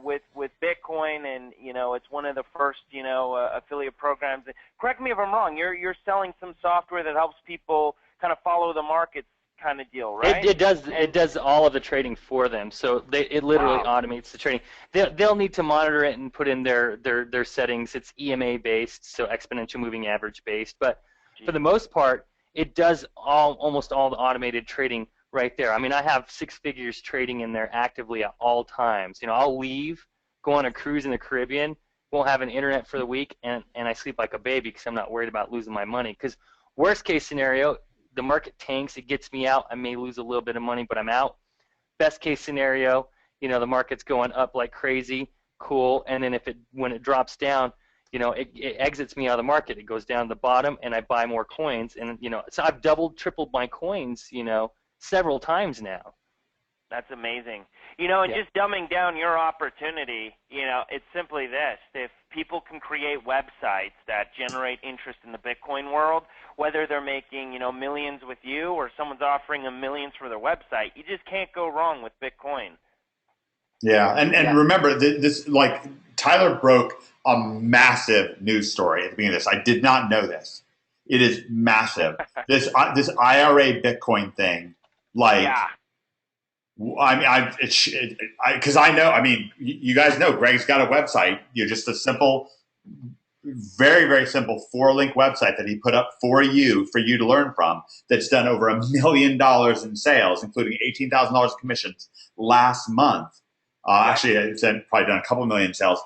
with Bitcoin, and you know it's one of the first affiliate programs. Correct me if I'm wrong. You're selling some software that helps people kind of follow the markets, kind of deal, right? It does all of the trading for them. So it literally automates the trading. They'll need to monitor it and put in their settings. It's EMA based, so exponential moving average based. But for the most part, it does almost all the automated trading right there. I mean, I have 6 figures trading in there actively at all times. You know, I'll leave, go on a cruise in the Caribbean, won't have an internet for the week, and I sleep like a baby because I'm not worried about losing my money. Because worst case scenario, the market tanks, it gets me out. I may lose a little bit of money, but I'm out. Best case scenario, you know, the market's going up like crazy, cool, and then when it drops down, you know, it exits me out of the market. It goes down to the bottom, and I buy more coins, and you know, so I've doubled, tripled my coins, you know, several times now. That's amazing. You know, and just dumbing down your opportunity, you know, it's simply this. If people can create websites that generate interest in the Bitcoin world, whether they're making, you know, millions with you or someone's offering them millions for their website, you just can't go wrong with Bitcoin. Yeah, and remember, this, like, Tyler broke a massive news story at the beginning of this. I did not know this. It is massive. This IRA Bitcoin thing, like... Yeah. I mean, because I know. I mean, you guys know Greg's got a website. You're just a simple, very, very simple 4-link website that he put up for you to learn from. That's done over $1 million in sales, including $18,000 in commissions last month. Actually, it's probably done a couple million sales.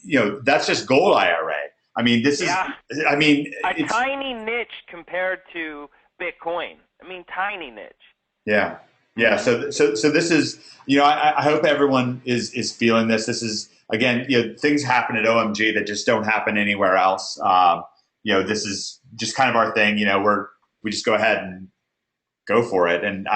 You know, that's just gold IRA. I mean, this is. I mean, a tiny niche compared to Bitcoin. I mean, tiny niche. Yeah. Yeah, so this is, you know, I hope everyone is feeling this. This is, again, you know, things happen at OMG that just don't happen anywhere else. You know, this is just kind of our thing. You know, we just go ahead and go for it. And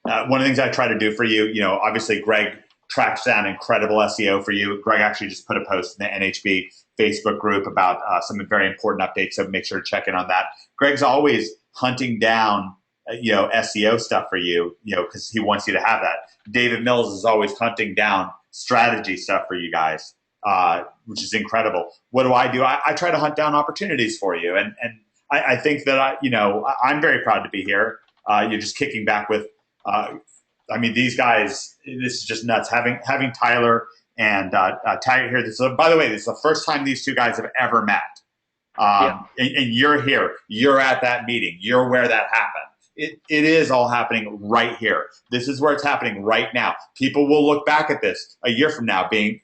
one of the things I try to do for you, you know, obviously Greg tracks down incredible SEO for you. Greg actually just put a post in the NHB Facebook group about some very important updates, so make sure to check in on that. Greg's always hunting down you know, SEO stuff for you, you know, because he wants you to have that. David Mills is always hunting down strategy stuff for you guys, which is incredible. What do? I try to hunt down opportunities for you, and I think that I'm very proud to be here. You're just kicking back with, I mean, these guys. This is just nuts. Having Tyler and Taggart here. By the way, this is the first time these two guys have ever met. And you're here. You're at that meeting. You're where that happened. It is all happening right here. This is where it's happening right now. People will look back at this a year from now being,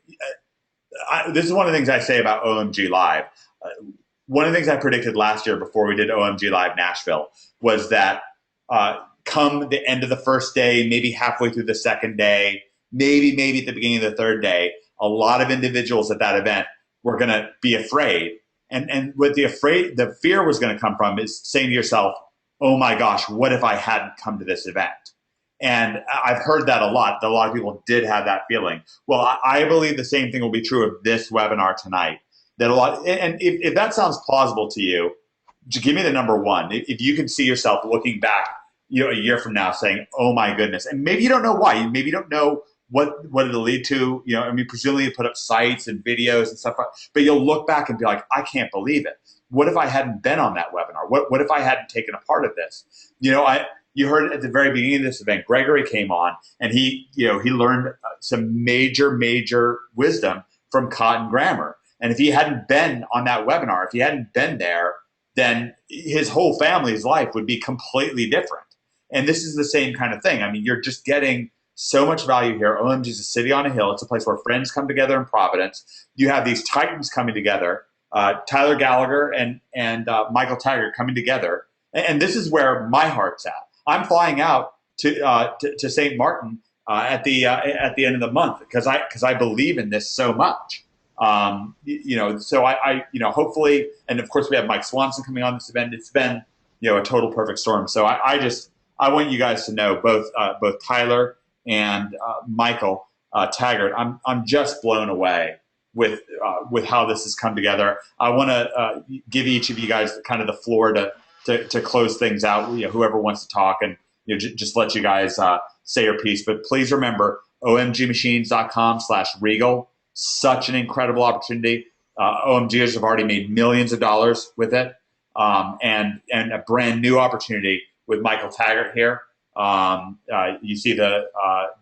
this is one of the things I say about OMG Live. One of the things I predicted last year before we did OMG Live Nashville was that come the end of the first day, maybe halfway through the second day, maybe at the beginning of the third day, a lot of individuals at that event were going to be afraid. And what the fear was going to come from is saying to yourself, oh my gosh, what if I hadn't come to this event? And I've heard that a lot. A lot of people did have that feeling. Well, I believe the same thing will be true of this webinar tonight. That a lot, and if that sounds plausible to you, give me the number one. If you can see yourself looking back, you know, a year from now saying, oh my goodness, and maybe you don't know why, maybe you don't know what it'll lead to. You know, I mean, presumably you put up sites and videos and stuff, but you'll look back and be like, I can't believe it. What if I hadn't been on that webinar? What if I hadn't taken a part of this? You know, you heard at the very beginning of this event, Gregory came on and he learned some major wisdom from Cotton Grammar. And if he hadn't been on that webinar, if he hadn't been there, then his whole family's life would be completely different. And this is the same kind of thing. I mean, you're just getting so much value here. OMG is a city on a hill. It's a place where friends come together in Providence. You have these titans coming together. Tyler Gallagher and Michael Taggart coming together, and this is where my heart's at. I'm flying out to St. Martin at the end of the month because I believe in this so much. You know, so I hopefully, and of course we have Mike Swanson coming on this event. It's been a total perfect storm. So I want you guys to know both Tyler and Michael Taggart. I'm just blown away with how this has come together. I want to give each of you guys kind of the floor to to close things out. Whoever wants to talk, and just let you guys say your piece. But please remember, omgmachines.com/regal. Such an incredible opportunity. OMGers have already made millions of dollars with it, and a brand new opportunity with Michael Taggart here. You see the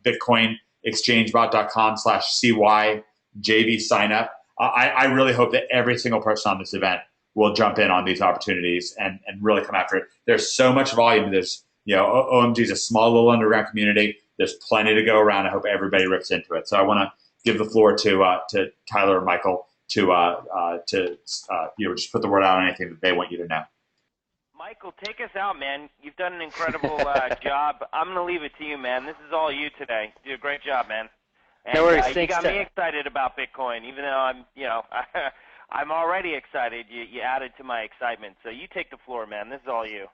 bitcoinexchangebot.com/CYJV sign up. I really hope that every single person on this event will jump in on these opportunities and really come after it. There's so much volume. There's, OMG is a small little underground community. There's plenty to go around. I hope everybody rips into it. So I want to give the floor to Tyler or Michael to just put the word out on anything that they want you to know. Michael, take us out, man. You've done an incredible job. I'm going to leave it to you, man. This is all you today. You did a great job, man. And, no worries. You got me excited about Bitcoin, even though I'm, I'm already excited. You added to my excitement. So you take the floor, man. This is all you.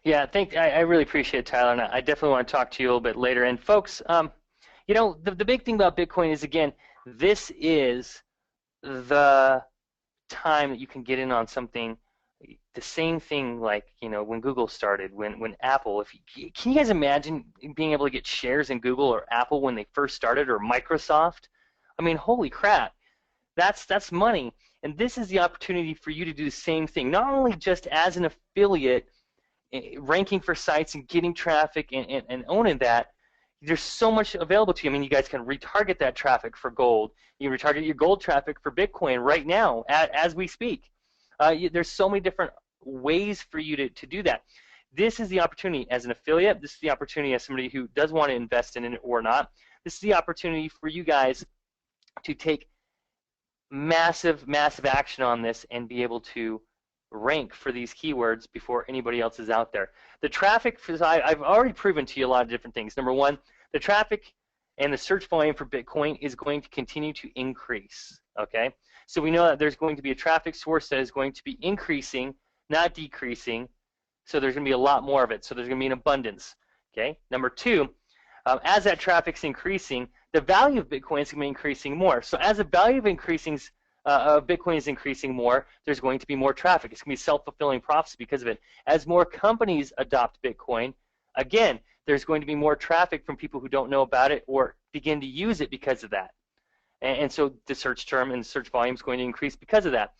Yeah, I really appreciate it, Tyler, and I definitely want to talk to you a little bit later. And folks, the big thing about Bitcoin is, again, this is the time that you can get in on something. The same thing like, when Google started, when Apple, can you guys imagine being able to get shares in Google or Apple when they first started, or Microsoft? I mean, holy crap. That's money. And this is the opportunity for you to do the same thing, not only just as an affiliate, ranking for sites and getting traffic and owning that. There's so much available to you. I mean, you guys can retarget that traffic for gold. You can retarget your gold traffic for Bitcoin right now as we speak. There's so many different ways for you to do that. This is the opportunity as an affiliate. This is the opportunity as somebody who does want to invest in it or not. This is the opportunity for you guys to take massive, massive action on this and be able to rank for these keywords before anybody else is out there. The traffic, I've already proven to you a lot of different things. Number one, the traffic and the search volume for Bitcoin is going to continue to increase, okay? So we know that there's going to be a traffic source that is going to be increasing, not decreasing, so there's going to be a lot more of it, so there's going to be an abundance, okay? Number two, as that traffic's increasing, the value of Bitcoin is going to be increasing more. So as the value of Bitcoin is increasing more, there's going to be more traffic. It's going to be self-fulfilling prophecy because of it. As more companies adopt Bitcoin, again, there's going to be more traffic from people who don't know about it or begin to use it because of that. And so the search term and the search volume is going to increase because of that.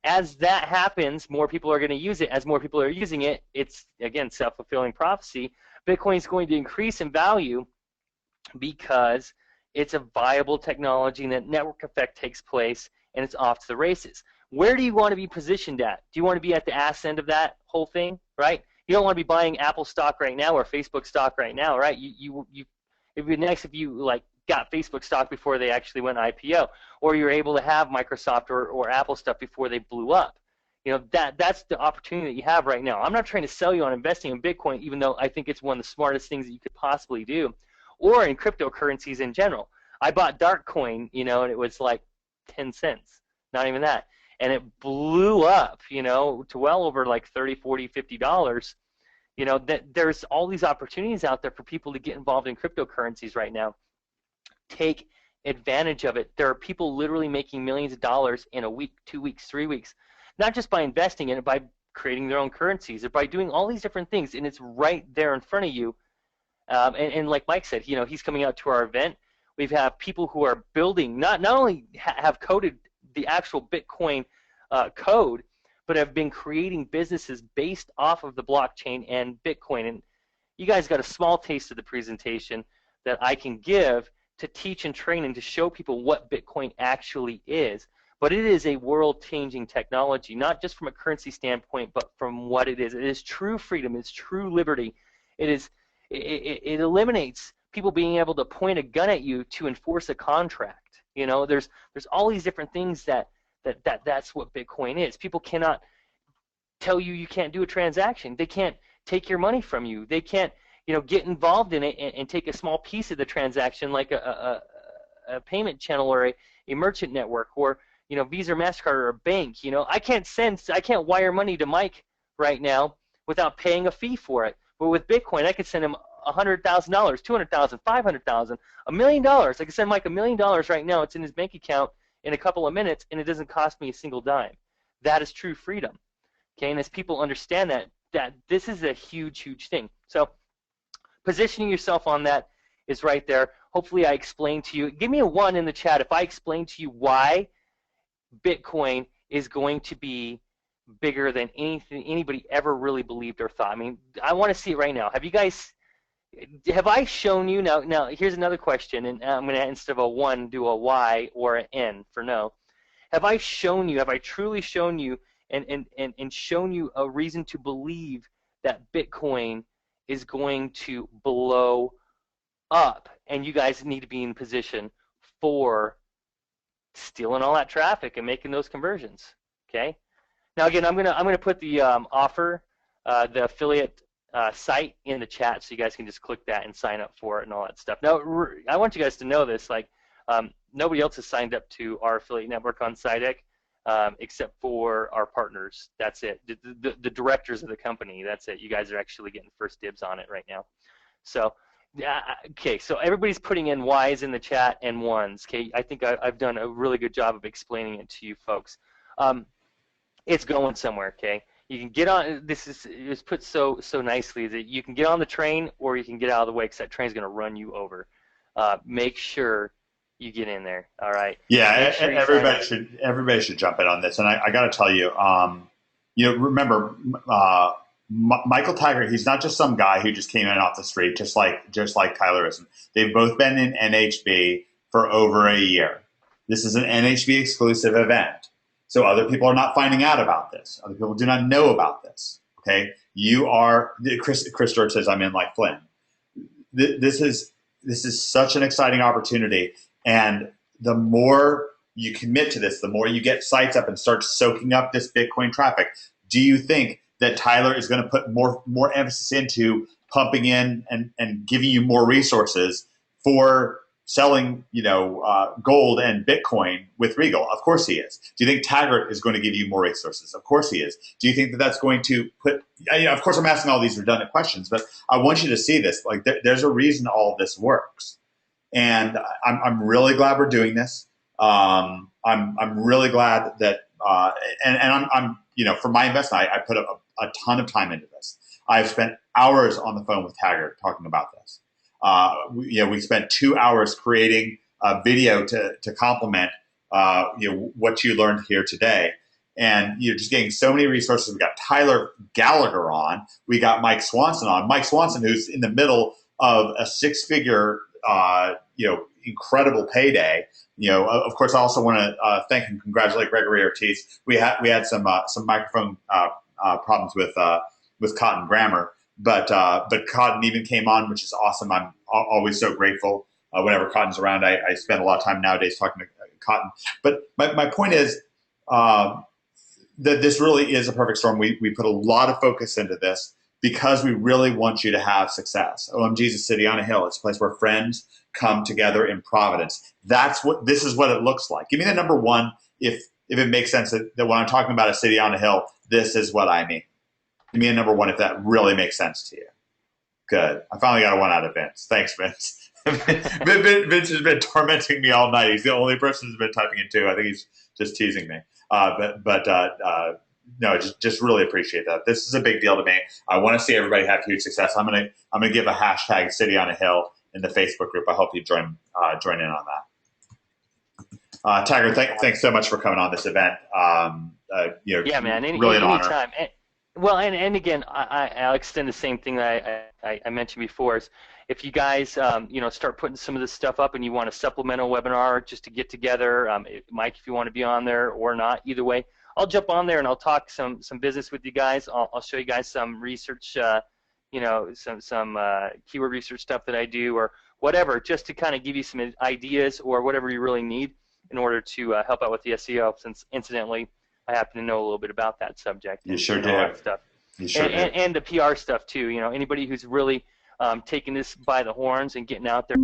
As that happens, more people are going to use it. As more people are using it, it's, again, self-fulfilling prophecy. Bitcoin is going to increase in value because it's a viable technology and that network effect takes place and it's off to the races. Where do you want to be positioned at? Do you want to be at the ass end of that whole thing, right? You don't want to be buying Apple stock right now or Facebook stock right now, right? It'd be nice if you got Facebook stock before they actually went IPO, or you're able to have Microsoft or Apple stuff before they blew up. That's the opportunity that you have right now. I'm not trying to sell you on investing in Bitcoin, even though I think it's one of the smartest things that you could possibly do, or in cryptocurrencies in general. I bought Darkcoin, and it was like 10 cents, not even that, and it blew up, to well over like $30, $40, $50. That there's all these opportunities out there for people to get involved in cryptocurrencies right now. Take advantage of it. There are people literally making millions of dollars in a week, 2 weeks, 3 weeks, not just by investing in it, by creating their own currencies or by doing all these different things, and it's right there in front of you. And like Mike said, he's coming out to our event. We have people who are building, not only have coded the actual Bitcoin code, but have been creating businesses based off of the blockchain and Bitcoin. And you guys got a small taste of the presentation that I can give to teach and train and to show people what Bitcoin actually is. But it is a world-changing technology, not just from a currency standpoint, but from what it is. It is true freedom. It's true liberty. It eliminates people being able to point a gun at you to enforce a contract. There's all these different things that's what Bitcoin is. People cannot tell you can't do a transaction. They can't take your money from you. They can't get involved in it and take a small piece of the transaction, like a payment channel or a merchant network, or Visa or MasterCard or a bank. I can't wire money to Mike right now without paying a fee for it. But with Bitcoin, I could send him $100,000, $200,000, $500,000, $1 million. I can send Mike $1 million right now. It's in his bank account in a couple of minutes, and it doesn't cost me a single dime. That is true freedom. Okay, and as people understand that, that this is a huge thing. So positioning yourself on that is right there. Hopefully I explained to you. Give me a 1 in the chat if I explain to you why Bitcoin is going to be bigger than anything anybody ever really believed or thought. I mean, I want to see it right now. Have I shown you now here's another question, and I'm going to, instead of a 1, do a Y or an N for no. Have I truly shown you and shown you a reason to believe that Bitcoin is going to blow up, and you guys need to be in position for stealing all that traffic and making those conversions? Okay. Now again, I'm gonna put the offer, the affiliate site in the chat, so you guys can just click that and sign up for it and all that stuff. Now I want you guys to know this, like nobody else has signed up to our affiliate network on SciDeck except for our partners. That's it. The directors of the company. That's it. You guys are actually getting first dibs on it right now. So. Okay, so everybody's putting in Y's in the chat and 1s. Okay, I think I've done a really good job of explaining it to you folks. It's going somewhere. Okay, you can get on. This is put so nicely that you can get on the train or you can get out of the way because that train's going to run you over. Make sure you get in there. All right. Yeah, sure everybody should jump in on this, and I got to tell you, remember. Michael Taggart, he's not just some guy who just came in off the street, just like Tyler isn't. They've both been in NHB for over a year. This is an NHB exclusive event. So other people are not finding out about this. Other people do not know about this. Okay? You are, Chris George says, I'm in like Flynn. This is such an exciting opportunity. And the more you commit to this, the more you get sites up and start soaking up this Bitcoin traffic. Do you think that Tyler is going to put more emphasis into pumping in and giving you more resources for selling, gold and Bitcoin with Regal? Of course he is. Do you think Taggart is going to give you more resources? Of course he is. Do you think that that's going to put? Of course, I'm asking all these redundant questions, but I want you to see this. Like, there's a reason all of this works, and I'm really glad we're doing this. I'm really glad that, and I'm for my investment, I put a ton of time into this. I've spent hours on the phone with Taggart talking about this. We spent 2 hours creating a video to complement what you learned here today. And you're just getting so many resources. We got Tyler Gallagher on. We got Mike Swanson on. Mike Swanson, who's in the middle of a 6-figure, incredible payday. Of course, I also want to thank and congratulate Gregory Ortiz. We had some microphone problems with Cotton Grammar, but Cotton even came on, which is awesome. I'm always so grateful whenever Cotton's around. I spend a lot of time nowadays talking to Cotton. But my point is that this really is a perfect storm. We put a lot of focus into this because we really want you to have success. OMG is a city on a hill. It's a place where friends come together in Providence. This is what it looks like. Give me the number 1 if it makes sense that when I'm talking about a city on a hill, this is what I mean. Give me a number 1 if that really makes sense to you. Good. I finally got a 1 out of Vince. Thanks, Vince. Vince has been tormenting me all night. He's the only person who's been typing in 2. I think he's just teasing me. No, just really appreciate that. This is a big deal to me. I want to see everybody have huge success. I'm gonna give a hashtag City on a Hill in the Facebook group. I hope you join in on that. Taggart, thanks so much for coming on this event. Yeah, man. Really an honor. Anytime. And again, I'll extend the same thing that I mentioned before. Is if you guys start putting some of this stuff up and you want a supplemental webinar just to get together, Mike, if you want to be on there or not, either way, I'll jump on there and I'll talk some business with you guys. I'll show you guys some research, some keyword research stuff that I do or whatever, just to kind of give you some ideas or whatever you really need in order to help out with the SEO. Since incidentally, I happen to know a little bit about that subject. You sure do. Stuff. You sure do. And the PR stuff too. Anybody who's really taking this by the horns and getting out there.